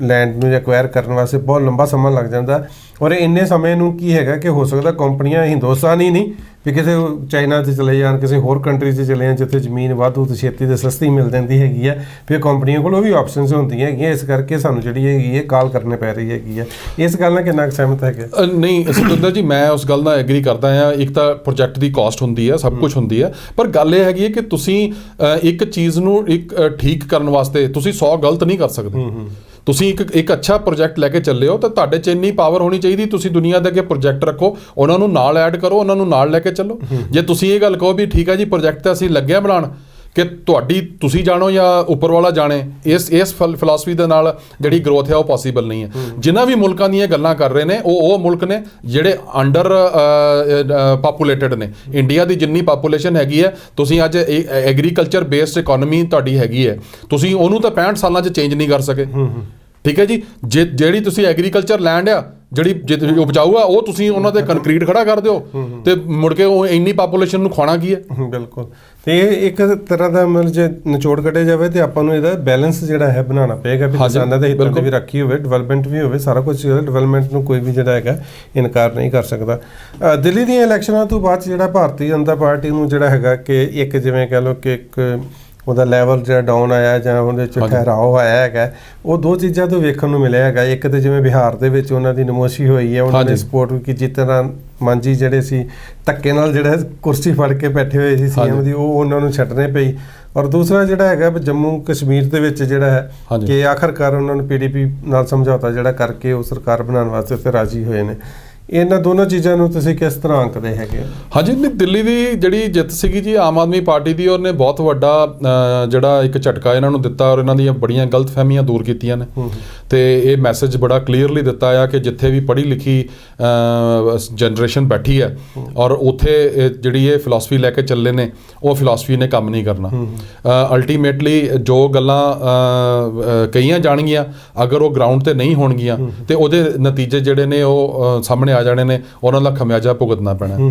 ਲੈਂਡ ਨੂੰ ਐਕਵਾਇਰ ਕਰਨ ਵਾਸਤੇ ਬਹੁਤ ਲੰਬਾ ਸਮਾਂ ਲੱਗ ਜਾਂਦਾ ਔਰ ਇੰਨੇ ਸਮੇਂ ਨੂੰ ਕੀ ਹੈਗਾ ਕਿ ਹੋ ਸਕਦਾ ਕੰਪਨੀਆਂ ਹਿੰਦੁਸਤਾਨ ਹੀ ਨਹੀਂ ਵੀ ਕਿਸੇ ਚਾਈਨਾ 'ਚ ਚਲੇ ਜਾਣ, ਕਿਸੇ ਹੋਰ ਕੰਟਰੀ 'ਚ ਚਲੇ ਜਾਣ ਜਿੱਥੇ ਜ਼ਮੀਨ ਵਾਧੂ ਤੇ ਛੇਤੀ ਤੇ ਸਸਤੀ ਮਿਲ ਜਾਂਦੀ ਹੈਗੀ ਹੈ, ਫਿਰ ਕੰਪਨੀਆਂ ਕੋਲ ਉਹ ਵੀ ਆਪਸ਼ਨਸ ਹੁੰਦੀਆਂ ਹੈਗੀਆਂ। ਇਸ ਕਰਕੇ ਸਾਨੂੰ ਜਿਹੜੀ ਹੈਗੀ ਹੈ ਕਾਲ ਕਰਨੇ ਪੈ ਰਹੀ ਹੈਗੀ ਹੈ। ਇਸ ਗੱਲ ਨਾਲ ਕਿੰਨਾ ਸਹਿਮਤ ਹੈਗੇ? ਨਹੀਂ ਸਤਿੰਦਰ ਜੀ, ਮੈਂ ਉਸ ਗੱਲ ਨਾਲ ਐਗਰੀ ਕਰਦਾ ਹਾਂ। ਇੱਕ ਤਾਂ ਪ੍ਰੋਜੈਕਟ ਦੀ ਕਾਸਟ ਹੁੰਦੀ ਹੈ, ਸਭ ਕੁਝ ਹੁੰਦੀ ਹੈ, ਪਰ ਗੱਲ ਇਹ ਹੈਗੀ ਹੈ ਕਿ ਤੁਸੀਂ ਇੱਕ ਚੀਜ਼ ਨੂੰ ਠੀਕ ਕਰਨ ਵਾਸਤੇ ਤੁਸੀਂ 100 ਗਲਤ ਨਹੀਂ ਕਰ ਸਕਦੇ। ਤੁਸੀਂ ਇੱਕ ਅੱਛਾ ਪ੍ਰੋਜੈਕਟ ਲੈ ਕੇ ਚੱਲੇ ਹੋ ਤਾਂ ਤੁਹਾਡੇ 'ਚ ਇੰਨੀ ਪਾਵਰ ਹੋਣੀ ਚਾਹੀਦੀ, ਤੁਸੀਂ ਦੁਨੀਆ ਦੇ ਅੱਗੇ ਪ੍ਰੋਜੈਕਟ ਰੱਖੋ, ਉਹਨਾਂ ਨੂੰ ਨਾਲ ਐਡ ਕਰੋ, ਉਹਨਾਂ ਨੂੰ ਨਾਲ ਲੈ ਕੇ ਚੱਲੋ। ਜੇ ਤੁਸੀਂ ਇਹ ਗੱਲ ਕਹੋ ਵੀ ਠੀਕ ਹੈ ਜੀ ਪ੍ਰੋਜੈਕਟ ਤਾਂ ਅਸੀਂ ਲੱਗਿਆ ਬਣਾਉਣ ਕਿ ਤੁਸੀਂ ਜਾਣੋ ਜਾਂ ਉੱਪਰ ਵਾਲਾ ਜਾਣੇ, ਇਸ ਫਿਲਾਸਫੀ ਦੇ ਨਾਲ ਜਿਹੜੀ ਗਰੋਥ ਹੈ ਉਹ ਪੋਸੀਬਲ ਨਹੀਂ ਹੈ। ਜਿਨ੍ਹਾਂ ਵੀ ਮੁਲਕਾਂ ਦੀਆਂ ਗੱਲਾਂ ਕਰ ਰਹੇ ਨੇ ਉਹ ਮੁਲਕ ਨੇ ਜਿਹੜੇ ਅੰਡਰ ਪਾਪੂਲੇਟਡ ਨੇ। ਇੰਡੀਆ ਦੀ ਜਿੰਨੀ ਪਾਪੂਲੇਸ਼ਨ ਹੈਗੀ ਹੈ, ਤੁਸੀਂ ਅੱਜ ਐਗਰੀਕਲਚਰ ਬੇਸਡ ਇਕੋਨਮੀ ਤੁਹਾਡੀ ਹੈਗੀ ਹੈ, ਤੁਸੀਂ ਉਹਨੂੰ ਤਾਂ 65 ਸਾਲਾਂ 'ਚ ਚੇਂਜ ਨਹੀਂ ਕਰ ਸਕੇ, ਠੀਕ ਹੈ ਜੀ। ਜਿਹੜੀ ਤੁਸੀਂ ਐਗਰੀਕਲਚਰ ਲੈਂਡ ਆ ਜਿਹੜੀ ਉਪਜਾਊ ਆ, ਉਹ ਤੁਸੀਂ ਉਹਨਾਂ ਤੇ ਕੰਕਰੀਟ ਖੜਾ ਕਰ ਦਿਓ ਤੇ ਮੁੜ ਕੇ ਉਹ ਇੰਨੀ ਪਾਪੂਲੇਸ਼ਨ ਨੂੰ ਖਾਣਾ ਕੀ ਹੈ। ਬਿਲਕੁਲ। ਤੇ ਇਹ ਇੱਕ ਤਰ੍ਹਾਂ ਦਾ ਮਤਲਬ ਜੇ ਨਿਚੋੜ ਕੱਢਿਆ ਜਾਵੇ ਤੇ ਆਪਾਂ ਨੂੰ ਇਹਦਾ ਬੈਲੈਂਸ ਜਿਹੜਾ ਹੈ ਬਣਾਉਣਾ ਪਏਗਾ ਵੀ ਕਿਸਾਨਾਂ ਦੇ ਹਿੱਤਾਂ ਦੀ ਵੀ ਰਾਖੀ ਹੋਵੇ, ਡਿਵੈਲਪਮੈਂਟ ਵੀ ਹੋਵੇ, ਸਾਰਾ ਕੁਝ ਡਿਵੈਲਪਮੈਂਟ ਨੂੰ ਕੋਈ ਵੀ ਜਿਹੜਾ ਹੈਗਾ ਇਨਕਾਰ ਨਹੀਂ ਕਰ ਸਕਦਾ। ਦਿੱਲੀ ਦੀਆਂ ਇਲੈਕਸ਼ਨਾਂ ਤੋਂ ਬਾਅਦ ਜਿਹੜਾ ਭਾਰਤੀ ਜਨਤਾ ਪਾਰਟੀ ਨੂੰ ਜਿਹੜਾ ਹੈਗਾ ਕਿ ਇੱਕ ਜਿਵੇਂ ਕਹਿ ਲਓ ਕਿ ਇੱਕ ਉਹਦਾ ਲੈਵਲ ਜਿਹੜਾ ਡਾਊਨ ਆਇਆ ਜਾਂ ਉਹਦੇ 'ਚ ਠਹਿਰਾਓ ਆਇਆ ਹੈਗਾ, ਉਹ ਦੋ ਚੀਜ਼ਾਂ ਤੋਂ ਵੇਖਣ ਨੂੰ ਮਿਲਿਆ ਹੈਗਾ। ਇੱਕ ਤਾਂ ਜਿਵੇਂ ਬਿਹਾਰ ਦੇ ਵਿੱਚ ਉਹਨਾਂ ਦੀ ਨਮੋਸ਼ੀ ਹੋਈ ਹੈ, ਉਹਨਾਂ ਨੇ ਸਪੋਰਟ ਵੀ ਕੀਤੀ, ਜਿਸ ਤਰ੍ਹਾਂ ਮਾਂਝੀ ਜਿਹੜੇ ਸੀ ਧੱਕੇ ਨਾਲ ਜਿਹੜਾ ਕੁਰਸੀ ਫੜ ਕੇ ਬੈਠੇ ਹੋਏ ਸੀ ਸੀਐਮ ਦੀ, ਉਹ ਉਹਨਾਂ ਨੂੰ ਛੱਡਣੇ ਪਈ। ਔਰ ਦੂਸਰਾ ਜਿਹੜਾ ਹੈਗਾ ਜੰਮੂ ਕਸ਼ਮੀਰ ਦੇ ਵਿੱਚ ਜਿਹੜਾ ਹੈ ਕਿ ਆਖਰਕਾਰ ਉਹਨਾਂ ਨੂੰ PDP ਨਾਲ ਸਮਝੌਤਾ ਜਿਹੜਾ ਕਰਕੇ ਉਹ ਸਰਕਾਰ ਬਣਾਉਣ ਵਾਸਤੇ ਉੱਥੇ ਰਾਜੀ ਹੋਏ ਨੇ। ਇਹਨਾਂ ਦੋਨੋਂ ਚੀਜ਼ਾਂ ਨੂੰ ਤੁਸੀਂ ਕਿਸ ਤਰ੍ਹਾਂ ਆਂਕਦੇ ਹੈਗੇ? ਹਾਂਜੀ, ਦਿੱਲੀ ਦੀ ਜਿਹੜੀ ਜਿੱਤ ਸੀਗੀ ਜੀ ਆਮ ਆਦਮੀ ਪਾਰਟੀ ਦੀ, ਉਹਨੇ ਬਹੁਤ ਵੱਡਾ ਜਿਹੜਾ ਇੱਕ ਝਟਕਾ ਇਹਨਾਂ ਨੂੰ ਦਿੱਤਾ ਔਰ ਇਹਨਾਂ ਦੀਆਂ ਬੜੀਆਂ ਗਲਤਫਹਿਮੀਆਂ ਦੂਰ ਕੀਤੀਆਂ ਨੇ। ਤੇ ਇਹ ਮੈਸੇਜ ਬੜਾ ਕਲੀਅਰਲੀ ਦਿੱਤਾ ਆ ਕਿ ਜਿੱਥੇ ਵੀ ਪੜ੍ਹੀ ਲਿਖੀ ਜਨਰੇਸ਼ਨ ਬੈਠੀ ਹੈ ਔਰ ਉੱਥੇ ਜਿਹੜੀ ਇਹ ਫਿਲਾਸਫੀ ਲੈ ਕੇ ਚੱਲੇ ਨੇ, ਉਹ ਫਿਲਾਸਫੀ ਨੇ ਕੰਮ ਨਹੀਂ ਕਰਨਾ। ਅਲਟੀਮੇਟਲੀ ਜੋ ਗੱਲਾਂ ਕਹੀਆਂ ਜਾਣਗੀਆਂ, ਅਗਰ ਉਹ ਗਰਾਊਂਡ ਤੇ ਨਹੀਂ ਹੋਣਗੀਆਂ ਤੇ ਉਹਦੇ ਨਤੀਜੇ ਜਿਹੜੇ ਨੇ ਉਹ ਸਾਹਮਣੇ ਆ ਜਾਣੇ ਨੇ, ਉਹਨਾਂ ਦਾ ਖਮਿਆਜਾ ਭੁਗਤਣਾ ਪੈਣਾ।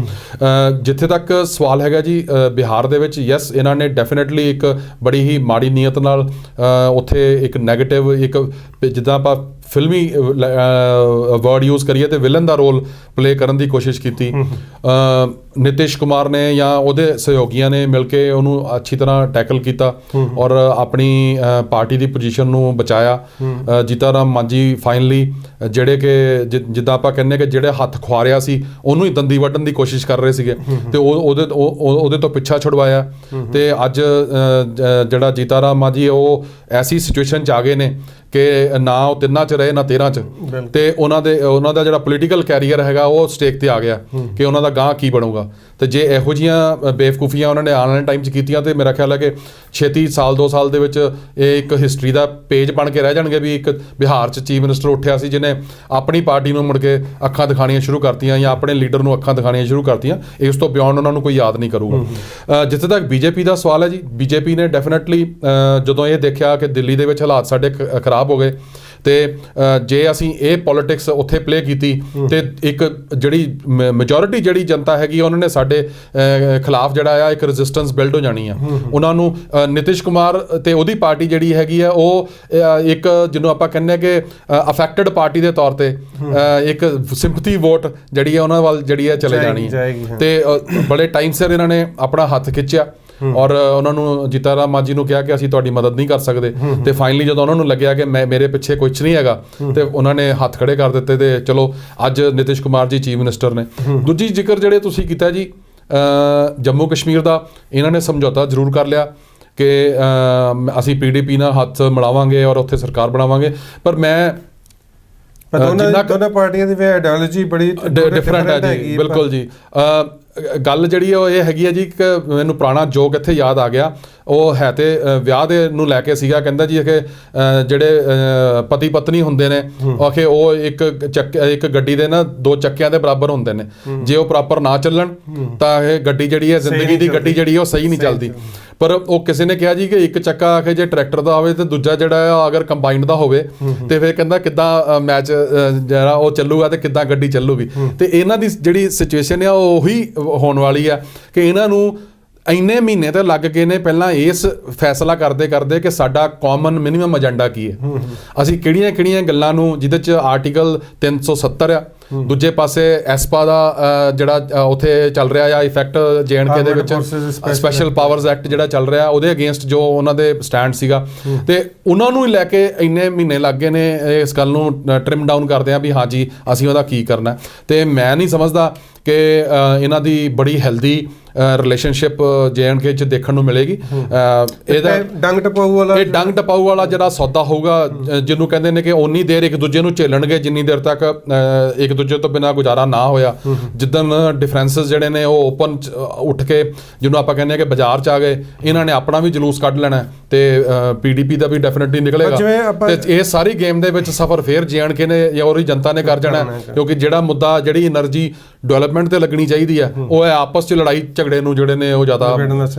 ਜਿੱਥੇ ਤੱਕ ਸਵਾਲ ਹੈਗਾ ਜੀ ਬਿਹਾਰ ਦੇ ਵਿੱਚ, ਯੈਸ ਇਹਨਾਂ ਨੇ ਡੈਫੀਨੇਟਲੀ ਇੱਕ ਬੜੀ ਹੀ ਮਾੜੀ ਨੀਅਤ ਨਾਲ ਉੱਥੇ ਇੱਕ ਨੈਗੇਟਿਵ, ਇੱਕ ਜਿੱਦਾਂ ਆਪਾਂ ਫਿਲਮੀ ਵਰਡ ਯੂਜ਼ ਕਰੀਏ ਤੇ ਵਿਲਨ ਦਾ ਰੋਲ ਪਲੇ ਕਰਨ ਦੀ ਕੋਸ਼ਿਸ਼ ਕੀਤੀ। ਨਿਤਿਸ਼ ਕੁਮਾਰ ਨੇ ਜਾਂ ਉਹਦੇ ਸਹਿਯੋਗੀਆਂ ਨੇ ਮਿਲ ਕੇ ਉਹਨੂੰ ਅੱਛੀ ਤਰ੍ਹਾਂ ਟੈਕਲ ਕੀਤਾ ਔਰ ਆਪਣੀ ਪਾਰਟੀ ਦੀ ਪੋਜੀਸ਼ਨ ਨੂੰ ਬਚਾਇਆ। ਜੀਤਾ ਰਾਮ ਮਾਂਝੀ ਫਾਈਨਲੀ ਜਿਹੜੇ ਕਿ ਜਿੱਦਾਂ ਆਪਾਂ ਕਹਿੰਦੇ ਕਿ ਜਿਹੜੇ ਹੱਥ ਖੁਆਰਿਆ ਸੀ ਉਹਨੂੰ ਹੀ ਦੰਦੀ ਵੱਢਣ ਦੀ ਕੋਸ਼ਿਸ਼ ਕਰ ਰਹੇ ਸੀਗੇ ਤੇ ਉਹਦੇ ਤੋਂ ਪਿੱਛਾ ਛੁਡਵਾਇਆ। ਤੇ ਅੱਜ ਜਿਹੜਾ ਜੀਤਾ ਰਾਮ ਮਾਂਝੀ ਉਹ ਐਸੀ ਸਿਚੁਏਸ਼ਨ 'ਚ ਆ ਗਏ ਨੇ ਕਿ ਨਾ ਉਹ 3 'ਚ ਰਹੇ ਨਾ 13 'ਚ, ਤੇ ਉਹਨਾਂ ਦਾ ਜਿਹੜਾ ਪੋਲੀਟੀਕਲ ਕੈਰੀਅਰ ਹੈਗਾ ਉਹ ਸਟੇਕ ਤੇ ਆ ਗਿਆ ਕਿ ਉਹਨਾਂ ਦਾ ਗਾਂ ਕੀ ਬਣੂਗਾ। ਤੇ ਜੇ ਇਹੋ ਜਿਹੀਆਂ ਬੇਵਕੂਫੀਆਂ ਉਹਨਾਂ ਨੇ ਆਉਣ ਵਾਲੇ ਟਾਈਮ 'ਚ ਕੀਤੀਆਂ ਤੇ ਮੇਰਾ ਖਿਆਲ ਹੈ ਕਿ ਛੇਤੀ ਸਾਲ 2 ਸਾਲ ਦੇ ਵਿੱਚ ਇਹ ਇੱਕ ਹਿਸਟਰੀ ਦਾ ਪੇਜ ਬਣ ਕੇ ਰਹਿ ਜਾਣਗੇ ਵੀ ਇੱਕ ਬਿਹਾਰ 'ਚ ਚੀਫ ਮਿਨਿਸਟਰ ਉੱਠਿਆ ਸੀ ਜਿਹਨੇ ਆਪਣੀ ਪਾਰਟੀ ਨੂੰ ਮੁੜ ਕੇ ਅੱਖਾਂ ਦਿਖਾਣੀਆਂ ਸ਼ੁਰੂ ਕਰਤੀਆਂ ਜਾਂ ਆਪਣੇ ਲੀਡਰ ਨੂੰ ਅੱਖਾਂ ਦਿਖਾਣੀਆਂ ਸ਼ੁਰੂ ਕਰਤੀਆਂ। ਇਸ ਤੋਂ ਬਿਯੋਂਡ ਉਹਨਾਂ ਨੂੰ ਕੋਈ ਯਾਦ ਨਹੀਂ ਕਰੂਗਾ। ਜਿੱਥੇ ਤੱਕ ਬੀਜੇਪੀ ਦਾ ਸਵਾਲ ਹੈ ਜੀ, ਬੀਜੇਪੀ ਨੇ ਡੈਫੀਨੇਟਲੀ ਜਦੋਂ ਇਹ ਦੇਖਿਆ ਕਿ ਦਿੱਲੀ ਦੇ ਵਿੱਚ ਹਾਲਾਤ ਸਾਡੇ ਖਰਾਬ ਹੋ ਗਏ ਤੇ ਜੇ ਅਸੀਂ ਇਹ ਪੋਲਿਟਿਕਸ ਉੱਥੇ ਪਲੇ ਕੀਤੀ ਤੇ ਇੱਕ ਜਿਹੜੀ ਮੈਜੋਰਿਟੀ ਜਿਹੜੀ ਜਨਤਾ ਹੈਗੀ ਉਹਨਾਂ ਨੇ ਸਾਡੇ ਖਿਲਾਫ ਜਿਹੜਾ ਆ ਇੱਕ ਰੈਜ਼ਿਸਟੈਂਸ ਬਿਲਡ ਹੋ ਜਾਣੀ ਆ। ਉਹਨਾਂ ਨੂੰ ਨਿਤਿਸ਼ ਕੁਮਾਰ ਤੇ ਉਹਦੀ ਪਾਰਟੀ ਜਿਹੜੀ ਹੈਗੀ ਆ ਉਹ ਇੱਕ ਜਿਹਨੂੰ ਆਪਾਂ ਕਹਿੰਦੇ ਕਿ ਅਫੈਕਟਡ ਪਾਰਟੀ ਦੇ ਤੌਰ ਤੇ ਇੱਕ ਸਿੰਪਥੀ ਵੋਟ ਜਿਹੜੀ ਹੈ ਉਹਨਾਂ ਵੱਲ ਜਿਹੜੀ ਹੈ ਚਲੇ ਜਾਣੀ ਹੈ। ਤੇ ਬੜੇ ਟਾਈਮ ਸਿਰ ਇਹਨਾਂ ਨੇ ਆਪਣਾ ਹੱਥ ਖਿੱਚਿਆ ਔਰ ਉਹਨਾਂ ਨੂੰ ਜੀਤਾ ਰਾਮ ਮਾਂਝੀ ਨੂੰ ਕਿਹਾ ਕਿ ਅਸੀਂ ਤੁਹਾਡੀ ਮਦਦ ਨਹੀਂ ਕਰ ਸਕਦੇ। ਤੇ ਫਾਈਨਲੀ ਜਦੋਂ ਉਹਨਾਂ ਨੂੰ ਲੱਗਿਆ ਕਿ ਮੇਰੇ ਪਿੱਛੇ ਕੁਝ ਨਹੀਂ ਹੈਗਾ ਤੇ ਉਹਨਾਂ ਨੇ ਹੱਥ ਖੜੇ ਕਰ ਦਿੱਤੇ ਤੇ ਚਲੋ ਅੱਜ ਨਿਤਿਸ਼ ਕੁਮਾਰ ਜੀ ਚੀਫ ਮਿਨਿਸਟਰ ਨੇ। ਦੂਜੀ ਜ਼ਿਕਰ ਜਿਹੜੇ ਤੁਸੀਂ ਕੀਤਾ ਜੀ ਜੰਮੂ ਕਸ਼ਮੀਰ ਦਾ, ਇਹਨਾਂ ਨੇ ਸਮਝੌਤਾ ਜ਼ਰੂਰ ਕਰ ਲਿਆ ਕਿ ਅਸੀਂ PDP ਨਾਲ ਹੱਥ ਮਿਲਾਵਾਂਗੇ ਔਰ ਉੱਥੇ ਸਰਕਾਰ ਬਣਾਵਾਂਗੇ, ਪਰ ਮੈਂ ਦੋਨਾਂ ਪਾਰਟੀਆਂ ਦੀ ਆਈਡੀਓਲੋਜੀ ਬੜੀ ਡਿਫਰੈਂਟ ਹੈ ਜੀ। ਬਿਲਕੁਲ ਜੀ। ਗੱਲ ਜਿਹੜੀ ਉਹ ਇਹ ਹੈਗੀ ਹੈ ਜੀ ਕਿ ਮੈਨੂੰ ਪੁਰਾਣਾ ਜੋਕ ਇੱਥੇ ਯਾਦ ਆ ਗਿਆ। ਉਹ ਹੈ ਤੇ ਵਿਆਹ ਦੇ ਨੂੰ ਲੈ ਕੇ ਸੀਗਾ, ਕਹਿੰਦਾ ਜੀ ਕਿ ਜਿਹੜੇ ਪਤੀ ਪਤਨੀ ਹੁੰਦੇ ਨੇ ਆਖੇ ਉਹ ਇੱਕ ਗੱਡੀ ਦੇ ਨਾ 2 ਚੱਕਿਆਂ ਦੇ ਬਰਾਬਰ ਹੁੰਦੇ ਨੇ। ਜੇ ਉਹ ਪ੍ਰੋਪਰ ਨਾ ਚੱਲਣ ਤਾਂ ਇਹ ਗੱਡੀ ਜਿਹੜੀ ਹੈ ਜ਼ਿੰਦਗੀ ਦੀ ਗੱਡੀ ਜਿਹੜੀ ਉਹ ਸਹੀ ਨਹੀਂ ਚੱਲਦੀ। ਪਰ ਉਹ ਕਿਸੇ ਨੇ ਕਿਹਾ ਜੀ ਕਿ ਇੱਕ ਚੱਕਾ ਆਖੇ ਜੇ ਟਰੈਕਟਰ ਦਾ ਹੋਵੇ ਤੇ ਦੂਜਾ ਜਿਹੜਾ ਅਗਰ ਕੰਬਾਈਨਡ ਦਾ ਹੋਵੇ ਤੇ ਫਿਰ ਕਹਿੰਦਾ ਕਿੱਦਾਂ ਮੈਚ ਜਿਹੜਾ ਉਹ ਚੱਲੂਗਾ ਤੇ ਕਿੱਦਾਂ ਗੱਡੀ ਚੱਲੂਗੀ। ਤੇ ਇਹਨਾਂ ਦੀ ਜਿਹੜੀ ਸਿਚੁਏਸ਼ਨ ਆ ਉਹ ਉਹੀ ਹੋਣ ਵਾਲੀ ਆ ਕਿ ਇਹਨਾਂ ਨੂੰ ਇੰਨੇ ਮਹੀਨੇ ਤੇ ਲੱਗ ਗਏ ਨੇ ਪਹਿਲਾਂ ਇਸ ਫੈਸਲਾ ਕਰਦੇ ਕਿ ਸਾਡਾ ਕਾਮਨ ਮਿਨੀਮਮ ਏਜੰਡਾ ਕੀ ਹੈ, ਅਸੀਂ ਕਿਹੜੀਆਂ ਗੱਲਾਂ ਨੂੰ ਜਿਹਦੇ 'ਚ ਆਰਟੀਕਲ 370 ਆ, ਦੂਜੇ ਪਾਸੇ ਐਸਪਾ ਦਾ ਜਿਹੜਾ ਉੱਥੇ ਚੱਲ ਰਿਹਾ ਆ ਇਫੈਕਟ JNK ਦੇ ਵਿੱਚ ਸਪੈਸ਼ਲ ਪਾਵਰਸ ਐਕਟ ਜਿਹੜਾ ਚੱਲ ਰਿਹਾ ਉਹਦੇ ਅਗੇਂਸਟ ਜੋ ਉਹਨਾਂ ਦੇ ਸਟੈਂਡ ਸੀਗਾ ਤੇ ਉਹਨਾਂ ਨੂੰ ਲੈ ਕੇ ਇੰਨੇ ਮਹੀਨੇ ਲੱਗ ਗਏ ਨੇ ਇਸ ਗੱਲ ਨੂੰ ਟ੍ਰਿਮ ਡਾਊਨ ਕਰਦੇ ਆ ਵੀ ਹਾਂਜੀ ਅਸੀਂ ਉਹਦਾ ਕੀ ਕਰਨਾ। ਤੇ ਮੈਂ ਨਹੀਂ ਸਮਝਦਾ ਕਿ ਇਹਨਾਂ ਦੀ ਬੜੀ ਹੈਲਦੀ ਰਿਲੇਸ਼ਨਸ਼ਿਪ JNK 'ਚ ਦੇਖਣ ਨੂੰ ਮਿਲੇਗੀ। ਇਹਦਾ ਡੰਗ ਟਪਾਊ ਵਾਲਾ ਜਿਹੜਾ ਸੌਦਾ ਹੋਊਗਾ ਜਿਹਨੂੰ ਕਹਿੰਦੇ ਨੇ ਕਿ ਓਨੀ ਦੇਰ ਇੱਕ ਦੂਜੇ ਨੂੰ ਝੇਲਣਗੇ ਜਿੰਨੀ ਦੇਰ ਤੱਕ ਇੱਕ ਦੂਜੇ ਤੋਂ ਬਿਨਾਂ ਗੁਜ਼ਾਰਾ ਨਾ ਹੋਇਆ। ਜਿੱਦਣ ਡਿਫਰੈਂਸਸ ਜਿਹੜੇ ਨੇ ਉਹ ਓਪਨ ਉੱਠ ਕੇ ਜਿਹਨੂੰ ਆਪਾਂ ਕਹਿੰਦੇ ਕਿ ਬਾਜ਼ਾਰ 'ਚ ਆ ਗਏ, ਇਹਨਾਂ ਨੇ ਆਪਣਾ ਵੀ ਜਲੂਸ ਕੱਢ ਲੈਣਾ ਤੇ PDP ਦਾ ਵੀ ਡੈਫੀਨੇਟਲੀ ਨਿਕਲੇਗਾ ਤੇ ਇਹ ਸਾਰੀ ਗੇਮ ਦੇ ਵਿੱਚ ਸਫਰ ਫੇਰ JNK ਨੇ ਜਾਂ ਉਹਦੀ ਜਨਤਾ ਨੇ ਕਰ ਜਾਣਾ ਕਿਉਂਕਿ ਜਿਹੜਾ ਮੁੱਦਾ ਜਿਹੜੀ ਐਨਰਜੀ ਡਿਵੈਲਪਮੈਂਟ ਤੇ ਲੱਗਣੀ ਚਾਹੀਦੀ ਹੈ ਉਹ ਆਪਸ 'ਚ ਲੜਾਈ ਝਗੜੇ ਨੂੰ ਜਿਹੜੇ ਨੇ ਉਹ ਜ਼ਿਆਦਾ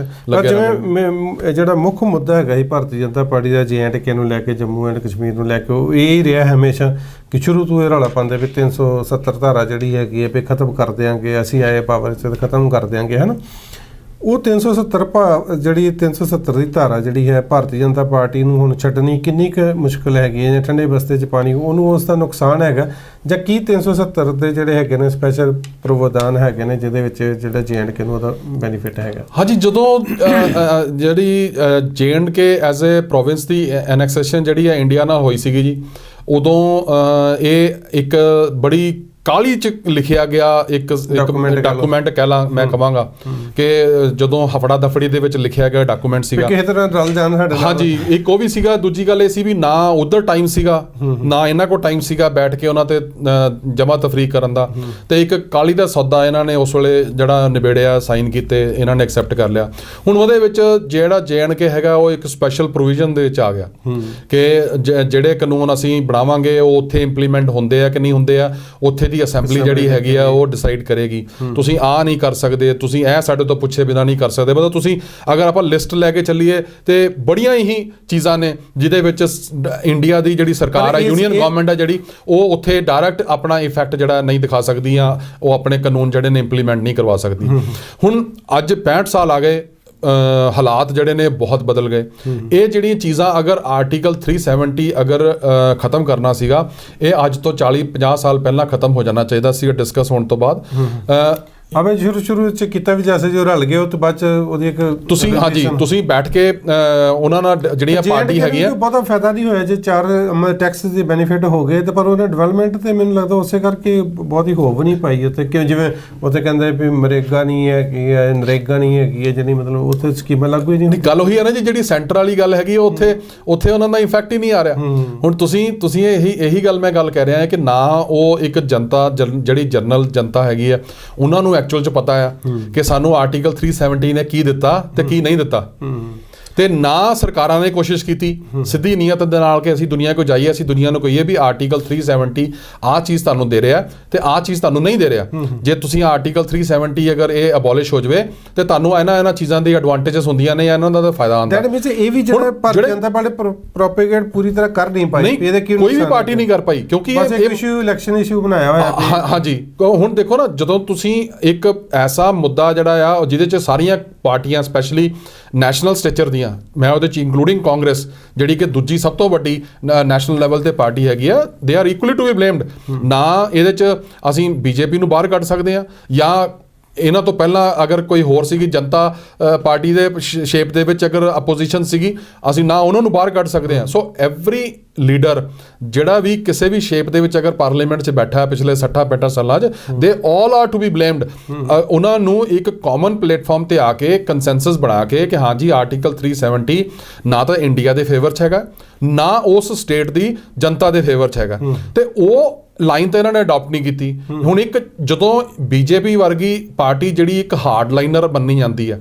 ਜਿਵੇਂ ਜਿਹੜਾ ਮੁੱਖ ਮੁੱਦਾ ਹੈਗਾ ਜੀ ਭਾਰਤੀ ਜਨਤਾ ਪਾਰਟੀ ਦਾ JNK ਨੂੰ ਲੈ ਕੇ, ਜੰਮੂ ਐਂਡ ਕਸ਼ਮੀਰ ਨੂੰ ਲੈ ਕੇ, ਉਹ ਇਹ ਰਿਹਾ ਹਮੇਸ਼ਾ ਕਿ ਸ਼ੁਰੂ ਤੋਂ ਇਹ ਰੌਲਾ ਪਾਉਂਦੇ ਵੀ 370 ਧਾਰਾ ਜਿਹੜੀ ਹੈਗੀ ਹੈ ਵੀ ਖਤਮ ਕਰ ਦਿਆਂਗੇ, ਅਸੀਂ ਆਏ ਪਾਵਰ 'ਚ ਖਤਮ ਕਰ ਦਿਆਂਗੇ, ਹੈ ਨਾ। ਉਹ 370 ਜਿਹੜੀ 370 ਦੀ ਧਾਰਾ ਜਿਹੜੀ ਹੈ ਭਾਰਤੀ ਜਨਤਾ ਪਾਰਟੀ ਨੂੰ ਹੁਣ ਛੱਡਣੀ ਕਿੰਨੀ ਕੁ ਮੁਸ਼ਕਿਲ ਹੈਗੀ ਹੈ। ਠੰਡੇ ਬਸਤੇ 'ਚ ਪਾਣੀ ਉਹਨੂੰ ਉਸ ਦਾ ਨੁਕਸਾਨ ਹੈਗਾ ਜਾਂ ਕੀ 370 ਦੇ ਜਿਹੜੇ ਹੈਗੇ ਨੇ ਸਪੈਸ਼ਲ ਪ੍ਰਵਧਾਨ ਹੈਗੇ ਨੇ ਜਿਹਦੇ ਵਿੱਚ ਜਿਹੜਾ JNK ਨੂੰ ਉਹਦਾ ਬੈਨੀਫਿਟ ਹੈਗਾ। ਹਾਂਜੀ, ਜਦੋਂ ਜਿਹੜੀ JNK ਐਜ਼ ਏ ਪ੍ਰੋਵਿੰਸ ਦੀ ਐਨੈਕਸੇਸ਼ਨ ਜਿਹੜੀ ਹੈ ਇੰਡੀਆ ਨਾਲ ਹੋਈ ਸੀਗੀ ਜੀ, ਉਦੋਂ ਇਹ ਇੱਕ ਬੜੀ ਕਾਹਲੀ 'ਚ ਲਿਖਿਆ ਗਿਆ ਇੱਕ ਡਾਕੂਮੈਂਟ ਕਹਿ ਲਾਂ ਮੈਂ ਕਹਾਂਗਾ ਕਿ ਜਦੋਂ ਹਫੜਾ ਦਫੜੀ ਦੇ ਵਿੱਚ ਲਿਖਿਆ ਗਿਆ ਡਾਕੂਮੈਂਟ ਸੀਗਾ ਕਿਸੇ ਤਰ੍ਹਾਂ ਰਲ ਜਾਣ ਸਾਡੇ। ਹਾਂਜੀ, ਇੱਕ ਉਹ ਵੀ ਸੀਗਾ। ਦੂਜੀ ਗੱਲ ਇਹ ਸੀ ਵੀ ਨਾ ਉਧਰ ਟਾਈਮ ਸੀਗਾ ਨਾ ਇਹਨਾਂ ਕੋਲ ਟਾਈਮ ਸੀਗਾ ਬੈਠ ਕੇ ਉਹਨਾਂ ਤੇ ਜਮ੍ਹਾਂ ਤਫਰੀਕ ਕਰਨ ਦਾ, ਤੇ ਇੱਕ ਕਾਹਲੀ ਦਾ ਸੌਦਾ ਇਹਨਾਂ ਨੇ ਉਸ ਵੇਲੇ ਜਿਹੜਾ ਨਿਬੇੜਿਆ, ਸਾਈਨ ਕੀਤੇ, ਇਹਨਾਂ ਨੇ ਐਕਸੈਪਟ ਕਰ ਲਿਆ। ਹੁਣ ਉਹਦੇ ਵਿੱਚ ਜਿਹੜਾ JNK ਹੈਗਾ ਉਹ ਇੱਕ ਸਪੈਸ਼ਲ ਪ੍ਰੋਵੀਜ਼ਨ ਦੇ ਵਿੱਚ ਆ ਗਿਆ ਕਿ ਜਿਹੜੇ ਕਾਨੂੰਨ ਅਸੀਂ ਬਣਾਵਾਂਗੇ ਉਹ ਉੱਥੇ ਇੰਪਲੀਮੈਂਟ ਹੁੰਦੇ ਆ ਕਿ ਨਹੀਂ ਹੁੰਦੇ ਆ, ਉੱਥੇ ਦੀ ਅਸੈਂਬਲੀ ਜਿਹੜੀ ਹੈਗੀ ਆ ਉਹ ਡਿਸਾਈਡ ਕਰੇਗੀ। ਤੁਸੀਂ ਆ ਨਹੀਂ ਕਰ ਸਕਦੇ, ਤੁਸੀਂ ਇਹ ਸਾਡੇ ਤੋਂ ਪੁੱਛੇ ਬਿਨਾਂ ਨਹੀਂ ਕਰ ਸਕਦੇ। ਮਤਲਬ ਤੁਸੀਂ ਅਗਰ ਆਪਾਂ ਲਿਸਟ ਲੈ ਕੇ ਚੱਲੀਏ ਤੇ ਬੜੀਆਂ ਹੀ ਚੀਜ਼ਾਂ ਨੇ ਜਿਹਦੇ ਵਿੱਚ ਇੰਡੀਆ ਦੀ ਜਿਹੜੀ ਸਰਕਾਰ ਹੈ, ਯੂਨੀਅਨ ਗਵਰਨਮੈਂਟ ਹੈ ਜਿਹੜੀ, ਉਹ ਉੱਥੇ ਡਾਇਰੈਕਟ ਆਪਣਾ ਇਫੈਕਟ ਜਿਹੜਾ ਨਹੀਂ ਦਿਖਾ ਸਕਦੀ ਆ, ਉਹ ਆਪਣੇ ਕਾਨੂੰਨ ਜਿਹੜੇ ਨੇ ਇੰਪਲੀਮੈਂਟ ਨਹੀਂ ਕਰਵਾ ਸਕਦੀ। ਹੁਣ ਅੱਜ 65 ਸਾਲ ਆ ਗਏ, ਹਾਲਾਤ ਜਿਹੜੇ ਨੇ ਬਹੁਤ ਬਦਲ ਗਏ। ਇਹ ਜਿਹੜੀਆਂ ਚੀਜ਼ਾਂ ਅਗਰ ਆਰਟੀਕਲ 370 ਅਗਰ ਖਤਮ ਕਰਨਾ ਸੀਗਾ, ਇਹ ਅੱਜ ਤੋਂ 40-50 ਸਾਲ ਪਹਿਲਾਂ ਖਤਮ ਹੋ ਜਾਣਾ ਚਾਹੀਦਾ ਸੀ ਡਿਸਕਸ ਹੋਣ ਤੋਂ ਬਾਅਦ। ਆਵੇਂ ਸ਼ੁਰੂ ਚ ਕੀਤਾ ਵੀ ਜੈਸੇ ਜੋ ਰਲ ਗਏ, ਉਹ ਤੋਂ ਬਾਅਦ ਚ ਉਹਦੀ ਇੱਕ ਤੁਸੀਂ ਹਾਂਜੀ ਤੁਸੀਂ ਬੈਠ ਕੇ ਉਹਨਾਂ ਨਾਲ ਜਿਹੜੀਆਂ ਪਾਰਟੀ ਹੈਗੀ ਆ, ਬਹੁਤਾ ਫਾਇਦਾ ਨਹੀਂ ਹੋਇਆ ਜੇ 4 ਟੈਕਸ ਦੇ ਬੈਨੀਫਿਟ ਹੋ ਗਏ ਤੇ ਪਰ ਉਹਨਾਂ ਡਿਵੈਲਪਮੈਂਟ ਤੇ ਮੈਨੂੰ ਲੱਗਦਾ ਉਸੇ ਕਰਕੇ ਬਹੁਤੀ ਹੋ ਵੀ ਨਹੀਂ ਪਾਈ ਉੱਥੇ। ਕਿਉਂ ਜਿਵੇਂ ਉੱਥੇ ਕਹਿੰਦੇ ਵੀ ਨਰੇਗਾ ਨਹੀਂ ਹੈ ਕਿ ਨਰੇਗਾ ਨਹੀਂ ਹੈਗੀ ਹੈ, ਜਿਹੜੀ ਮਤਲਬ ਉੱਥੇ ਸਕੀਮਾਂ ਲਾਗੂ ਹੀ ਨਹੀਂ। ਗੱਲ ਉਹੀ ਹੈ ਨਾ ਜੀ, ਜਿਹੜੀ ਸੈਂਟਰ ਵਾਲੀ ਗੱਲ ਹੈਗੀ ਉੱਥੇ ਉਹਨਾਂ ਦਾ ਇਫੈਕਟ ਹੀ ਨਹੀਂ ਆ ਰਿਹਾ। ਹੁਣ ਤੁਸੀਂ ਇਹੀ ਗੱਲ ਮੈਂ ਗੱਲ ਕਹਿ ਰਿਹਾ ਹਾਂ ਕਿ ਨਾ ਉਹ ਇੱਕ ਜਨਤਾ ਜਿਹੜੀ ਜਨਰਲ ਜਨਤਾ ਹੈਗੀ ਆ, ਉਹਨਾਂ ਨੂੰ ਐਕਚੁਅਲ 'ਚ ਪਤਾ ਆ ਕਿ ਸਾਨੂੰ ਆਰਟੀਕਲ 370 ਨੇ ਕੀ ਦਿੱਤਾ ਤੇ ਕੀ ਨਹੀਂ ਦਿੱਤਾ। ਤੇ ਨਾ ਸਰਕਾਰਾਂ ਨੇ ਕੋਸ਼ਿਸ਼ ਕੀਤੀ ਸਿੱਧੀ ਨੀਅਤ ਦੇ ਨਾਲ ਕਿ ਅਸੀਂ ਦੁਨੀਆ ਕੋ ਜਾਈਏ, ਅਸੀਂ ਦੁਨੀਆ ਨੂੰ ਕਹੀਏ ਵੀ ਆਰਟੀਕਲ 370 ਆਹ ਚੀਜ਼ ਤੁਹਾਨੂੰ ਦੇ ਰਿਹਾ ਤੇ ਆਹ ਚੀਜ਼ ਤੁਹਾਨੂੰ ਨਹੀਂ ਦੇ ਰਿਹਾ। ਜੇ ਤੁਸੀਂ ਆਰਟੀਕਲ 370 ਅਗਰ ਇਹ ਅਬੋਲਿਸ਼ ਹੋ ਜਾਵੇ ਤੇ ਤੁਹਾਨੂੰ ਇਹਨਾਂ ਚੀਜ਼ਾਂ ਦੀ ਐਡਵਾਂਟੇਜਸ ਹੁੰਦੀਆਂ ਨੇ, ਇਹਨਾਂ ਦਾ ਫਾਇਦਾ ਆਉਂਦਾ। ਦੈਟ ਮੀਨਸ ਇਹ ਵੀ ਜਿਹੜਾ ਭਾਰਤੀ ਜਨਤਾ ਪਾਰਟੀ ਪ੍ਰੋਪੇਗੇਟ ਪੂਰੀ ਤਰ੍ਹਾਂ ਕਰ ਨਹੀਂ ਪਾਈ, ਇਹਦੇ ਕੋਈ ਵੀ ਪਾਰਟੀ ਨਹੀਂ ਕਰ ਪਾਈ, ਕਿਉਂਕਿ ਇਹ ਇਸ਼ੂ ਇਲੈਕਸ਼ਨ ਇਸ਼ੂ ਬਣਾਇਆ ਹੋਇਆ। ਹਾਂਜੀ, ਹੁਣ ਦੇਖੋ ਨਾ, ਜਦੋਂ ਤੁਸੀਂ ਇੱਕ ਐਸਾ ਮੁੱਦਾ ਜਿਹੜਾ ਆ ਜਿਹਦੇ 'ਚ ਸਾਰੀਆਂ ਪਾਰਟੀਆਂ ਸਪੈਸ਼ਲੀ ਨੈਸ਼ਨਲ ਸਟੇਚਰ ਦੀਆਂ, ਮੈਂ ਉਹਦੇ 'ਚ ਇੰਕਲੂਡਿੰਗ ਕਾਂਗਰਸ ਜਿਹੜੀ ਕਿ ਦੂਜੀ ਸਭ ਤੋਂ ਵੱਡੀ ਨੈਸ਼ਨਲ ਲੈਵਲ ਤੇ ਪਾਰਟੀ ਹੈਗੀ ਆ, they are equally to be blamed. ਨਾ ਇਹਦੇ 'ਚ ਅਸੀਂ ਬੀਜੇਪੀ ਨੂੰ ਬਾਹਰ ਕੱਢ ਸਕਦੇ ਹਾਂ, ਜਾਂ ਇਹਨਾਂ ਤੋਂ ਪਹਿਲਾਂ ਅਗਰ ਕੋਈ ਹੋਰ ਸੀਗੀ ਜਨਤਾ ਪਾਰਟੀ ਦੇ ਸ਼ੇਪ ਦੇ ਵਿੱਚ ਅਗਰ ਆਪੋਜੀਸ਼ਨ ਸੀਗੀ, ਅਸੀਂ ਨਾ ਉਹਨਾਂ ਨੂੰ ਬਾਹਰ ਕੱਢ ਸਕਦੇ ਹਾਂ। ਸੋ ਐਵਰੀ ਲੀਡਰ ਜਿਹੜਾ ਵੀ ਕਿਸੇ ਵੀ ਸ਼ੇਪ ਦੇ ਵਿੱਚ ਅਗਰ ਪਾਰਲੀਮੈਂਟ 'ਚ ਬੈਠਾ ਹੈ ਪਿਛਲੇ 60-65 ਸਾਲਾਂ 'ਚ, ਦੇ ਆਲ ਆਰ ਟੂ ਬੀ ਬਲੇਮਡ। ਉਹਨਾਂ ਨੂੰ ਇੱਕ ਕਾਮਨ ਪਲੇਟਫਾਰਮ ਤੇ ਆ ਕੇ ਕੰਸੈਂਸਸ ਬਣਾ ਕੇ ਕਿ ਹਾਂਜੀ ਆਰਟੀਕਲ 370 ਨਾ ਤਾਂ ਇੰਡੀਆ ਦੇ ਫੇਵਰ 'ਚ ਹੈਗਾ, ਨਾ ਉਸ ਸਟੇਟ ਦੀ ਜਨਤਾ ਦੇ ਫੇਵਰ 'ਚ ਹੈਗਾ, ਤੇ ਉਹ ਲਾਈਨ ਤਾਂ ਇਹਨਾਂ ਨੇ ਅਡਾਪਟ ਨਹੀਂ ਕੀਤੀ। ਹੁਣ ਇੱਕ ਜਦੋਂ ਬੀਜੇਪੀ ਵਰਗੀ ਪਾਰਟੀ ਜਿਹੜੀ ਇੱਕ ਹਾਰਡ ਲਾਈਨਰ ਮੰਨੀ ਜਾਂਦੀ ਹੈ,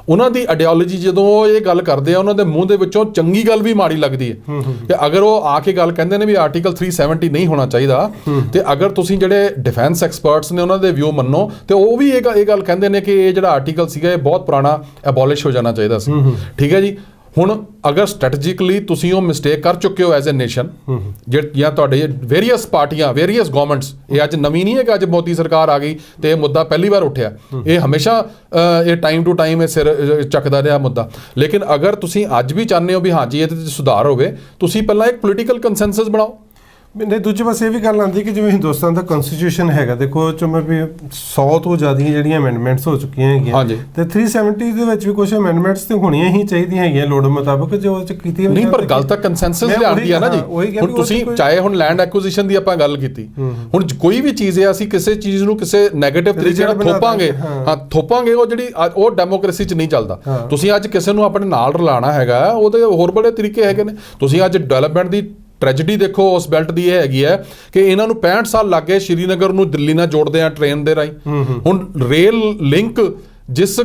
ਉਹਨਾਂ ਦੀ ਆਈਡੀਓਲੋਜੀ ਜਦੋਂ ਉਹ ਇਹ ਗੱਲ ਕਰਦੇ ਆ, ਉਹਨਾਂ ਦੇ ਮੂੰਹ ਦੇ ਵਿੱਚੋਂ ਚੰਗੀ ਗੱਲ ਵੀ ਮਾੜੀ ਲੱਗਦੀ ਹੈ ਕਿ ਅਗਰ ਉਹ ਆ ਕੇ ਗੱਲ ਕਹਿੰਦੇ ਨੇ ਵੀ ਆਰਟੀਕਲ 370 ਨਹੀਂ ਹੋਣਾ ਚਾਹੀਦਾ, ਤੇ ਅਗਰ ਤੁਸੀਂ ਜਿਹੜੇ ਡਿਫੈਂਸ ਐਕਸਪਰਟਸ ਨੇ ਉਹਨਾਂ ਦੇ ਵਿਊ ਮੰਨੋ ਤੇ ਉਹ ਵੀ ਇਹ ਗੱਲ ਕਹਿੰਦੇ ਨੇ ਕਿ ਇਹ ਜਿਹੜਾ ਆਰਟੀਕਲ ਸੀਗਾ ਇਹ ਬਹੁਤ ਪੁਰਾਣਾ ਐਬੋਲਿਸ਼ ਹੋ ਜਾਣਾ ਚਾਹੀਦਾ ਸੀ। ਠੀਕ ਹੈ ਜੀ। ਹੁਣ ਅਗਰ ਸਟ੍ਰੈਟਜਿਕਲੀ ਤੁਸੀਂ ਉਹ ਮਿਸਟੇਕ ਕਰ ਚੁੱਕੇ ਹੋ ਐਜ਼ ਅ ਨੇਸ਼ਨ, ਜਾਂ ਤੁਹਾਡੇ ਵੇਰੀਅਸ ਪਾਰਟੀਆਂ, ਵੇਰੀਅਸ ਗਵਰਨਮੈਂਟਸ, ਇਹ ਅੱਜ ਨਵੀਂ ਨਹੀਂ ਹੈ ਕਿ ਅੱਜ ਮੋਦੀ ਸਰਕਾਰ ਆ ਗਈ ਤੇ ਇਹ ਮੁੱਦਾ ਪਹਿਲੀ ਵਾਰ ਉੱਠਿਆ, ਇਹ ਹਮੇਸ਼ਾ ਇਹ ਟਾਈਮ ਟੂ ਟਾਈਮ ਇਹ ਸਿਰ ਚੱਕਦਾ ਰਿਹਾ ਮੁੱਦਾ। ਲੇਕਿਨ ਅਗਰ ਤੁਸੀਂ ਅੱਜ ਵੀ ਚਾਹੁੰਦੇ ਹੋ ਵੀ ਹਾਂਜੀ ਇਹਦੇ 'ਚ ਸੁਧਾਰ ਹੋਵੇ, ਤੁਸੀਂ ਪਹਿਲਾਂ ਇੱਕ ਪੋਲੀਟੀਕਲ ਕੰਸੈਂਸਸ ਬਣਾਓ। ਨਹੀਂ, ਦੂਜੇ ਪਾਸੇ ਇਹ ਵੀ ਗੱਲ ਆਉਂਦੀ ਕਿ ਜਿਵੇਂ ਹਿੰਦੁਸਤਾਨ ਦਾ ਕਨਸਟੀਟਿਊਸ਼ਨ ਹੈਗਾ, ਦੇਖੋ ਚੁੰਮੇ ਵੀ 100 ਤੋਂ ਜ਼ਿਆਦਾ ਜਿਹੜੀਆਂ ਅਮੈਂਡਮੈਂਟਸ ਹੋ ਚੁੱਕੀਆਂ ਹੈਗੀਆਂ, ਤੇ 370 ਦੇ ਵਿੱਚ ਵੀ ਕੁਝ ਅਮੈਂਡਮੈਂਟਸ ਤੇ ਹੋਣੀਆਂ ਹੀ ਚਾਹੀਦੀਆਂ ਹੈਗੀਆਂ ਲੋੜ ਮੁਤਾਬਕ, ਜੋ ਉਹ 'ਚ ਕੀਤੀ ਨਹੀਂ। ਪਰ ਗੱਲ ਤਾਂ ਕੰਸੈਂਸਸ ਲਿਆਉਂਦੀ ਆ ਨਾ ਜੀ। ਹੁਣ ਤੁਸੀਂ ਚਾਹੇ ਹੁਣ ਲੈਂਡ ਐਕੁਜੀਸ਼ਨ ਦੀ ਆਪਾਂ ਗੱਲ ਕੀਤੀ, ਹੁਣ ਕੋਈ ਵੀ ਚੀਜ਼ ਹੈ ਅਸੀਂ ਕਿਸੇ ਚੀਜ਼ ਨੂੰ ਕਿਸੇ ਨੈਗੇਟਿਵ ਤਰੀਕੇ ਨਾਲ ਥੋਪਾਂਗੇ, ਉਹ ਜਿਹੜੀ ਉਹ ਡੈਮੋਕ੍ਰੇਸੀ 'ਚ ਨਹੀਂ ਚੱਲਦਾ। ਤੁਸੀਂ ਅੱਜ ਕਿਸੇ ਨੂੰ ਆਪਣੇ ਨਾਲ ਰਲਾਉਣਾ ਹੈਗਾ, ਉਹਦੇ ਹੋਰ ਬੜੇ ਤਰੀਕੇ ਹੈਗੇ ਨੇ। ਤੁਸੀਂ ਅੱਜ ਡਿਵੈਲਪਮੈਂਟ ਦੀ ਟ੍ਰੈਜਡੀ ਦੇਖੋ ਉਸ ਬੈਲਟ ਦੀ, ਇਹ ਹੈਗੀ ਹੈ ਕਿ ਇਹਨਾਂ ਨੂੰ 65 ਸਾਲ ਲੱਗ ਗਏ ਸ਼੍ਰੀਨਗਰ ਨੂੰ ਦਿੱਲੀ ਨਾਲ ਜੋੜਦੇ ਆ ਟ੍ਰੇਨ ਦੇ ਰਾਹੀਂ। ਹੁਣ ਰੇਲ ਲਿੰਕ ਜਿਸ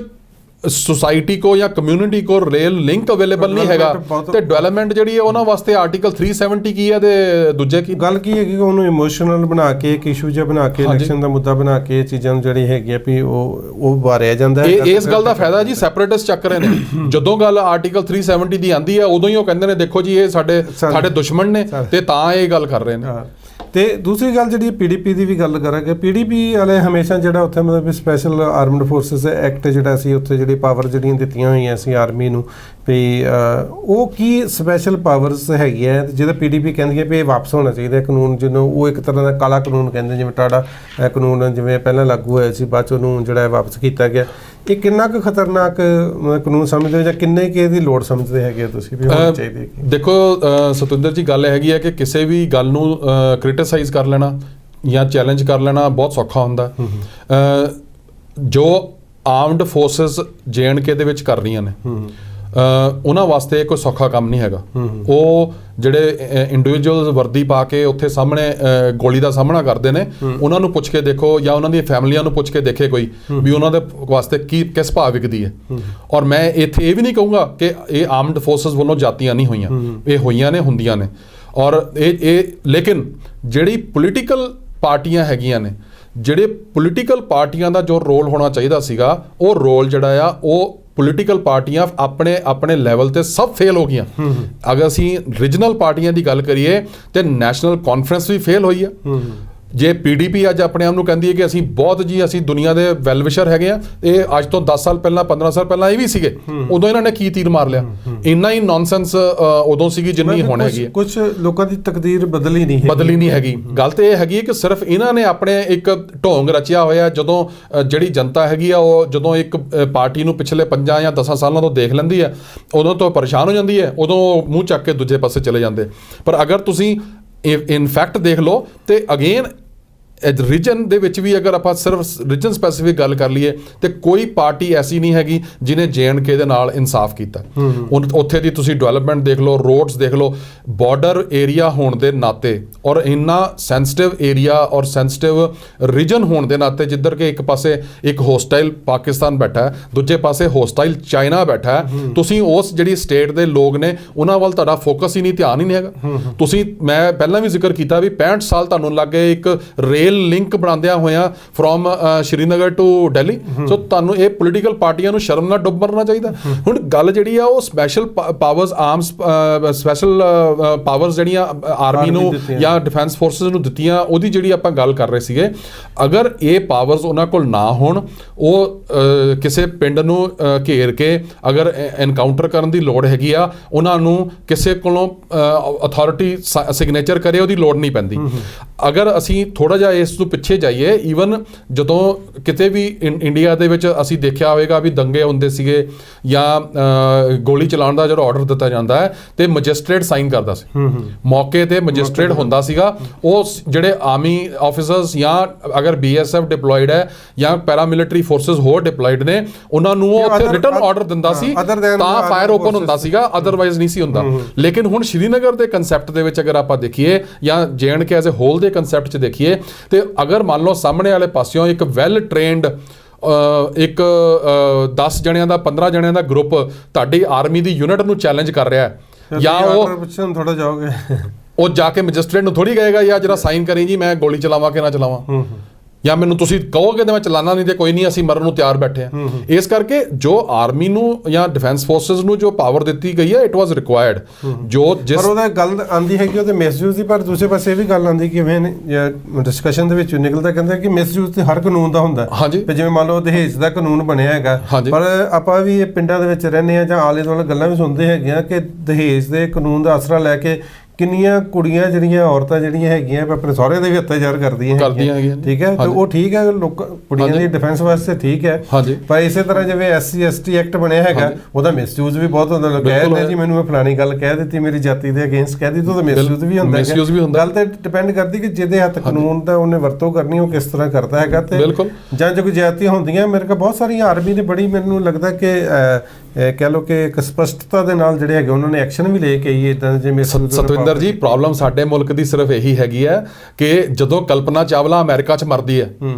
सोसाइटी को या कम्युनिटी को रेल लिंक अवेलेबल नहीं हैगा ਤੇ ਡਿਵੈਲਪਮੈਂਟ ਜਿਹੜੀ ਹੈ ਉਹਨਾਂ ਵਾਸਤੇ ਆਰਟੀਕਲ 370 ਕੀ ਹੈ ਤੇ ਦੂਜੇ ਕੀ ਗੱਲ ਕੀ ਹੈਗੀ ਉਹਨੂੰ ਇਮੋਸ਼ਨਲ ਬਣਾ ਕੇ ਇੱਕ ਇਸ਼ੂ ਜਿਹਾ ਬਣਾ ਕੇ ਇਲੈਕਸ਼ਨ ਦਾ ਮੁੱਦਾ ਬਣਾ ਕੇ ਚੀਜ਼ਾਂ ਨੂੰ ਜਿਹੜੀ ਹੈਗੀ ਆ ਵੀ ਉਹ ਵਾਰਿਆ ਜਾਂਦਾ ਹੈ। ਇਸ ਗੱਲ ਦਾ ਫਾਇਦਾ ਜੀ ਸੈਪਰੇਟਿਸਟ ਚੱਕ ਰਹੇ ਨੇ ਜਦੋਂ ਗੱਲ ਆਰਟੀਕਲ 370 ਦੀ ਆਂਦੀ ਹੈ ਉਦੋਂ ਹੀ ਉਹ ਕਹਿੰਦੇ ਨੇ ਦੇਖੋ ਜੀ ਇਹ ਸਾਡੇ ਦੁਸ਼ਮਣ ਨੇ ਤੇ ਤਾਂ ਇਹ ਗੱਲ ਕਰ ਰਹੇ ਨੇ। ਤੇ ਦੂਸਰੀ ਗੱਲ ਜਿਹੜੀ ਪੀਡੀਪੀ ਦੀ ਵੀ ਗੱਲ ਕਰਾਂਗੇ, ਪੀਡੀਪੀ ਵਾਲੇ ਹਮੇਸ਼ਾ ਜਿਹੜਾ ਉੱਥੇ ਮਤਲਬ ਸਪੈਸ਼ਲ ਆਰਮਡ ਫੋਰਸਿਸ ਐਕਟ ਜਿਹੜਾ ਸੀ ਉੱਥੇ ਜਿਹੜੀ ਪਾਵਰ ਜਿਹੜੀਆਂ ਦਿੱਤੀਆਂ ਹੋਈਆਂ ਸੀ ਆਰਮੀ ਨੂੰ ਵੀ ਉਹ ਕੀ ਸਪੈਸ਼ਲ ਪਾਵਰਸ ਹੈਗੀ ਹੈ ਜਿਹਦਾ ਪੀਡੀਪੀ ਕਹਿੰਦੀ ਹੈ ਵੀ ਇਹ ਵਾਪਸ ਹੋਣਾ ਚਾਹੀਦਾ ਕਾਨੂੰਨ, ਜਿਹਨੂੰ ਉਹ ਇੱਕ ਤਰ੍ਹਾਂ ਦਾ ਕਾਲਾ ਕਾਨੂੰਨ ਕਹਿੰਦੇ, ਜਿਵੇਂ ਟਾਡਾ ਕਾਨੂੰਨ ਜਿਵੇਂ ਪਹਿਲਾਂ ਲਾਗੂ ਹੋਇਆ ਸੀ ਬਾਅਦ 'ਚ ਉਹਨੂੰ ਜਿਹੜਾ ਵਾਪਸ ਕੀਤਾ ਗਿਆ। ਇਹ ਕਿੰਨਾ ਕੁ ਖਤਰਨਾਕ ਕਾਨੂੰਨ ਸਮਝਦੇ ਹੋ ਜਾਂ ਕਿੰਨੇ ਕੁ ਇਹਦੀ ਲੋੜ ਸਮਝਦੇ ਹੈਗੇ ਤੁਸੀਂ ਵੀ ਹੋਣੀ ਚਾਹੀਦੀ ਹੈ? ਦੇਖੋ ਸਤਿੰਦਰ ਜੀ, ਗੱਲ ਹੈਗੀ ਹੈ ਕਿ ਕਿਸੇ ਵੀ ਗੱਲ ਨੂੰ ਕ੍ਰਿਟਿਸਾਈਜ਼ ਕਰ ਲੈਣਾ ਜਾਂ ਚੈਲੰਜ ਕਰ ਲੈਣਾ ਬਹੁਤ ਸੌਖਾ ਹੁੰਦਾ। ਜੋ ਆਰਮਡ ਫੋਰਸਿਸ JNK ਦੇ ਵਿੱਚ ਕਰ ਰਹੀਆਂ ਨੇ ਉਹਨਾਂ ਵਾਸਤੇ ਕੋਈ ਸੌਖਾ ਕੰਮ ਨਹੀਂ ਹੈਗਾ। ਉਹ ਜਿਹੜੇ ਇੰਡੀਵਿਜੂਅਲ ਵਰਦੀ ਪਾ ਕੇ ਉੱਥੇ ਸਾਹਮਣੇ ਗੋਲੀ ਦਾ ਸਾਹਮਣਾ ਕਰਦੇ ਨੇ, ਉਹਨਾਂ ਨੂੰ ਪੁੱਛ ਕੇ ਦੇਖੋ ਜਾਂ ਉਹਨਾਂ ਦੀਆਂ ਫੈਮਲੀਆਂ ਨੂੰ ਪੁੱਛ ਕੇ ਦੇਖੇ ਕੋਈ ਵੀ ਉਹਨਾਂ ਦੇ ਵਾਸਤੇ ਕਿਸ ਭਾਅ ਵਿਕਦੀ ਹੈ। ਔਰ ਮੈਂ ਇੱਥੇ ਇਹ ਵੀ ਨਹੀਂ ਕਹੂੰਗਾ ਕਿ ਇਹ ਆਰਮਡ ਫੋਰਸਿਸ ਵੱਲੋਂ ਜਾਤੀਆਂ ਨਹੀਂ ਹੋਈਆਂ, ਇਹ ਹੋਈਆਂ ਨੇ, ਹੁੰਦੀਆਂ ਨੇ। ਔਰ ਇਹ ਲੇਕਿਨ ਜਿਹੜੀ ਪੋਲੀਟੀਕਲ ਪਾਰਟੀਆਂ ਹੈਗੀਆਂ ਨੇ, ਜਿਹੜੇ ਪੋਲੀਟੀਕਲ ਪਾਰਟੀਆਂ ਦਾ ਜੋ ਰੋਲ ਹੋਣਾ ਚਾਹੀਦਾ ਸੀਗਾ, ਉਹ ਰੋਲ ਜਿਹੜਾ ਆ ਉਹ ਪੋਲੀਟੀਕਲ ਪਾਰਟੀਆਂ ਆਪਣੇ ਲੈਵਲ ਤੇ ਸਭ ਫੇਲ ਹੋ ਗਈਆਂ। ਅਗਰ ਅਸੀਂ ਰੀਜਨਲ ਪਾਰਟੀਆਂ ਦੀ ਗੱਲ ਕਰੀਏ ਤੇ ਨੈਸ਼ਨਲ ਕਾਨਫਰੰਸ ਵੀ ਫੇਲ ਹੋਈ ਆ। ਜੇ PDP ਅੱਜ ਆਪਣੇ ਆਪ ਨੂੰ ਕਹਿੰਦੀ ਹੈ ਕਿ ਅਸੀਂ ਬਹੁਤ ਜੀ ਅਸੀਂ ਦੁਨੀਆ ਦੇ ਵੈਲਵਿਸ਼ਰ ਹੈਗੇ ਆ, ਇਹ ਅੱਜ ਤੋਂ 10 ਸਾਲ ਪਹਿਲਾਂ 15 ਸਾਲ ਪਹਿਲਾਂ ਇਹ ਵੀ ਸੀਗੇ, ਉਦੋਂ ਇਹਨਾਂ ਨੇ ਕੀ ਤੀਰ ਮਾਰ ਲਿਆ। ਇੰਨਾ ਹੀ ਨੌਨਸੈਂਸ ਉਦੋਂ ਸੀਗੀ ਜਿੰਨੀ ਹੁਣ ਹੈਗੀ ਹੈ। ਕੁਝ ਲੋਕਾਂ ਦੀ ਤਕਦੀਰ ਬਦਲੀ ਨਹੀਂ ਹੈਗੀ। ਗੱਲ ਤੇ ਇਹ ਹੈਗੀ ਕਿ ਸਿਰਫ ਇਹਨਾਂ ਨੇ ਆਪਣੇ ਇੱਕ ਢੋਂਗ ਰਚਿਆ ਹੋਇਆ, ਜਦੋਂ ਜਿਹੜੀ ਜਨਤਾ ਹੈਗੀ ਆ ਉਹ ਜਦੋਂ ਇੱਕ ਪਾਰਟੀ ਨੂੰ ਪਿਛਲੇ 5 ਜਾਂ 10 ਸਾਲਾਂ ਤੋਂ ਦੇਖ ਲੈਂਦੀ ਹੈ, ਉਦੋਂ ਤੋਂ ਪਰੇਸ਼ਾਨ ਹੋ ਜਾਂਦੀ ਹੈ, ਉਦੋਂ ਮੂੰਹ ਚੱਕ ਕੇ ਦੂਜੇ ਪਾਸੇ ਚਲੇ ਜਾਂਦੇ। ਪਰ ਅਗਰ ਤੁਸੀਂ ਇਨਫੈਕਟ ਦੇਖ ਲਓ ਤੇ ਅਗੇਨ ਰੀਜਨ ਦੇ ਵਿੱਚ ਵੀ ਅਗਰ ਆਪਾਂ ਸਿਰਫ ਰੀਜਨ ਸਪੈਸੀਫਿਕ ਗੱਲ ਕਰ ਲਈਏ ਤੇ ਕੋਈ ਪਾਰਟੀ ਐਸੀ ਨਹੀਂ ਹੈਗੀ ਜਿਹਨੇ JNK ਦੇ ਨਾਲ ਇਨਸਾਫ ਕੀਤਾ। ਉੱਥੇ ਦੀ ਤੁਸੀਂ ਡਿਵੈਲਪਮੈਂਟ ਦੇਖ ਲਓ, ਰੋਡਸ ਦੇਖ ਲਓ, ਬਾਰਡਰ ਏਰੀਆ ਹੋਣ ਦੇ ਨਾਤੇ ਔਰ ਇੰਨਾ ਸੈਂਸਿਟਿਵ ਏਰੀਆ ਔਰ ਸੈਂਸਿਟਿਵ ਰੀਜਨ ਹੋਣ ਦੇ ਨਾਤੇ, ਜਿੱਧਰ ਕਿ ਇੱਕ ਪਾਸੇ ਇੱਕ ਹੋਸਟਾਈਲ ਪਾਕਿਸਤਾਨ ਬੈਠਾ ਹੈ, ਦੂਜੇ ਪਾਸੇ ਹੋਸਟਾਈਲ ਚਾਈਨਾ ਬੈਠਾ ਹੈ, ਤੁਸੀਂ ਉਸ ਜਿਹੜੀ ਸਟੇਟ ਦੇ ਲੋਕ ਨੇ ਉਹਨਾਂ ਵੱਲ ਤੁਹਾਡਾ ਫੋਕਸ ਹੀ ਨਹੀਂ, ਧਿਆਨ ਹੀ ਨਹੀਂ ਹੈਗਾ। ਤੁਸੀਂ, ਮੈਂ ਪਹਿਲਾਂ ਵੀ ਜ਼ਿਕਰ ਕੀਤਾ ਵੀ 65 ਸਾਲ ਤੁਹਾਨੂੰ ਲੱਗ ਗਏ ਇੱਕ ਲਿੰਕ ਬਣਾਉਂਦਿਆਂ ਹੋਇਆ ਫਰੋਮ ਸ਼੍ਰੀਨਗਰ ਟੂ ਦਿੱਲੀ। ਸੋ ਤੁਹਾਨੂੰ ਇਹ ਪੋਲੀਟੀਕਲ ਪਾਰਟੀਆਂ ਨੂੰ ਸ਼ਰਮ ਨਾਲ ਡੁੱਬ ਮਰਨਾ ਚਾਹੀਦਾ। ਹੁਣ ਗੱਲ ਜਿਹੜੀ ਆ ਉਹ special powers, arms special powers ਜਿਹੜੀਆਂ ਆਰਮੀ ਨੂੰ ਜਾਂ ਡਿਫੈਂਸ ਫੋਰਸਿਸ ਨੂੰ ਦਿੱਤੀਆਂ, ਉਹਦੀ ਜਿਹੜੀ ਆਪਾਂ ਗੱਲ ਕਰ ਰਹੇ ਸੀਗੇ, ਅਗਰ ਇਹ ਪਾਵਰਸ ਉਹਨਾਂ ਕੋਲ ਨਾ ਹੋਣ, ਉਹ ਕਿਸੇ ਪਿੰਡ ਨੂੰ ਘੇਰ ਕੇ ਅਗਰ ਐਨਕਾਊਂਟਰ ਕਰਨ ਦੀ ਲੋੜ ਹੈਗੀ ਆ, ਉਹਨਾਂ ਨੂੰ ਕਿਸੇ ਕੋਲੋਂ ਅਥਾਰਟੀ ਸਿਗਨੇਚਰ ਕਰੇ ਉਹਦੀ ਲੋੜ ਨਹੀਂ ਪੈਂਦੀ। ਅਗਰ ਅਸੀਂ ਥੋੜਾ ਜਿਹਾ ਇਸ ਤੋਂ ਪਿੱਛੇ ਜਾਈਏ, ਈਵਨ ਜਦੋਂ ਕਿਤੇ ਵੀ ਇੰਡੀਆ ਦੇ ਵਿੱਚ ਅਸੀਂ ਦੇਖਿਆ ਹੋਵੇਗਾ ਵੀ ਦੰਗੇ ਹੁੰਦੇ ਸੀਗੇ ਜਾਂ ਗੋਲੀ ਚਲਾਉਣ ਦਾ ਜਦੋਂ ਆਰਡਰ ਦਿੱਤਾ ਜਾਂਦਾ ਹੈ ਤੇ ਮੈਜਿਸਟ੍ਰੇਟ ਸਾਈਨ ਕਰਦਾ ਸੀ, ਮੌਕੇ ਤੇ ਮੈਜਿਸਟ੍ਰੇਟ ਹੁੰਦਾ ਸੀਗਾ। ਉਹ ਜਿਹੜੇ ਆਰਮੀ ਆਫੀਸਰਸ ਜਾਂ ਅਗਰ BSF ਡਿਪਲੋਇਡ ਹੈ ਜਾਂ ਪੈਰਾਮਿਲਟਰੀ ਫੋਰਸਿਸ ਹੋਰ ਡਿਪਲੋਇਡ ਨੇ, ਉਹਨਾਂ ਨੂੰ ਉਹ ਉੱਥੇ ਰਿਟਨ ਆਰਡਰ ਦਿੰਦਾ ਸੀ ਤਾਂ ਫਾਇਰ ਓਪਨ ਹੁੰਦਾ ਸੀਗਾ, ਅਦਰਵਾਈਜ਼ ਨਹੀਂ ਸੀ ਹੁੰਦਾ। ਲੇਕਿਨ ਹੁਣ ਸ਼੍ਰੀਨਗਰ ਦੇ ਕਨਸੈਪਟ ਦੇ ਵਿੱਚ ਅਗਰ ਆਪਾਂ ਦੇਖੀਏ ਜਾਂ JNK ਐਜ਼ ਅ ਹੋਲ ਦੇ ਕਨਸੈਪਟ 'ਚ ਦੇਖੀਏ, ਤੇ ਅਗਰ ਮੰਨ ਲਓ ਸਾਹਮਣੇ ਵਾਲੇ ਪਾਸਿਓਂ ਇੱਕ ਵੈਲ ਟ੍ਰੇਨਡ ਇੱਕ 10 ਜਣਿਆਂ ਦਾ 15 ਜਣਿਆਂ ਦਾ ਗਰੁੱਪ ਤੁਹਾਡੀ ਆਰਮੀ ਦੀ ਯੂਨਿਟ ਨੂੰ ਚੈਲੰਜ ਕਰ ਰਿਹਾ ਹੈ, ਜਾਂ ਉਹ ਥੋੜਾ ਜਾਓਗੇ, ਉਹ ਜਾ ਕੇ ਮੈਜਿਸਟ੍ਰੇਟ ਨੂੰ ਥੋੜੀ ਕਹੇਗਾ ਜਾਂ ਜਰਾ ਸਾਈਨ ਕਰੀ ਜੀ ਮੈਂ ਗੋਲੀ ਚਲਾਵਾਂ ਕਿ ਨਾ ਚਲਾਵਾਂ, ਜਾਂ ਮੈਨੂੰ ਤੁਸੀਂ ਕਹੋਗੇ ਤੇ ਮੈਂ ਚਲਾਣਾ ਨਹੀਂ ਤੇ ਕੋਈ ਨਹੀਂ, ਅਸੀਂ ਮਰਨ ਨੂੰ ਤਿਆਰ ਬੈਠੇ ਆ। ਇਸ ਕਰਕੇ ਜੋ ਆਰਮੀ ਨੂੰ ਜਾਂ ਡਿਫੈਂਸ ਫੋਰਸਿਸ ਨੂੰ ਜੋ ਪਾਵਰ ਦਿੱਤੀ ਗਈ ਹੈ, ਇਟ ਵਾਸ ਰਿਕੁਆਇਰਡ। ਜੋ ਜਿਸ ਪਰ ਉਹਦਾ ਗੱਲ ਆਂਦੀ ਹੈ ਕਿ ਉਹਦੇ ਮਿਸਯੂਜ਼ ਦੀ, ਪਰ ਦੂਸਰੇ ਪਾਸੇ ਇਹ ਵੀ ਗੱਲ ਆਂਦੀ ਕਿਵੇਂ ਡਿਸਕਸ਼ਨ ਦੇ ਵਿੱਚ ਨਿਕਲਦਾ, ਕਹਿੰਦਾ ਕਿ ਮਿਸਯੂਜ਼ ਤੇ ਹਰ ਕਾਨੂੰਨ ਦਾ ਹੁੰਦਾ। ਜਿਵੇਂ ਮੰਨ ਲਓ ਦਹੇਜ ਦਾ ਕਾਨੂੰਨ ਬਣਿਆ ਹੈਗਾ, ਪਰ ਆਪਾਂ ਵੀ ਇਹ ਪਿੰਡਾਂ ਦੇ ਵਿੱਚ ਰਹਿੰਦੇ ਆ ਜਾਂ ਆਲੇ ਦੁਆਲੇ ਗੱਲਾਂ ਵੀ ਸੁਣਦੇ ਹੈਗੇ ਆ ਕਿ ਦਹੇਜ ਦੇ ਕਾਨੂੰਨ ਦਾ ਆਸਰਾ ਲੈ ਕੇ ਕਿੰਨੀਆਂ ਕੁੜੀਆਂ ਜਿਹੜੀਆਂ ਔਰਤਾਂ ਜਿਹੜੀਆਂ ਹੈਗੀਆਂ ਆਪਣੇ ਸਹੁਰਿਆਂ ਦੇ ਵੀ ਅਤਿਆਚਾਰ ਕਰਦੀਆਂ ਹੈਗੀਆਂ। ਠੀਕ ਹੈ, ਤੇ ਉਹ ਠੀਕ ਹੈ, ਲੋਕ ਕੁੜੀਆਂ ਦੀ ਡਿਫੈਂਸ ਵਾਸਤੇ ਠੀਕ ਹੈ, ਪਰ ਇਸੇ ਤਰ੍ਹਾਂ ਜਿਵੇਂ SC ST ਐਕਟ ਬਣਿਆ ਹੈਗਾ, ਉਹਦਾ ਮਿਸਯੂਜ਼ ਵੀ ਬਹੁਤ ਹੁੰਦਾ। ਲੋਕ ਕਹਿੰਦੇ ਜੀ ਮੈਨੂੰ ਫਲਾਣੀ ਗੱਲ ਕਹਿ ਦਿੱਤੀ, ਮੇਰੀ ਜਾਤੀ ਦੇ ਅਗੇਂਸਟ ਕਹਿ ਦਿੱਤੀ, ਉਹਦਾ ਮਿਸਯੂਜ਼ ਵੀ ਹੁੰਦਾ ਹੈ। ਗੱਲ ਤੇ ਡਿਪੈਂਡ ਕਰਦੀ ਕਿ ਜਿਹਦੇ ਹੱਥ ਕਾਨੂੰਨ ਦਾ ਉਹਨੇ ਵਰਤੋਂ ਕਰਨੀ, ਉਹ ਕਿਸ ਤਰ੍ਹਾਂ ਕਰਦਾ ਹੈਗਾ। ਤੇ ਜਾਂ ਜੋ ਕੋਈ ਜਾਤੀਆਂ ਹੁੰਦੀਆਂ, ਮੇਰੇ ਕੋਲ ਬਹੁਤ ਸਾਰੀਆਂ ਆਰਮੀ ਦੇ ਬੜੀ ਮੈਨੂੰ ਲੱਗਦਾ ਕਿ ਕਹਿ ਲਓ ਕਿ ਇੱਕ ਸਪਸ਼ਟਤਾ ਦੇ ਨਾਲ ਜਿਹੜੇ ਹੈਗੇ ਉਹਨਾਂ ਨੇ ਐਕਸ਼ਨ ਵੀ ਲੈ ਕੇ ਆਈ ਇਦਾਂ ਜਿਵੇਂ। ਸਤਵਿੰਦਰ ਜੀ, ਪ੍ਰੋਬਲਮ ਸਾਡੇ ਮੁਲਕ ਦੀ ਸਿਰਫ ਇਹੀ ਹੈਗੀ ਹੈ ਕਿ ਜਦੋਂ ਕਲਪਨਾ ਚਾਵਲਾ ਅਮਰੀਕਾ 'ਚ ਮਰਦੀ ਹੈ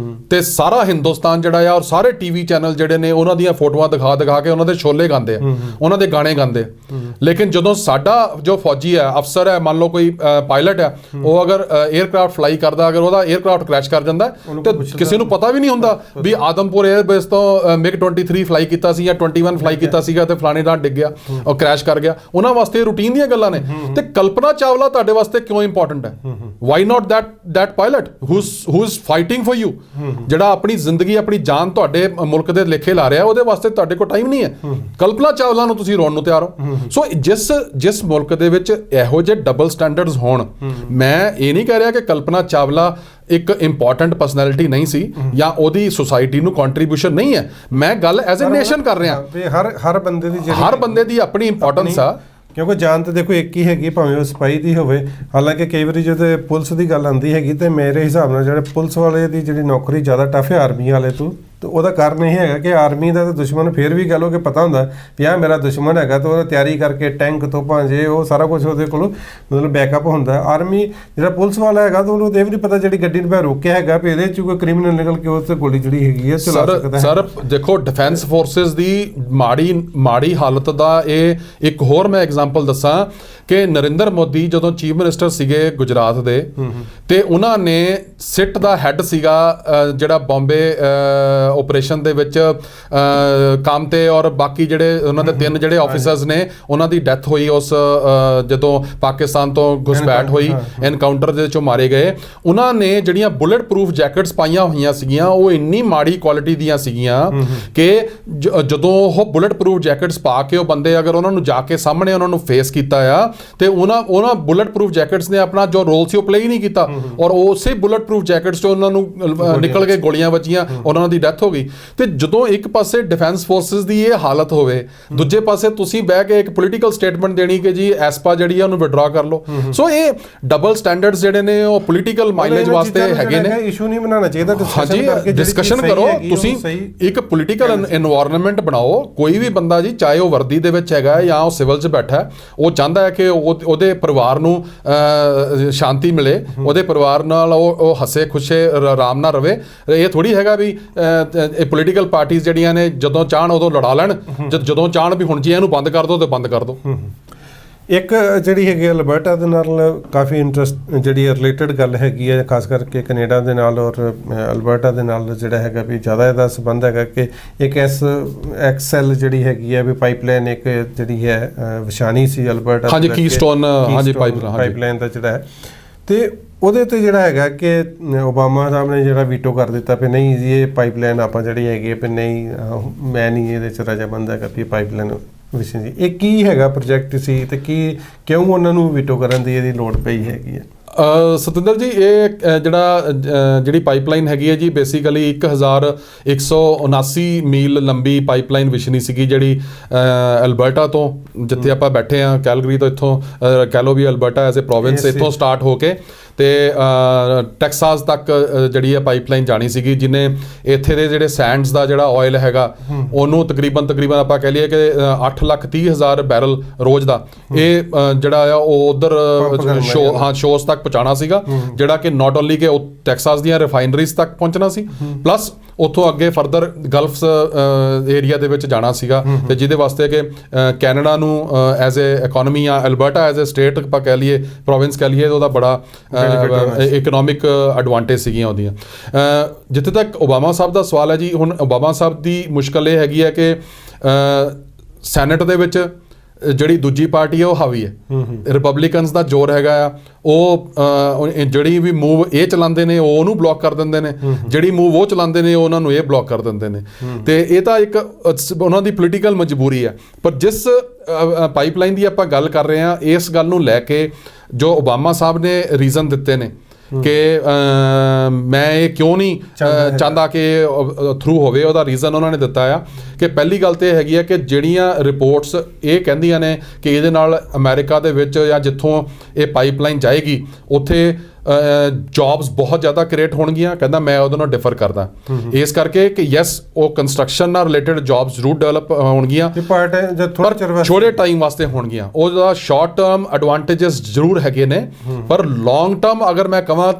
ਤੇ ਸਾਰਾ ਹਿੰਦੁਸਤਾਨ ਜਿਹੜਾ ਆ ਔਰ ਸਾਰੇ TV ਚੈਨਲ ਜਿਹੜੇ ਨੇ ਉਹਨਾਂ ਦੀਆਂ ਫੋਟੋਆਂ ਦਿਖਾ ਕੇ ਉਹਨਾਂ ਦੇ ਛੋਲੇ ਗਾਉਂਦੇ ਆ, ਉਹਨਾਂ ਦੇ ਗਾਣੇ ਗਾਉਂਦੇ ਆ। ਲੇਕਿਨ ਜਦੋਂ ਸਾਡਾ ਜੋ ਫੌਜੀ ਹੈ, ਅਫਸਰ ਹੈ, ਮੰਨ ਲਓ ਕੋਈ ਪਾਇਲਟ ਹੈ, ਉਹ ਅਗਰ 에ਅਰਕ੍ਰਾਫਟ ਫਲਾਈ ਕਰਦਾ, ਅਗਰ ਉਹਦਾ 에ਅਰਕ੍ਰਾਫਟ ਕ੍ਰੈਸ਼ ਕਰ ਜਾਂਦਾ ਤੇ ਕਿਸੇ ਨੂੰ ਪਤਾ ਵੀ ਨਹੀਂ ਹੁੰਦਾ ਵੀ ਆਦਮਪੁਰ 에ਅਰਬੇਸ ਤੋਂ MiG-23 ਫਲਾਈ ਕੀਤਾ ਸੀ ਜਾਂ 21 ਫਲਾਈ ਕੀਤਾ ਸੀਗਾ ਤੇ ਫਲਾਣੇ ਨਾਲ ਡਿੱਗ ਗਿਆ ਔਰ ਕ੍ਰੈਸ਼ ਕਰ ਗਿਆ। ਉਹਨਾਂ ਵਾਸਤੇ ਰੂਟੀਨ ਦੀਆਂ ਗੱਲਾਂ ਨੇ। ਤੇ ਕਲਪਨਾ ਚਾਵਲਾ ਤੁਹਾਡੇ ਵਾਸਤੇ ਕਿਉਂ ਇੰਪੋਰਟੈਂਟ ਹੈ? Why not that pilot who is fighting for you, ਜਿਹੜਾ ਆਪਣੀ ਜ਼ਿੰਦਗੀ ਆਪਣੀ ਜਾਨ ਤੁਹਾਡੇ ਮੁਲਕ ਦੇ ਲੇਖੇ ਲਾ ਰਿਹਾ, ਉਹਦੇ ਵਾਸਤੇ ਤੁਹਾਡੇ ਕੋਲ ਟਾਈਮ ਨਹੀਂ ਹੈ। ਕਲਪਨਾ ਚਾਵਲਾ ਨੂੰ ਤੁਸੀਂ ਰੋਣ ਨੂੰ ਤਿਆਰ ਹੋ। ਸੋ ਜਿਸ ਮੁਲਕ ਦੇ ਵਿੱਚ ਇਹੋ ਜਿਹੇ ਡਬਲ ਸਟੈਂਡਰਡਸ ਹੋਣ, ਮੈਂ ਇਹ ਨਹੀਂ ਕਹਿ ਰਿਹਾ ਕਿ ਕਲਪਨਾ ਚਾਵਲਾ ਇੱਕ ਇੰਪੋਰਟੈਂਟ ਪਰਸਨੈਲਿਟੀ ਨਹੀਂ ਸੀ ਜਾਂ ਉਹਦੀ ਸੁਸਾਇਟੀ ਨੂੰ ਕੰਟਰੀਬਿਊਸ਼ਨ ਨਹੀਂ ਹੈ। ਮੈਂ ਗੱਲ ਐਜ਼ ਅ ਨੇਸ਼ਨ ਕਰ ਰਿਹਾ। ਹਰ ਬੰਦੇ ਦੀ ਆਪਣੀ ਇੰਪੋਰਟੈਂਸ ਆ, ਕਿਉਂਕਿ ਜਾਨ ਤਾਂ ਦੇਖੋ ਇੱਕ ਹੀ ਹੈਗੀ, ਭਾਵੇਂ ਉਹ ਸਿਪਾਹੀ ਦੀ ਹੋਵੇ। ਹਾਲਾਂਕਿ ਕਈ ਵਾਰੀ ਜਦੋਂ ਪੁਲਿਸ ਦੀ ਗੱਲ ਆਉਂਦੀ ਹੈਗੀ ਤੇ ਮੇਰੇ ਹਿਸਾਬ ਨਾਲ ਜਿਹੜੇ ਪੁਲਿਸ ਵਾਲੇ ਦੀ ਜਿਹੜੀ ਨੌਕਰੀ ਜ਼ਿਆਦਾ ਟਫ ਹੈ ਆਰਮੀ ਵਾਲੇ ਤੋਂ, ਤੇ ਉਹਦਾ ਕਾਰਨ ਇਹ ਹੈਗਾ ਕਿ ਆਰਮੀ ਦਾ ਤਾਂ ਦੁਸ਼ਮਣ ਫਿਰ ਵੀ ਕਹ ਲਓ ਕਿ ਪਤਾ ਹੁੰਦਾ ਵੀ ਆਹ ਮੇਰਾ ਦੁਸ਼ਮਣ ਹੈਗਾ, ਤਾਂ ਉਹਦਾ ਤਿਆਰੀ ਕਰਕੇ ਟੈਂਕ ਤੋਂ ਭਾਂਜੇ ਉਹ ਸਾਰਾ ਕੁਝ ਉਹਦੇ ਕੋਲ ਮਤਲਬ ਬੈਕਅਪ ਹੁੰਦਾ। ਆਰਮੀ ਜਿਹੜਾ ਪੁਲਿਸ ਵਾਲਾ ਹੈਗਾ ਤਾਂ ਉਹਨੂੰ ਇਹ ਵੀ ਨਹੀਂ ਪਤਾ ਜਿਹੜੀ ਗੱਡੀ ਨੂੰ ਮੈਂ ਰੋਕਿਆ ਹੈਗਾ ਵੀ ਇਹਦੇ 'ਚ ਕੋਈ ਕ੍ਰਿਮੀਨਲ ਨਿਕਲ ਕੇ ਉਸ 'ਤੇ ਗੋਲੀ ਜਿਹੜੀ ਹੈਗੀ ਹੈ ਚਲਾ ਸਕਦਾ ਹੈ। ਸਰ ਦੇਖੋ, ਡਿਫੈਂਸ ਫੋਰਸਿਸ ਦੀ ਮਾੜੀ ਹਾਲਤ ਦਾ ਇਹ ਇੱਕ ਹੋਰ ਮੈਂ ਐਗਜ਼ਾਮਪਲ ਦੱਸਾਂ ਕਿ ਨਰਿੰਦਰ ਮੋਦੀ ਜਦੋਂ ਚੀਫ ਮਿਨਿਸਟਰ ਸੀਗੇ ਗੁਜਰਾਤ ਦੇ ਤੇ ਉਹਨਾਂ ਨੇ ਸਿੱਟ ਦਾ ਹੈੱਡ ਸੀਗਾ ਜਿਹੜਾ ਬੰਬੇ ਆਪਰੇਸ਼ਨ ਦੇ ਵਿੱਚ ਕਾਮਤੇ ਔਰ ਬਾਕੀ ਜਿਹੜੇ ਉਹਨਾਂ ਦੇ 3 ਜਿਹੜੇ ਆਫੀਸਰਸ ਨੇ ਉਹਨਾਂ ਦੀ ਡੈਥ ਹੋਈ ਉਸ ਜਦੋਂ ਪਾਕਿਸਤਾਨ ਤੋਂ ਘੁਸਪੈਠ ਹੋਈ ਐਨਕਾਊਂਟਰ ਦੇ ਵਿੱਚੋਂ ਮਾਰੇ ਗਏ। ਉਹਨਾਂ ਨੇ ਜਿਹੜੀਆਂ ਬੁਲੇਟ ਪ੍ਰੂਫ ਜੈਕਟਸ ਪਾਈਆਂ ਹੋਈਆਂ ਸੀਗੀਆਂ ਉਹ ਇੰਨੀ ਮਾੜੀ ਕੁਆਲਿਟੀ ਦੀਆਂ ਸੀਗੀਆਂ ਕਿ ਜਦੋਂ ਉਹ ਬੁਲੇਟ ਪ੍ਰੂਫ ਜੈਕਟਸ ਪਾ ਕੇ ਉਹ ਬੰਦੇ ਅਗਰ ਉਹਨਾਂ ਨੂੰ ਜਾ ਕੇ ਸਾਹਮਣੇ ਉਹਨਾਂ ਨੂੰ ਫੇਸ ਕੀਤਾ ਆ ਤੇ ਉਹਨਾਂ ਬੁਲੇਟ ਪ੍ਰੂਫ ਜੈਕਟਸ ਨੇ ਆਪਣਾ ਜੋ ਰੋਲ ਸੀ ਉਹ ਪਲੇ ਹੀ ਨਹੀਂ ਕੀਤਾ ਔਰ ਉਸੇ ਬੁਲੇਟ ਪ੍ਰੂਫ ਜੈਕਟਸ ਤੋਂ ਉਹਨਾਂ ਨੂੰ ਨਿਕਲ ਕੇ ਗੋਲੀਆਂ ਵੱਜੀਆਂ, ਉਹਨਾਂ ਦੀ ਡੈਥ ਹੋ ਗਈ। ਤੇ ਜਦੋਂ ਇੱਕ ਪਾਸੇ ਡਿਫੈਂਸ ਫੋਰਸਸ ਦੀ ਇਹ ਹਾਲਤ ਹੋਵੇ, ਦੂਜੇ ਪਾਸੇ ਤੁਸੀਂ ਬਹਿ ਕੇ ਇੱਕ ਪੋਲੀਟੀਕਲ ਸਟੇਟਮੈਂਟ ਦੇਣੀ ਕਿ ਜੀ ਐਸਪਾ ਜਿਹੜੀ ਆ ਉਹਨੂੰ ਵਿਡਰਾ ਕਰ ਲਓ। ਸੋ ਇਹ ਡਬਲ ਸਟੈਂਡਰਡਸ ਜਿਹੜੇ ਨੇ ਉਹ ਪੋਲੀਟੀਕਲ ਮਾਈਲੇਜ ਵਾਸਤੇ ਹੈਗੇ ਨੇ। ਇਸ਼ੂ ਨਹੀਂ ਬਣਾਉਣਾ ਚਾਹੀਦਾ, ਡਿਸਕਸ਼ਨ ਕਰਕੇ ਡਿਸਕਸ਼ਨ ਕਰੋ। ਤੁਸੀਂ ਇੱਕ ਪੋਲੀਟੀਕਲ ਐਨਵਾਇਰਨਮੈਂਟ ਬਣਾਓ। ਕੋਈ ਵੀ ਬੰਦਾ ਜੀ ਚਾਹੇ ਉਹ ਵਰਦੀ ਦੇ ਵਿੱਚ ਹੈਗਾ ਜਾਂ ਉਹ ਸਿਵਲ 'ਚ ਬੈਠਾ, ਉਹ ਚਾਹੁੰਦਾ ਹੈ ਕਿ ਉਹਦੇ ਪਰਿਵਾਰ ਨੂੰ ਸ਼ਾਂਤੀ ਮਿਲੇ, ਉਹਦੇ ਪਰਿਵਾਰ ਨਾਲ ਉਹ ਹੱਸੇ ਖੁਸ਼ੇ ਆਰਾਮ ਨਾਲ ਰਵੇ। ਇਹ ਥੋੜੀ ਹੈਗਾ ਵੀ ਇਹ ਪੋਲੀਟੀਕਲ ਪਾਰਟੀਆਂ ਜਿਹੜੀਆਂ ਨੇ ਜਦੋਂ ਚਾਹਣ ਉਦੋਂ ਲੜਾ ਲੈਣ, ਜਦੋਂ ਚਾਹਣ ਵੀ ਹੁਣ ਜੀ ਇਹਨੂੰ ਬੰਦ ਕਰ ਦਿਓ ਤੇ ਬੰਦ ਕਰ ਦਿਓ। ਇੱਕ ਜਿਹੜੀ ਹੈਗੀ ਅਲਬਰਟਾ ਦੇ ਨਾਲ ਕਾਫੀ ਇੰਟਰਸਟ ਜਿਹੜੀ ਰਿਲੇਟਡ ਗੱਲ ਹੈਗੀ ਹੈ, ਖਾਸ ਕਰਕੇ ਕੈਨੇਡਾ ਦੇ ਨਾਲ ਔਰ ਅਲਬਰਟਾ ਦੇ ਨਾਲ ਜਿਹੜਾ ਹੈਗਾ ਵੀ ਜ਼ਿਆਦਾ ਇਹਦਾ ਸੰਬੰਧ ਹੈਗਾ ਕਿ ਇੱਕ ਐਕਸਐਲ ਜਿਹੜੀ ਹੈਗੀ ਹੈ ਵੀ ਪਾਈਪਲਾਈਨ ਇੱਕ ਜਿਹੜੀ ਹੈ ਵਿਛਾਣੀ ਸੀ ਅਲਬਰਟਾ, ਹਾਂਜੀ ਕੀਸਟੋਨ, ਹਾਂਜੀ ਪਾਈਪਲਾਈਨ ਦਾ ਜਿਹੜਾ ਹੈ ਤੇ ਉਹਦੇ ਤੇ ਜਿਹੜਾ ਹੈਗਾ ਕਿ ਓਬਾਮਾ ਸਾਹਿਬ ਨੇ ਜਿਹੜਾ ਵੀਟੋ ਕਰ ਦਿੱਤਾ ਵੀ ਨਹੀਂ ਜੀ ਇਹ ਪਾਈਪਲਾਈਨ ਆਪਾਂ ਜਿਹੜੀ ਹੈਗੀ ਵੀ ਨਹੀਂ, ਮੈਂ ਨਹੀਂ ਇਹਦੇ 'ਚ ਰਜਾਮੰਦ ਹੈਗਾ ਵੀ ਪਾਈਪਲਾਈਨ ਵਿਸ਼ੇ ਜੀ। ਇਹ ਕੀ ਹੈਗਾ ਪ੍ਰੋਜੈਕਟ ਸੀ ਤੇ ਕਿਉਂ ਉਹਨਾਂ ਨੂੰ ਵੀਟੋ ਕਰਨ ਦੀ ਇਹਦੀ ਲੋੜ ਪਈ ਹੈਗੀ ਹੈ? ਸਤਿੰਦਰ ਜੀ, ਇਹ ਜਿਹੜੀ ਪਾਈਪਲਾਈਨ ਹੈਗੀ ਹੈ ਜੀ ਬੇਸਿਕਲੀ 1179 ਮੀਲ ਲੰਬੀ ਪਾਈਪਲਾਈਨ ਵਿਛਣੀ ਸੀਗੀ ਜਿਹੜੀ ਅਲਬਰਟਾ ਤੋਂ, ਜਿੱਥੇ ਆਪਾਂ ਬੈਠੇ ਹਾਂ ਕੈਲਗਰੀ ਤੋਂ, ਇੱਥੋਂ ਕਹਿ ਲਓ ਵੀ ਅਲਬਰਟਾ ਐਜ਼ ਏ ਪ੍ਰੋਵਿੰਸ ਇੱਥੋਂ ਸਟਾਰਟ ਹੋ ਕੇ ਤੇ ਟੈਕਸਾਸ ਤੱਕ ਜਿਹੜੀ ਹੈ ਪਾਈਪਲਾਈਨ ਜਾਣੀ ਸੀਗੀ, ਜਿਹਨੇ ਇੱਥੇ ਦੇ ਜਿਹੜੇ ਸੈਂਡਸ ਦਾ ਜਿਹੜਾ ਆਇਲ ਹੈਗਾ ਉਹਨੂੰ ਤਕਰੀਬਨ ਆਪਾਂ ਕਹਿ ਲਈਏ ਕਿ 8,30,000 ਬੈਰਲ ਰੋਜ਼ ਦਾ ਇਹ ਜਿਹੜਾ ਆ ਉਹ ਉਧਰ ਸ਼ੋਸ ਤੱਕ ਪਹੁੰਚਾਉਣਾ ਸੀਗਾ, ਜਿਹੜਾ ਕਿ ਨਾਟ ਓਨਲੀ ਕਿ ਉਹ ਟੈਕਸਾਸ ਦੀਆਂ ਰਿਫਾਈਨਰੀਜ਼ ਤੱਕ ਪਹੁੰਚਣਾ ਸੀ, ਪਲੱਸ ਉੱਥੋਂ ਅੱਗੇ ਫਰਦਰ ਗਲਫਸ ਏਰੀਆ ਦੇ ਵਿੱਚ ਜਾਣਾ ਸੀਗਾ। ਤੇ ਜਿਹਦੇ ਵਾਸਤੇ ਕਿ ਕੈਨੇਡਾ ਨੂੰ ਐਜ਼ ਏ ਇਕਨੋਮੀ ਜਾਂ ਅਲਬਰਟਾ ਐਜ਼ ਏ ਸਟੇਟ ਆਪਾਂ ਕਹਿ ਲਈਏ, ਪ੍ਰੋਵਿੰਸ ਕਹਿ ਲਈਏ, ਉਹਦਾ ਬੜਾ ਇਕਨੋਮਿਕ ਐਡਵਾਂਟੇਜ ਸੀਗੀਆਂ ਉਹਦੀਆਂ। ਜਿੱਥੇ ਤੱਕ ਓਬਾਮਾ ਸਾਹਿਬ ਦਾ ਸਵਾਲ ਹੈ ਜੀ, ਹੁਣ ਓਬਾਮਾ ਸਾਹਿਬ ਦੀ ਮੁਸ਼ਕਲ ਇਹ ਹੈਗੀ ਹੈ ਕਿ ਸੈਨੇਟ ਦੇ ਵਿੱਚ ਜਿਹੜੀ ਦੂਜੀ ਪਾਰਟੀ ਹੈ ਉਹ ਹਾਵੀ ਹੈ, ਰਿਪਬਲਿਕਨਸ ਦਾ ਜ਼ੋਰ ਹੈਗਾ ਆ। ਉਹ ਜਿਹੜੀ ਵੀ ਮੂਵ ਇਹ ਚਲਾਉਂਦੇ ਨੇ ਉਹ ਉਹਨੂੰ ਬਲੌਕ ਕਰ ਦਿੰਦੇ ਨੇ, ਜਿਹੜੀ ਮੂਵ ਉਹ ਚਲਾਉਂਦੇ ਨੇ ਉਹਨਾਂ ਨੂੰ ਇਹ ਬਲੌਕ ਕਰ ਦਿੰਦੇ ਨੇ। ਤੇ ਇਹ ਤਾਂ ਇੱਕ ਉਹਨਾਂ ਦੀ ਪੋਲੀਟੀਕਲ ਮਜਬੂਰੀ ਹੈ। ਪਰ ਜਿਸ ਪਾਈਪਲਾਈਨ ਦੀ ਆਪਾਂ ਗੱਲ ਕਰ ਰਹੇ ਹਾਂ, ਇਸ ਗੱਲ ਨੂੰ ਲੈ ਕੇ ਜੋ ਓਬਾਮਾ ਸਾਹਿਬ ਨੇ ਰੀਜ਼ਨ ਦਿੱਤੇ ਨੇ ਕਿ ਮੈਂ ਇਹ ਕਿਉਂ ਨਹੀਂ ਚਾਹੁੰਦਾ ਕਿ ਥਰੂ ਹੋਵੇ, ਉਹਦਾ ਰੀਜ਼ਨ ਉਹਨਾਂ ਨੇ ਦਿੱਤਾ ਆ ਕਿ ਪਹਿਲੀ ਗੱਲ ਤਾਂ ਇਹ ਹੈਗੀ ਆ ਕਿ ਜਿਹੜੀਆਂ ਰਿਪੋਰਟਸ ਇਹ ਕਹਿੰਦੀਆਂ ਨੇ ਕਿ ਇਹਦੇ ਨਾਲ ਅਮਰੀਕਾ ਦੇ ਵਿੱਚ ਜਾਂ ਜਿੱਥੋਂ ਇਹ ਪਾਈਪਲਾਈਨ ਜਾਏਗੀ ਉੱਥੇ ਜੌਬਸ ਬਹੁਤ ਜ਼ਿਆਦਾ ਕ੍ਰੀਏਟ ਹੋਣਗੀਆਂ। ਕਹਿੰਦਾ ਮੈਂ ਉਹਦੇ ਨਾਲ ਡਿਫਰ ਕਰਦਾ, ਇਸ ਕਰਕੇ ਕਿ ਯੈਸ ਉਹ ਕੰਸਟਰਕਸ਼ਨ ਨਾਲ ਰਿਲੇਟਡ ਜੌਬਸ ਜ਼ਰੂਰ ਡਿਵੈਲਪ ਹੋਣਗੀਆਂ, ਛੋਟੇ ਟਾਈਮ ਵਾਸਤੇ ਹੋਣਗੀਆਂ। ਉਹਦਾ ਸ਼ਾਰਟ ਟਰਮ ਐਡਵਾਂਟੇਜਸ ਜ਼ਰੂਰ ਹੈਗੇ ਨੇ, ਪਰ ਲੌਂਗ ਟਰਮ ਅਗਰ ਮੈਂ ਕਹਾਂ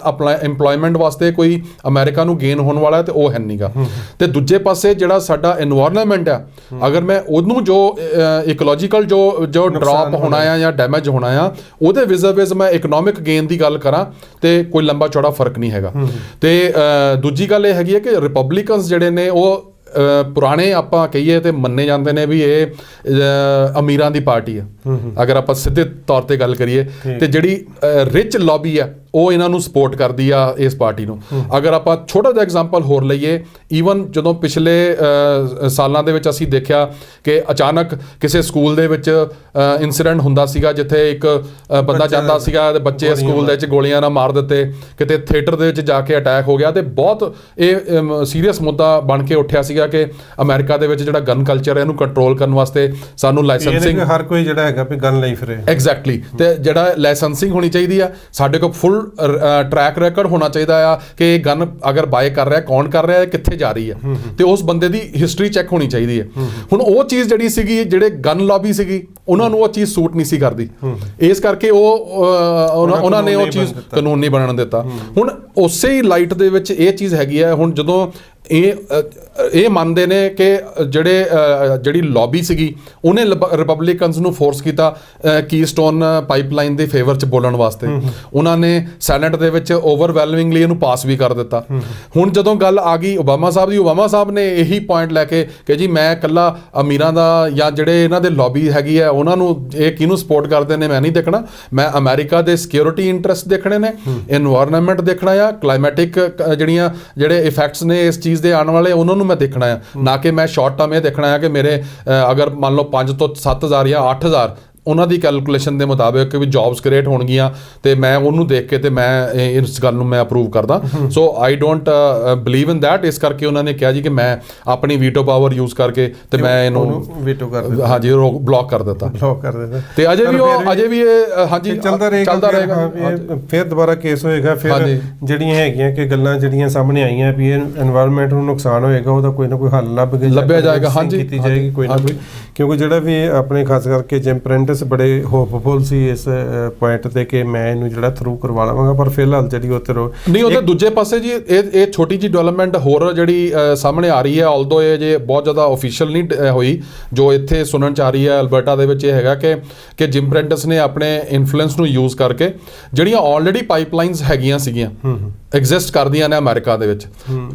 ਇੰਪਲੋਇਮੈਂਟ ਵਾਸਤੇ ਕੋਈ ਅਮਰੀਕਾ ਨੂੰ ਗੇਨ ਹੋਣ ਵਾਲਾ ਤੇ ਉਹ ਹੈ ਨਹੀਂਗਾ। ਤੇ ਦੂਜੇ ਪਾਸੇ ਜਿਹੜਾ ਸਾਡਾ ਐਨਵਾਇਰਨਮੈਂਟ ਆ, ਅਗਰ ਮੈਂ ਉਹਨੂੰ ਜੋ ਇਕੋਲੋਜੀਕਲ ਜੋ ਡ੍ਰੌਪ ਹੋਣਾ ਆ ਜਾਂ ਡੈਮੇਜ ਹੋਣਾ ਆ, ਉਹਦੇ ਵਿਜ਼ਰਵੇਜ਼ ਮੈਂ ਇਕਨੋਮਿਕ ਗੇਨ ਦੀ ਗੱਲ ਕਰਾਂ ਤੇ ਕੋਈ ਲੰਬਾ ਚੌੜਾ ਫਰਕ ਨਹੀਂ ਹੈਗਾ। ਤੇ ਦੂਜੀ ਗੱਲ ਇਹ ਹੈਗੀ ਹੈ ਕਿ ਰਿਪਬਲਿਕਨਸ ਜਿਹੜੇ ਨੇ ਉਹ ਪੁਰਾਣੇ ਆਪਾਂ ਕਹੀਏ ਤੇ ਮੰਨੇ ਜਾਂਦੇ ਨੇ ਵੀ ਇਹ ਅਮੀਰਾਂ ਦੀ ਪਾਰਟੀ ਆ, ਅਗਰ ਆਪਾਂ ਸਿੱਧੇ ਤੌਰ ਤੇ ਗੱਲ ਕਰੀਏ ਤੇ ਜਿਹੜੀ ਰਿਚ ਲੌਬੀ ਆ ਉਹ ਇਹਨਾਂ ਨੂੰ ਸਪੋਰਟ ਕਰਦੀ ਆ ਇਸ ਪਾਰਟੀ ਨੂੰ। ਅਗਰ ਆਪਾਂ ਛੋਟਾ ਜਿਹਾ ਐਗਜ਼ਾਮਪਲ ਹੋਰ ਲਈਏ, ਈਵਨ ਜਦੋਂ ਪਿਛਲੇ ਸਾਲਾਂ ਦੇ ਵਿੱਚ ਅਸੀਂ ਦੇਖਿਆ ਕਿ ਅਚਾਨਕ ਕਿਸੇ ਸਕੂਲ ਦੇ ਵਿੱਚ ਇਨਸੀਡੈਂਟ ਹੁੰਦਾ ਸੀਗਾ ਜਿੱਥੇ ਇੱਕ ਬੰਦਾ ਜਾਂਦਾ ਸੀਗਾ ਤੇ ਬੱਚੇ ਸਕੂਲ ਦੇ ਵਿੱਚ ਗੋਲੀਆਂ ਨਾਲ ਮਾਰ ਦਿੱਤੇ, ਕਿਤੇ ਥੀਏਟਰ ਦੇ ਵਿੱਚ ਜਾ ਕੇ ਅਟੈਕ ਹੋ ਗਿਆ। ਤੇ ਬਹੁਤ ਇਹ ਸੀਰੀਅਸ ਮੁੱਦਾ ਬਣ ਕੇ ਉੱਠਿਆ ਸੀਗਾ ਕਿ ਅਮਰੀਕਾ ਦੇ ਵਿੱਚ ਜਿਹੜਾ ਗਨ ਕਲਚਰ ਹੈ ਇਹਨੂੰ ਕੰਟਰੋਲ ਕਰਨ ਵਾਸਤੇ ਸਾਨੂੰ ਲਾਇਸੈਂਸਿੰਗ, ਹਰ ਕੋਈ ਜਿਹੜਾ ਹੈਗਾ ਵੀ ਗਨ ਲਈ ਫਿਰੇ, ਐਗਜ਼ੈਕਟਲੀ, ਤੇ ਜਿਹੜਾ ਲਾਇਸੈਂਸਿੰਗ ਹੋਣੀ ਚਾਹੀਦੀ ਆ। ਸਾਡੇ ਕੋਲ ਫੁੱਲ ਟਰੈਕ ਰਿਕਾਰਡ ਹੋਣਾ ਚਾਹੀਦਾ ਆ ਕਿ ਇਹ ਗਨ ਅਗਰ ਬਾਏ ਕਰ ਰਿਹਾ, ਕੌਣ ਕਰ ਰਿਹਾ, ਕਿੱਥੇ ਜਾ ਰਹੀ ਹੈ, ਤੇ ਉਸ ਬੰਦੇ ਦੀ ਹਿਸਟਰੀ ਚੈੱਕ ਹੋਣੀ ਚਾਹੀਦੀ ਹੈ। ਹੁਣ ਉਹ ਚੀਜ਼ ਜਿਹੜੀ ਸੀਗੀ, ਜਿਹੜੇ ਗਨ ਲੌਬੀ ਸੀਗੀ, ਉਹਨਾਂ ਨੂੰ ਉਹ ਚੀਜ਼ ਸੂਟ ਨਹੀਂ ਸੀ ਕਰਦੀ, ਇਸ ਕਰਕੇ ਉਹਨਾਂ ਨੇ ਉਹ ਚੀਜ਼ ਕਾਨੂੰਨ ਨਹੀਂ ਬਣਨ ਦਿੱਤਾ। ਹੁਣ ਉਸੇ ਹੀ ਲਾਈਟ ਦੇ ਵਿੱਚ ਇਹ ਚੀਜ਼ ਹੈਗੀ ਹੈ। ਹੁਣ ਜਦੋਂ ਇਹ ਮੰਨਦੇ ਨੇ ਕਿ ਜਿਹੜੀ ਲੌਬੀ ਸੀਗੀ ਉਹਨੇ ਰਿਪਬਲਿਕਨਸ ਨੂੰ ਫੋਰਸ ਕੀਤਾ ਕੀਸਟੋਨ ਪਾਈਪਲਾਈਨ ਦੇ ਫੇਵਰ 'ਚ ਬੋਲਣ ਵਾਸਤੇ। ਉਹਨਾਂ ਨੇ ਸੈਨੇਟ ਦੇ ਵਿੱਚ ਓਵਰਵੈਲਮਿੰਗਲੀ ਇਹਨੂੰ ਪਾਸ ਵੀ ਕਰ ਦਿੱਤਾ। ਹੁਣ ਜਦੋਂ ਗੱਲ ਆ ਗਈ ਓਬਾਮਾ ਸਾਹਿਬ ਦੀ, ਓਬਾਮਾ ਸਾਹਿਬ ਨੇ ਇਹੀ ਪੁਆਇੰਟ ਲੈ ਕੇ ਕਿ ਜੀ ਮੈਂ ਇਕੱਲਾ ਅਮੀਰਾਂ ਦਾ ਜਾਂ ਜਿਹੜੇ ਇਹਨਾਂ ਦੇ ਲੌਬੀ ਹੈਗੀ ਹੈ ਉਹਨਾਂ ਨੂੰ ਇਹ ਕਿਹਨੂੰ ਸਪੋਰਟ ਕਰਦੇ ਨੇ ਮੈਂ ਨਹੀਂ ਦੇਖਣਾ, ਮੈਂ ਅਮਰੀਕਾ ਦੇ ਸਿਕਿਉਰਿਟੀ ਇੰਟਰਸਟ ਦੇਖਣੇ ਨੇ, ਇਨਵਾਇਰਨਮੈਂਟ ਦੇਖਣਾ ਆ, ਕਲਾਈਮੈਟਿਕ ਜਿਹੜੇ ਇਫੈਕਟਸ ਨੇ ਇਸ ਚੀਜ਼ ਦੇ ਆਉਣ ਵਾਲੇ ਉਹਨਾਂ ਨੂੰ ਮੈਂ ਦੇਖਣਾ ਆ, ਨਾ ਕਿ ਮੈਂ ਸ਼ਾਰਟ ਟਰਮ ਇਹ ਦੇਖਣਾ ਆ ਕਿ ਮੇਰੇ ਅਗਰ ਮੰਨ ਲਓ 5 ਤੋਂ 7,000 ਜਾਂ 8,000 ਉਹਨਾਂ ਦੀ ਕੈਲਕੂਲੇਸ਼ਨ ਦੇ ਮੁਤਾਬਿਕ ਵੀ ਜੌਬਸ ਕ੍ਰੀਏਟ ਹੋਣਗੀਆਂ ਤੇ ਮੈਂ ਉਹਨੂੰ ਦੇਖ ਕੇ ਤੇ ਮੈਂ ਇਸ ਗੱਲ ਨੂੰ ਮੈਂ ਅਪਰੂਵ ਕਰਦਾ। So I don't believe in that. ਇਸ ਕਰਕੇ ਉਹਨਾਂ ਨੇ ਕਿਹਾ ਜੀ ਕਿ ਮੈਂ ਆਪਣੀ ਵੀਟੋ ਪਾਵਰ ਯੂਜ਼ ਕਰਕੇ ਤੇ ਮੈਂ ਇਹਨੂੰ ਵੀਟੋ ਕਰ ਦਿੱਤਾ, ਹਾਂਜੀ ਬਲੌਕ ਕਰ ਦਿੱਤਾ ਤੇ ਅਜੇ ਵੀ ਇਹ ਹਾਂਜੀ ਚੱਲਦਾ ਰਹੇਗਾ। ਫਿਰ ਦੁਬਾਰਾ ਕੇਸ ਹੋਏਗਾ, ਫਿਰ ਜਿਹੜੀਆਂ ਹੈਗੀਆਂ ਕਿ ਗੱਲਾਂ ਜਿਹੜੀਆਂ ਸਾਹਮਣੇ ਆਈਆਂ ਵੀ এনवायरमेंट ਨੂੰ ਨੁਕਸਾਨ ਹੋਏਗਾ ਉਹਦਾ ਕੋਈ ਨਾ ਕੋਈ ਹੱਲ ਲੱਭਿਆ ਜਾਏਗਾ, ਹਾਂਜੀ ਕੀਤੀ ਜਾਏਗੀ ਕੋਈ ਨਾ ਕੋਈ। ਕਿਉਂਕਿ ਜਿਹੜਾ ਵੀ ਆਪਣੇ ਖਾਸ ਕਰਕੇ ਜਿਮ ਪ੍ਰੈਂਟਿਸ ਬੜੇ ਹੋਪਫੁਲ ਸੀ ਇਸ ਪੁਆਇੰਟ ਤੇ ਕਿ ਮੈਂ ਇਹਨੂੰ ਜਿਹੜਾ ਥਰੂ ਕਰਵਾ ਲਵਾਂਗਾ, ਪਰ ਫਿਲਹਾਲ ਜਿਹੜੀ ਉਹ ਤੇ ਨਹੀਂ। ਉਹਦੇ ਦੂਜੇ ਪਾਸੇ ਜੀ ਇਹ ਛੋਟੀ ਜੀ ਡਿਵੈਲਪਮੈਂਟ ਹੋਰ ਜਿਹੜੀ ਸਾਹਮਣੇ ਆ ਰਹੀ ਹੈ, ਆਲਦੋ ਇਹ ਜੇ ਬਹੁਤ ਜ਼ਿਆਦਾ ਆਫੀਸ਼ੀਅਲ ਨਹੀਂ ਹੋਈ, ਜੋ ਇੱਥੇ ਸੁਣਨ ਚ ਆ ਰਹੀ ਹੈ ਅਲਬਰਟਾ ਦੇ ਵਿੱਚ, ਇਹ ਹੈਗਾ ਕਿ ਜਿਮ ਪ੍ਰੈਂਟਿਸ ਨੇ ਆਪਣੇ ਇਨਫਲੂਐਂਸ ਨੂੰ ਯੂਜ਼ ਕਰਕੇ ਜਿਹੜੀਆਂ ਆਲਰੇਡੀ ਪਾਈਪਲਾਈਨਸ ਹੈਗੀਆਂ ਸੀਗੀਆਂ ਐਗਜ਼ਿਸਟ ਕਰਦੀਆਂ ਨੇ ਅਮਰੀਕਾ ਦੇ ਵਿੱਚ,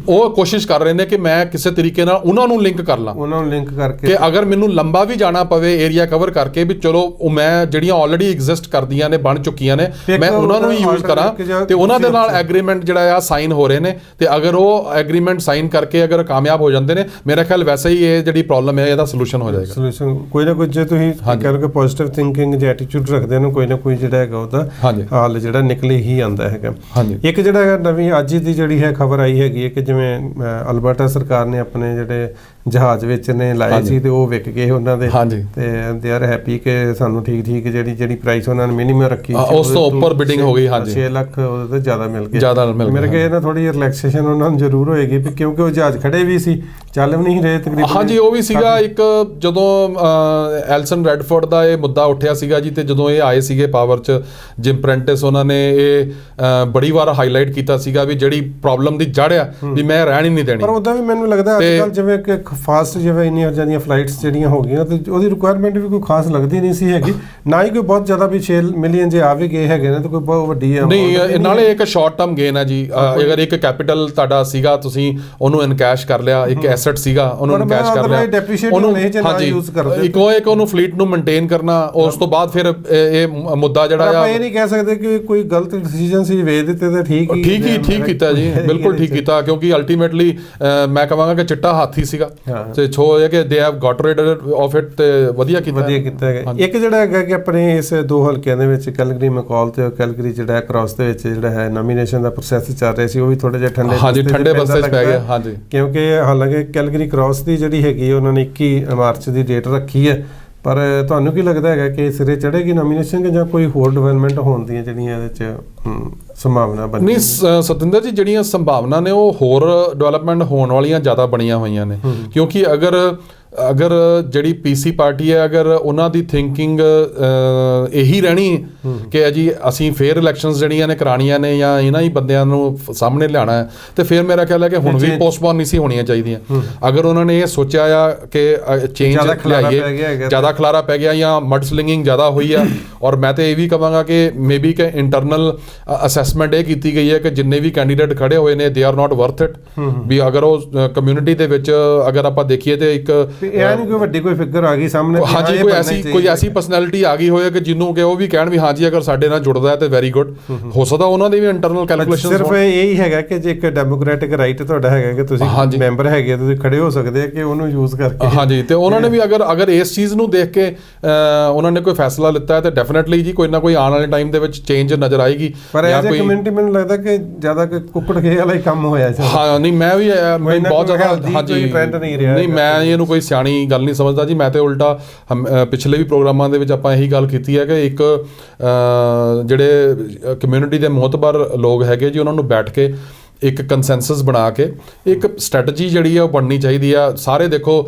ਉਹ ਕੋਸ਼ਿਸ਼ ਕਰ ਰਹੇ ਨੇ ਕਿ ਮੈਂ ਕਿਸੇ ਤਰੀਕੇ ਨਾਲ ਉਹਨਾਂ ਨੂੰ ਲਿੰਕ ਕਰ ਲਾਂ, ਉਹਨਾਂ ਨੂੰ ਲਿੰਕ ਕਰਕੇ ਕਿ ਅਗਰ ਮੈਨੂੰ ਲੰਬਾ ਵੀ ਜਾਣਾ ਪਵੇ ਏਰੀਆ ਕਵਰ ਕਰਕੇ ਵੀ ਚਲੋ ਮੈਂ ਜਿਹੜੀਆਂ ਆਲਰੇਡੀ ਐਗਜ਼ਿਸਟ ਕਰਦੀਆਂ ਨੇ ਬਣ ਚੁੱਕੀਆਂ ਨੇ ਮੈਂ ਉਹਨਾਂ ਨੂੰ ਹੀ ਯੂਜ਼ ਕਰਾਂ ਤੇ ਉਹਨਾਂ ਦੇ ਨਾਲ ਐਗਰੀਮੈਂਟ ਜਿਹੜਾ ਆ ਸਾਈਨ ਹੋ ਰਹੇ ਨੇ ਤੇ ਅਗਰ ਉਹ ਐਗਰੀਮੈਂਟ ਸਾਈਨ ਕਰਕੇ ਅਗਰ ਕਾਮਯਾਬ ਹੋ ਜਾਂਦੇ ਨੇ ਮੇਰਾ ਖਿਆਲ ਵੈਸੇ ਹੀ ਇਹ ਜਿਹੜੀ ਪ੍ਰੋਬਲਮ ਹੈ ਇਹਦਾ ਸੋਲੂਸ਼ਨ ਹੋ ਜਾਏਗਾ। ਸੋਲੂਸ਼ਨ ਕੋਈ ਨਾ ਕੋਈ ਜੇ ਤੁਸੀਂ ਕਹਿ ਲਓ ਕਿ ਪੋਜ਼ਿਟਿਵ ਥਿੰਕਿੰਗ ਜਾਂ ਐਟੀਟਿਊਡ ਰੱਖਦੇ ਹੋ ਕੋਈ ਨਾ ਕੋਈ ਜਿਹੜਾ ਹੈਗਾ ਉਹਦਾ ਹੱਲ ਜਿਹੜਾ ਨਿਕਲ ਹੀ ਆਉਂਦਾ ਹੈਗਾ। ਇੱਕ ਜਿਹੜਾ ਨਵੀਂ ਅੱਜ ਦੀ ਜਿਹੜੀ ਹੈ ਖਬਰ ਆਈ ਹੈਗੀ ਹੈ ਕਿ ਜਿਵੇਂ ਅਲਬਰਟਾ ਸਰਕਾਰ ਨੇ ਆਪਣੇ ਜਿਹੜੇ ਜਹਾਜ਼ ਵਿੱਚ ਨੇ ਲਾਏ ਸੀ ਤੇ ਉਹ ਵਿਕ ਗਏ ਉਹਨਾਂ ਦੇ ਤੇ ਦੇ ਆਰ ਹੈਪੀ ਕਿ ਸਾਨੂੰ ਠੀਕ ਜਿਹੜੀ ਪ੍ਰਾਈਸ ਉਹਨਾਂ ਨੇ ਮਿਨੀਮਮ ਰੱਖੀ ਸੀ ਉਸ ਤੋਂ ਉੱਪਰ ਬਿਡਿੰਗ ਹੋ ਗਈ। 6 ਲੱਖ ਉਹਦੇ ਤੋਂ ਜ਼ਿਆਦਾ ਮਿਲ ਗਏ। ਮੇਰੇ ਕੋਲ ਇਹਨਾਂ ਥੋੜੀ ਰਿਲੈਕਸੇਸ਼ਨ ਉਹਨਾਂ ਨੂੰ ਜ਼ਰੂਰ ਹੋਏਗੀ ਕਿਉਂਕਿ ਉਹ ਜਹਾਜ਼ ਖੜੇ ਵੀ ਸੀ, ਚੱਲ ਵੀ ਨਹੀਂ ਰਹੇ ਤਕਰੀਬਨ। ਹਾਂਜੀ ਉਹ ਵੀ ਸੀਗਾ ਇੱਕ ਜਦੋਂ ਐਲਸਨ ਰੈਡਫੋਰਡ ਦਾ ਇਹ ਮੁੱਦਾ ਉੱਠਿਆ ਸੀਗਾ ਜੀ, ਤੇ ਜਦੋਂ ਇਹ ਆਏ ਸੀਗੇ ਪਾਵਰ 'ਚ ਜਿਮ ਪ੍ਰੈਂਟਿਸ, ਉਹਨਾਂ ਨੇ ਇਹ ਬੜੀ ਵਾਰ ਹਾਈਲਾਈਟ ਕੀਤਾ ਸੀਗਾ ਵੀ ਜਿਹੜੀ ਪ੍ਰੋਬਲਮ ਦੀ ਜੜ ਆ ਵੀ ਮੈਂ ਰਹਿਣ ਹੀ ਨਹੀਂ ਦੇਣੀ। ਪਰ ਉਹਦਾ ਵੀ ਮੈਨੂੰ ਲੱਗਦਾ ਅੱਜ ਕੱਲ੍ਹ ਜਿਵੇਂ ਕਿ ਫਾਸਟ ਜਿਵੇਂ ਇੰਨੀਆਂ ਜ਼ਿਆਦੀਆਂ ਫਲਾਈਟਸ ਜਿਹੜੀਆਂ ਹੋ ਗਈਆਂ ਤੇ ਉਹਦੀ ਰਿਕੁਆਇਰਮੈਂਟ ਵੀ ਕੋਈ ਖਾਸ ਲੱਗਦੀ ਨਹੀਂ ਸੀ ਹੈਗੀ, ਨਾ ਹੀ ਕੋਈ ਬਹੁਤ ਜ਼ਿਆਦਾ ਵੀ 6 ਮਿਲੀਅਨ ਜੇ ਆ ਵੀ ਗਏ ਹੈਗੇ ਨੇ ਤਾਂ ਕੋਈ ਬਹੁਤ ਵੱਡੀ ਨਹੀਂ। ਨਾਲੇ ਇੱਕ ਸ਼ਾਰਟ ਟਰਮ ਗੇਨ ਹੈ ਜੀ, ਅਗਰ ਇੱਕ ਕੈਪੀਟਲ ਤੁਹਾਡਾ ਸੀਗਾ ਤੁਸੀਂ ਉਹਨੂੰ ਇਨਕੈਸ਼ ਕਰ ਲਿਆ, ਇੱਕ ਐਸੈਟ ਸੀਗਾ ਉਹਨੂੰ ਇਨਕੈਸ਼ ਕਰ ਲਿਆ, ਉਹਨੂੰ ਫਲੀਟ ਨੂੰ ਮੇਨਟੇਨ ਕਰਨਾ, ਉਸ ਤੋਂ ਬਾਅਦ ਫਿਰ ਇਹ ਮੁੱਦਾ ਜਿਹੜਾ ਆ ਇਹ ਨਹੀਂ ਕਹਿ ਸਕਦੇ ਕਿ ਕੋਈ ਗਲਤ ਡਿਸੀਜਨ ਸੀ, ਵੇਚ ਦਿੱਤੇ ਤੇ ਠੀਕ ਕੀਤਾ ਜੀ, ਬਿਲਕੁਲ ਠੀਕ ਕੀਤਾ ਕਿਉਂਕਿ ਅਲਟੀਮੇਟਲੀ ਮੈਂ ਕਹਾਂਗਾ ਕਿ ਚਿੱਟਾ ਹਾਥੀ ਸੀਗਾ ਤੇ ਛੋ ਹੈ ਕਿ they have Gat ਰਿਡ of it ਤੇ ਵਧੀਆ ਕੀਤਾ ਹੈਗਾ। ਇੱਕ ਜਿਹੜਾ ਹੈਗਾ ਕਿ ਆਪਣੇ ਇਸ ਦੋ ਹਲਕਿਆਂ ਦੇ ਵਿੱਚ ਕੈਲਗਰੀ ਮੈਕੌਲ ਤੇ ਕੈਲਗਰੀ ਜਿਹੜਾ ਕ੍ਰਾਸ ਦੇ ਵਿੱਚ ਜਿਹੜਾ ਹੈ ਨੋਮੀਨੇਸ਼ਨ ਦਾ ਪ੍ਰੋਸੈਸ ਚੱਲ ਰਿਹਾ ਸੀ, ਉਹ ਵੀ ਥੋੜੇ ਜਿਹਾ ਠੰਡੇ ਬਸਤੇ ਪੈ ਗਿਆ ਕਿਉਂਕਿ ਹਾਲਾਂਕਿ ਕੈਲਗਰੀ ਕ੍ਰਾਸ ਦੀ ਜਿਹੜੀ ਹੈਗੀ ਉਹਨਾਂ ਨੇ 21 ਮਾਰਚ ਦੀ ਡੇਟ ਰੱਖੀ ਹੈ। ਪਰ ਤੁਹਾਨੂੰ ਕੀ ਲੱਗਦਾ ਹੈਗਾ ਕਿ ਸਿਰੇ ਚੜ੍ਹੇਗੀ ਨੋਮੀਨੇਸ਼ਨ ਜਾਂ ਕੋਈ ਹੋਰ ਡਿਵੈਲਪਮੈਂਟ ਹੋਣ ਦੀਆਂ ਜਿਹੜੀਆਂ ਇਹਦੇ 'ਚ ਸੰਭਾਵਨਾ ਬਣੀ? ਨਹੀਂ ਸਤਿੰਦਰ ਜੀ, ਜਿਹੜੀਆਂ ਸੰਭਾਵਨਾ ਨੇ ਉਹ ਹੋਰ ਡਿਵੈਲਪਮੈਂਟ ਹੋਣ ਵਾਲੀਆਂ ਜ਼ਿਆਦਾ ਬਣੀਆਂ ਹੋਈਆਂ ਨੇ ਕਿਉਂਕਿ ਅਗਰ ਜਿਹੜੀ ਪੀਸੀ ਪਾਰਟੀ ਹੈ ਅਗਰ ਉਹਨਾਂ ਦੀ ਥਿੰਕਿੰਗ ਇਹੀ ਰਹਿਣੀ ਕਿ ਜੀ ਅਸੀਂ ਫੇਅਰ ਇਲੈਕਸ਼ਨਸ ਜਿਹੜੀਆਂ ਨੇ ਕਰਾਉਣੀਆਂ ਨੇ ਜਾਂ ਇਹਨਾਂ ਹੀ ਬੰਦਿਆਂ ਨੂੰ ਸਾਹਮਣੇ ਲਿਆਉਣਾ ਹੈ ਤੇ ਫਿਰ ਮੇਰਾ ਖਿਆਲ ਹੈ ਕਿ ਹੁਣ ਵੀ ਪੋਸਟਪੋਨ ਨਹੀਂ ਸੀ ਹੋਣੀਆਂ ਚਾਹੀਦੀਆਂ। ਅਗਰ ਉਹਨਾਂ ਨੇ ਇਹ ਸੋਚਿਆ ਆ ਕਿ ਚੇਂਜ ਲਿਆਈਏ, ਜ਼ਿਆਦਾ ਖਲਾਰਾ ਪੈ ਗਿਆ ਜਾਂ ਮਡ ਸਲਿੰਗਿੰਗ ਜ਼ਿਆਦਾ ਹੋਈ ਆ, ਔਰ ਮੈਂ ਤਾਂ ਇਹ ਵੀ ਕਹਾਂਗਾ ਕਿ ਮੇਬੀ ਕਿ ਇੰਟਰਨਲ ਅਸੈਸਮੈਂਟ ਇਹ ਕੀਤੀ ਗਈ ਹੈ ਕਿ ਜਿੰਨੇ ਵੀ ਕੈਂਡੀਡੇਟ ਖੜੇ ਹੋਏ ਨੇ they are not worth it, ਵੀ ਅਗਰ ਉਹ ਕਮਿਊਨਿਟੀ ਦੇ ਵਿੱਚ ਅਗਰ ਆਪਾਂ ਦੇਖੀਏ ਤੇ ਇੱਕ ਇਹ ਨਹੀਂ ਕੋਈ ਵੱਡੀ ਕੋਈ ਫਿਗਰ ਆ ਗਈ ਸਾਹਮਣੇ, ਹਾਂਜੀ ਕੋਈ ਐਸੀ ਪਰਸਨੈਲਿਟੀ ਆ ਗਈ ਹੋਏ ਕਿ ਜਿਹਨੂੰ ਕਿ ਉਹ ਵੀ ਕਹਿਣ ਵੀ ਹਾਂਜੀ ਅਗਰ ਸਾਡੇ ਨਾਲ ਜੁੜਦਾ ਹੈ ਤੇ ਵੈਰੀ ਗੁੱਡ, ਹੋ ਸਕਦਾ ਉਹਨਾਂ ਦੀ ਵੀ ਇੰਟਰਨਲ ਕੈਲਕੂਲੇਸ਼ਨ ਸਿਰਫ ਇਹੀ ਹੈਗਾ ਕਿ ਜੇ ਇੱਕ ਡੈਮੋਕ੍ਰੈਟਿਕ ਰਾਈਟ ਤੁਹਾਡਾ ਹੈਗਾ ਕਿ ਤੁਸੀਂ ਮੈਂਬਰ ਹੈਗੇ ਤੁਸੀਂ ਖੜੇ ਹੋ ਸਕਦੇ ਆ ਕਿ ਉਹਨੂੰ ਯੂਜ਼ ਕਰਕੇ। ਹਾਂਜੀ, ਤੇ ਉਹਨਾਂ ਨੇ ਵੀ ਅਗਰ ਇਸ ਚੀਜ਼ ਨੂੰ ਦੇਖ ਕੇ ਉਹਨਾਂ ਨੇ ਕੋਈ ਫੈਸਲਾ ਲਿੱਤਾ ਹੈ ਤੇ ਡੈਫੀਨਿਟਲੀ ਜੀ ਕੋਈ ਨਾ ਕੋਈ ਆਉਣ ਵਾਲੇ ਟਾਈਮ ਦੇ ਵਿੱਚ ਚੇਂਜ ਨਜ਼ਰ ਆਏਗੀ। ਪਰ ਐਜ਼ ਅ ਕਮਿਊਨਿਟੀ ਮੈਨੂੰ ਲੱਗਦਾ ਕਿ ਜ਼ਿਆਦਾ ਕੁੱਕੜ ਖੇ ਵਾਲਾ ਹੀ ਕੰਮ ਹੋਇਆ ਸੀ। ਹਾਂ ਨਹੀਂ ਮੈਂ ਵੀ ਬਹੁਤ ਜ਼ਿਆਦਾ ਹਾਂਜੀ ਟ੍ਰੈਂਡ ਨਹੀਂ ਰਿਹਾ, ਨਹੀਂ ਮੈਂ ਇਹਨੂੰ ਕੋਈ ਸਿਆਣੀ ਗੱਲ ਨਹੀਂ ਸਮਝਦਾ ਜੀ। ਮੈਂ ਤੇ ਉਲਟਾ ਪਿਛਲੇ ਵੀ ਪ੍ਰੋਗਰਾਮਾਂ ਦੇ ਵਿੱਚ ਆਪਾਂ ਇਹੀ ਗੱਲ ਕੀਤੀ ਹੈ ਕਿ ਇੱਕ ਜਿਹੜੇ ਕਮਿਊਨਿਟੀ ਦੇ ਮੁਹਤਬਰ ਲੋਕ ਹੈਗੇ ਜੀ ਉਹਨਾਂ ਨੂੰ ਬੈਠ ਕੇ ਇੱਕ ਕੰਸੈਂਸਸ ਬਣਾ ਕੇ ਇੱਕ ਸਟ੍ਰੈਟਜੀ ਜਿਹੜੀ ਆ ਉਹ ਬਣਨੀ ਚਾਹੀਦੀ ਆ। ਸਾਰੇ ਦੇਖੋ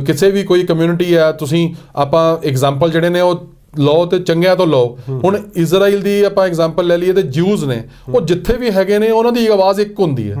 ਕਿਸੇ ਵੀ ਕੋਈ ਕਮਿਊਨਿਟੀ ਆ, ਤੁਸੀਂ ਆਪਾਂ ਐਗਜ਼ਾਮਪਲ ਜਿਹੜੇ ਨੇ ਉਹ ਲਓ ਤੇ ਚੰਗਿਆਂ ਤੋਂ ਲਓ। ਹੁਣ ਇਜ਼ਰਾਈਲ ਦੀ ਆਪਾਂ ਐਗਜ਼ਾਮਪਲ ਲੈ ਲਈਏ ਤੇ ਜਿਊਜ਼ ਨੇ, ਉਹ ਜਿੱਥੇ ਵੀ ਹੈਗੇ ਨੇ ਉਹਨਾਂ ਦੀ ਆਵਾਜ਼ ਇੱਕ ਹੁੰਦੀ ਹੈ,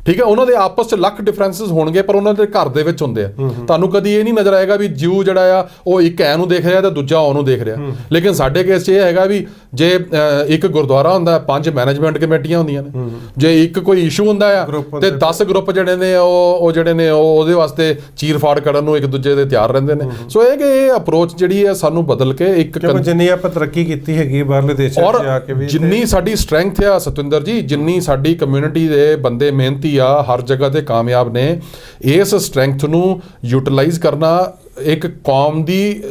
ਠੀਕ ਹੈ, ਉਹਨਾਂ ਦੇ ਆਪਸ 'ਚ ਲੱਖ ਡਿਫਰੈਂਸਿਸ ਹੋਣਗੇ ਪਰ ਉਹਨਾਂ ਦੇ ਘਰ ਦੇ ਵਿੱਚ ਹੁੰਦੇ ਆ। ਤੁਹਾਨੂੰ ਕਦੀ ਇਹ ਨਹੀਂ ਨਜ਼ਰ ਆਏਗਾ ਵੀ ਜਿਊ ਜਿਹੜਾ ਆ ਉਹ ਇੱਕ ਐ ਨੂੰ ਦੇਖ ਰਿਹਾ ਤੇ ਦੂਜਾ ਉਹਨੂੰ ਦੇਖ ਰਿਹਾ। ਲੇਕਿਨ ਸਾਡੇ ਕੇਸ 'ਚ ਇਹ ਹੈਗਾ ਵੀ ਜੇ ਇੱਕ ਗੁਰਦੁਆਰਾ ਹੁੰਦਾ 5 ਮੈਨੇਜਮੈਂਟ ਕਮੇਟੀਆਂ ਹੁੰਦੀਆਂ ਨੇ, ਜੇ ਇੱਕ ਕੋਈ ਇਸ਼ੂ ਹੁੰਦਾ ਆ ਤੇ 10 ਗਰੁੱਪ ਜਿਹੜੇ ਨੇ ਉਹ ਜਿਹੜੇ ਨੇ ਉਹਦੇ ਵਾਸਤੇ ਚੀਰ ਫਾੜ ਕਰਨ ਨੂੰ ਇੱਕ ਦੂਜੇ ਦੇ ਤਿਆਰ ਰਹਿੰਦੇ ਨੇ। ਸੋ ਇਹ ਕਿ ਇਹ ਅਪਰੋਚ ਜਿਹੜੀ ਹੈ ਸਾਨੂੰ ਬਦਲ ਕੇ ਇੱਕ ਜਿੰਨੀ ਆਪਾਂ ਤਰੱਕੀ ਕੀਤੀ ਹੈਗੀ ਬਾਹਰਲੇ ਦੇਸ਼ਾਂ 'ਚ ਜਾ ਕੇ ਵੀ, ਜਿੰਨੀ ਸਾਡੀ ਸਟਰੈਂਥ ਆ ਸਤਵਿੰਦਰ ਜੀ, ਜਿੰਨੀ ਸਾਡੀ ਕਮਿਊਨਿਟੀ ਦੇ ਬੰਦੇ ਮਿਹਨਤੀ ਆ, ਹਰ ਜਗ੍ਹਾ ਤੇ ਕਾਮਯਾਬ ਨੇ, ਇਸ ਸਟਰੈਂਥ ਨੂੰ ਯੂਟਿਲਾਈਜ਼ ਕਰਨਾ ਇੱਕ ਕੌਮ ਦੀ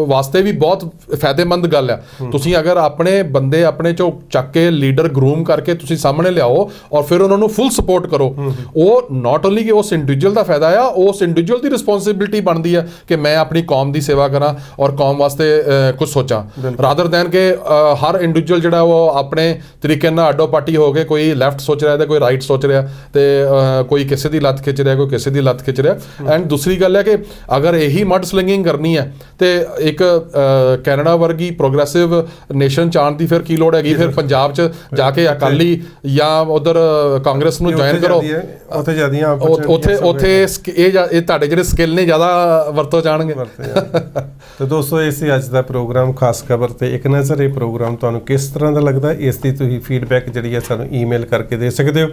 ਵਾਸਤੇ ਵੀ ਬਹੁਤ ਫਾਇਦੇਮੰਦ ਗੱਲ ਆ। ਤੁਸੀਂ ਅਗਰ ਆਪਣੇ ਬੰਦੇ ਆਪਣੇ ਚੋਂ ਚੱਕ ਕੇ ਲੀਡਰ ਗਰੂਮ ਕਰਕੇ ਤੁਸੀਂ ਸਾਹਮਣੇ ਲਿਆਓ ਔਰ ਫਿਰ ਉਹਨਾਂ ਨੂੰ ਫੁੱਲ ਸਪੋਰਟ ਕਰੋ, ਉਹ ਨਾਟ ਓਨਲੀ ਕਿ ਉਸ ਇੰਡੀਵਿਜੂਅਲ ਦਾ ਫਾਇਦਾ ਆ, ਉਸ ਇੰਡੀਵਿਜੂਅਲ ਦੀ ਰਿਸਪੌਂਸਿਬਿਲਿਟੀ ਬਣਦੀ ਆ ਕਿ ਮੈਂ ਆਪਣੀ ਕੌਮ ਦੀ ਸੇਵਾ ਕਰਾਂ ਔਰ ਕੌਮ ਵਾਸਤੇ ਕੁਝ ਸੋਚਾਂ, ਰਾਦਰ ਦੈਨ ਕਿ ਹਰ ਇੰਡੀਵਿਜੂਅਲ ਜਿਹੜਾ ਉਹ ਆਪਣੇ ਤਰੀਕੇ ਨਾਲ ਅੱਡੋ ਪਾਰਟੀ ਹੋ ਕੇ ਕੋਈ ਲੈਫਟ ਸੋਚ ਰਿਹਾ ਤੇ ਕੋਈ ਰਾਈਟ ਸੋਚ ਰਿਹਾ ਤੇ ਕੋਈ ਕਿਸੇ ਦੀ ਲੱਤ ਖਿੱਚ ਰਿਹਾ, ਕੋਈ ਕਿਸੇ ਦੀ ਲੱਤ ਖਿੱਚ ਰਿਹਾ। ਐਂਡ ਦੂਸਰੀ ਗੱਲ ਹੈ ਕਿ ਅਗਰ ਇਹੀ ਸਲਿੰਗਿੰਗ ਕਰਨੀ ਹੈ ਤੇ ਇੱਕ ਕੈਨੇਡਾ ਵਰਗੀ ਪ੍ਰੋਗਰੈਸਿਵ ਨੇਸ਼ਨ ਚਾਣ ਦੀ ਫਿਰ ਕੀ ਲੋੜ ਹੈਗੀ? ਫਿਰ ਪੰਜਾਬ 'ਚ ਜਾ ਕੇ ਅਕਾਲੀ ਜਾਂ ਉਧਰ ਕਾਂਗਰਸ ਨੂੰ ਜੁਆਇਨ ਕਰੋ, ਉੱਥੇ ਜ਼ਿਆਦੀਆਂ ਉੱਥੇ ਇਹ ਤੁਹਾਡੇ ਜਿਹੜੇ ਸਕਿੱਲ ਨੇ ਜ਼ਿਆਦਾ ਵਰਤੋਂ ਜਾਣਗੇ। ਤੇ ਦੋਸਤੋ, ਇਹ ਸੀ ਅੱਜ ਦਾ ਪ੍ਰੋਗਰਾਮ ਖਾਸ ਖਬਰ ਤੇ ਇੱਕ ਨਜ਼ਰ। ਇਹ ਪ੍ਰੋਗਰਾਮ ਤੁਹਾਨੂੰ ਕਿਸ ਤਰ੍ਹਾਂ ਦਾ ਲੱਗਦਾ, ਇਸ ਦੀ ਤੁਸੀਂ ਫੀਡਬੈਕ ਜਿਹੜੀ ਹੈ ਸਾਨੂੰ ਈਮੇਲ ਕਰਕੇ ਦੇ ਸਕਦੇ ਹੋ।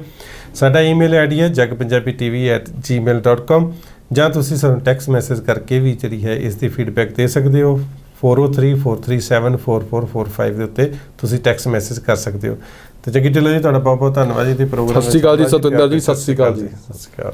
ਸਾਡਾ ਈਮੇਲ ਆਈਡੀ ਹੈ jagpunjabitv@gmail.com, ਜਾਂ ਤੁਸੀਂ ਸਾਨੂੰ ਟੈਕਸਟ ਮੈਸੇਜ ਕਰਕੇ ਵੀ ਜਿਹੜੀ ਹੈ ਇਸ ਦੀ ਫੀਡਬੈਕ ਦੇ ਸਕਦੇ ਹੋ। 4034374445 ਦੇ ਉੱਤੇ ਤੁਸੀਂ ਟੈਕਸਟ ਮੈਸੇਜ ਕਰ ਸਕਦੇ ਹੋ। ਤੇ ਜੱਗੀ ਢਿੱਲੋਂ ਜੀ, ਤੁਹਾਡਾ ਬਹੁਤ ਬਹੁਤ ਧੰਨਵਾਦ ਜੀ। ਪ੍ਰੋਗਰਾਮ ਸਤਿ ਸ਼੍ਰੀ ਅਕਾਲ ਜੀ ਸਤਵਿੰਦਰ ਜੀ, ਸਤਿ ਸ਼੍ਰੀ ਅਕਾਲ ਜੀ। ਸਤਿ ਸ਼੍ਰੀ ਅਕਾਲ।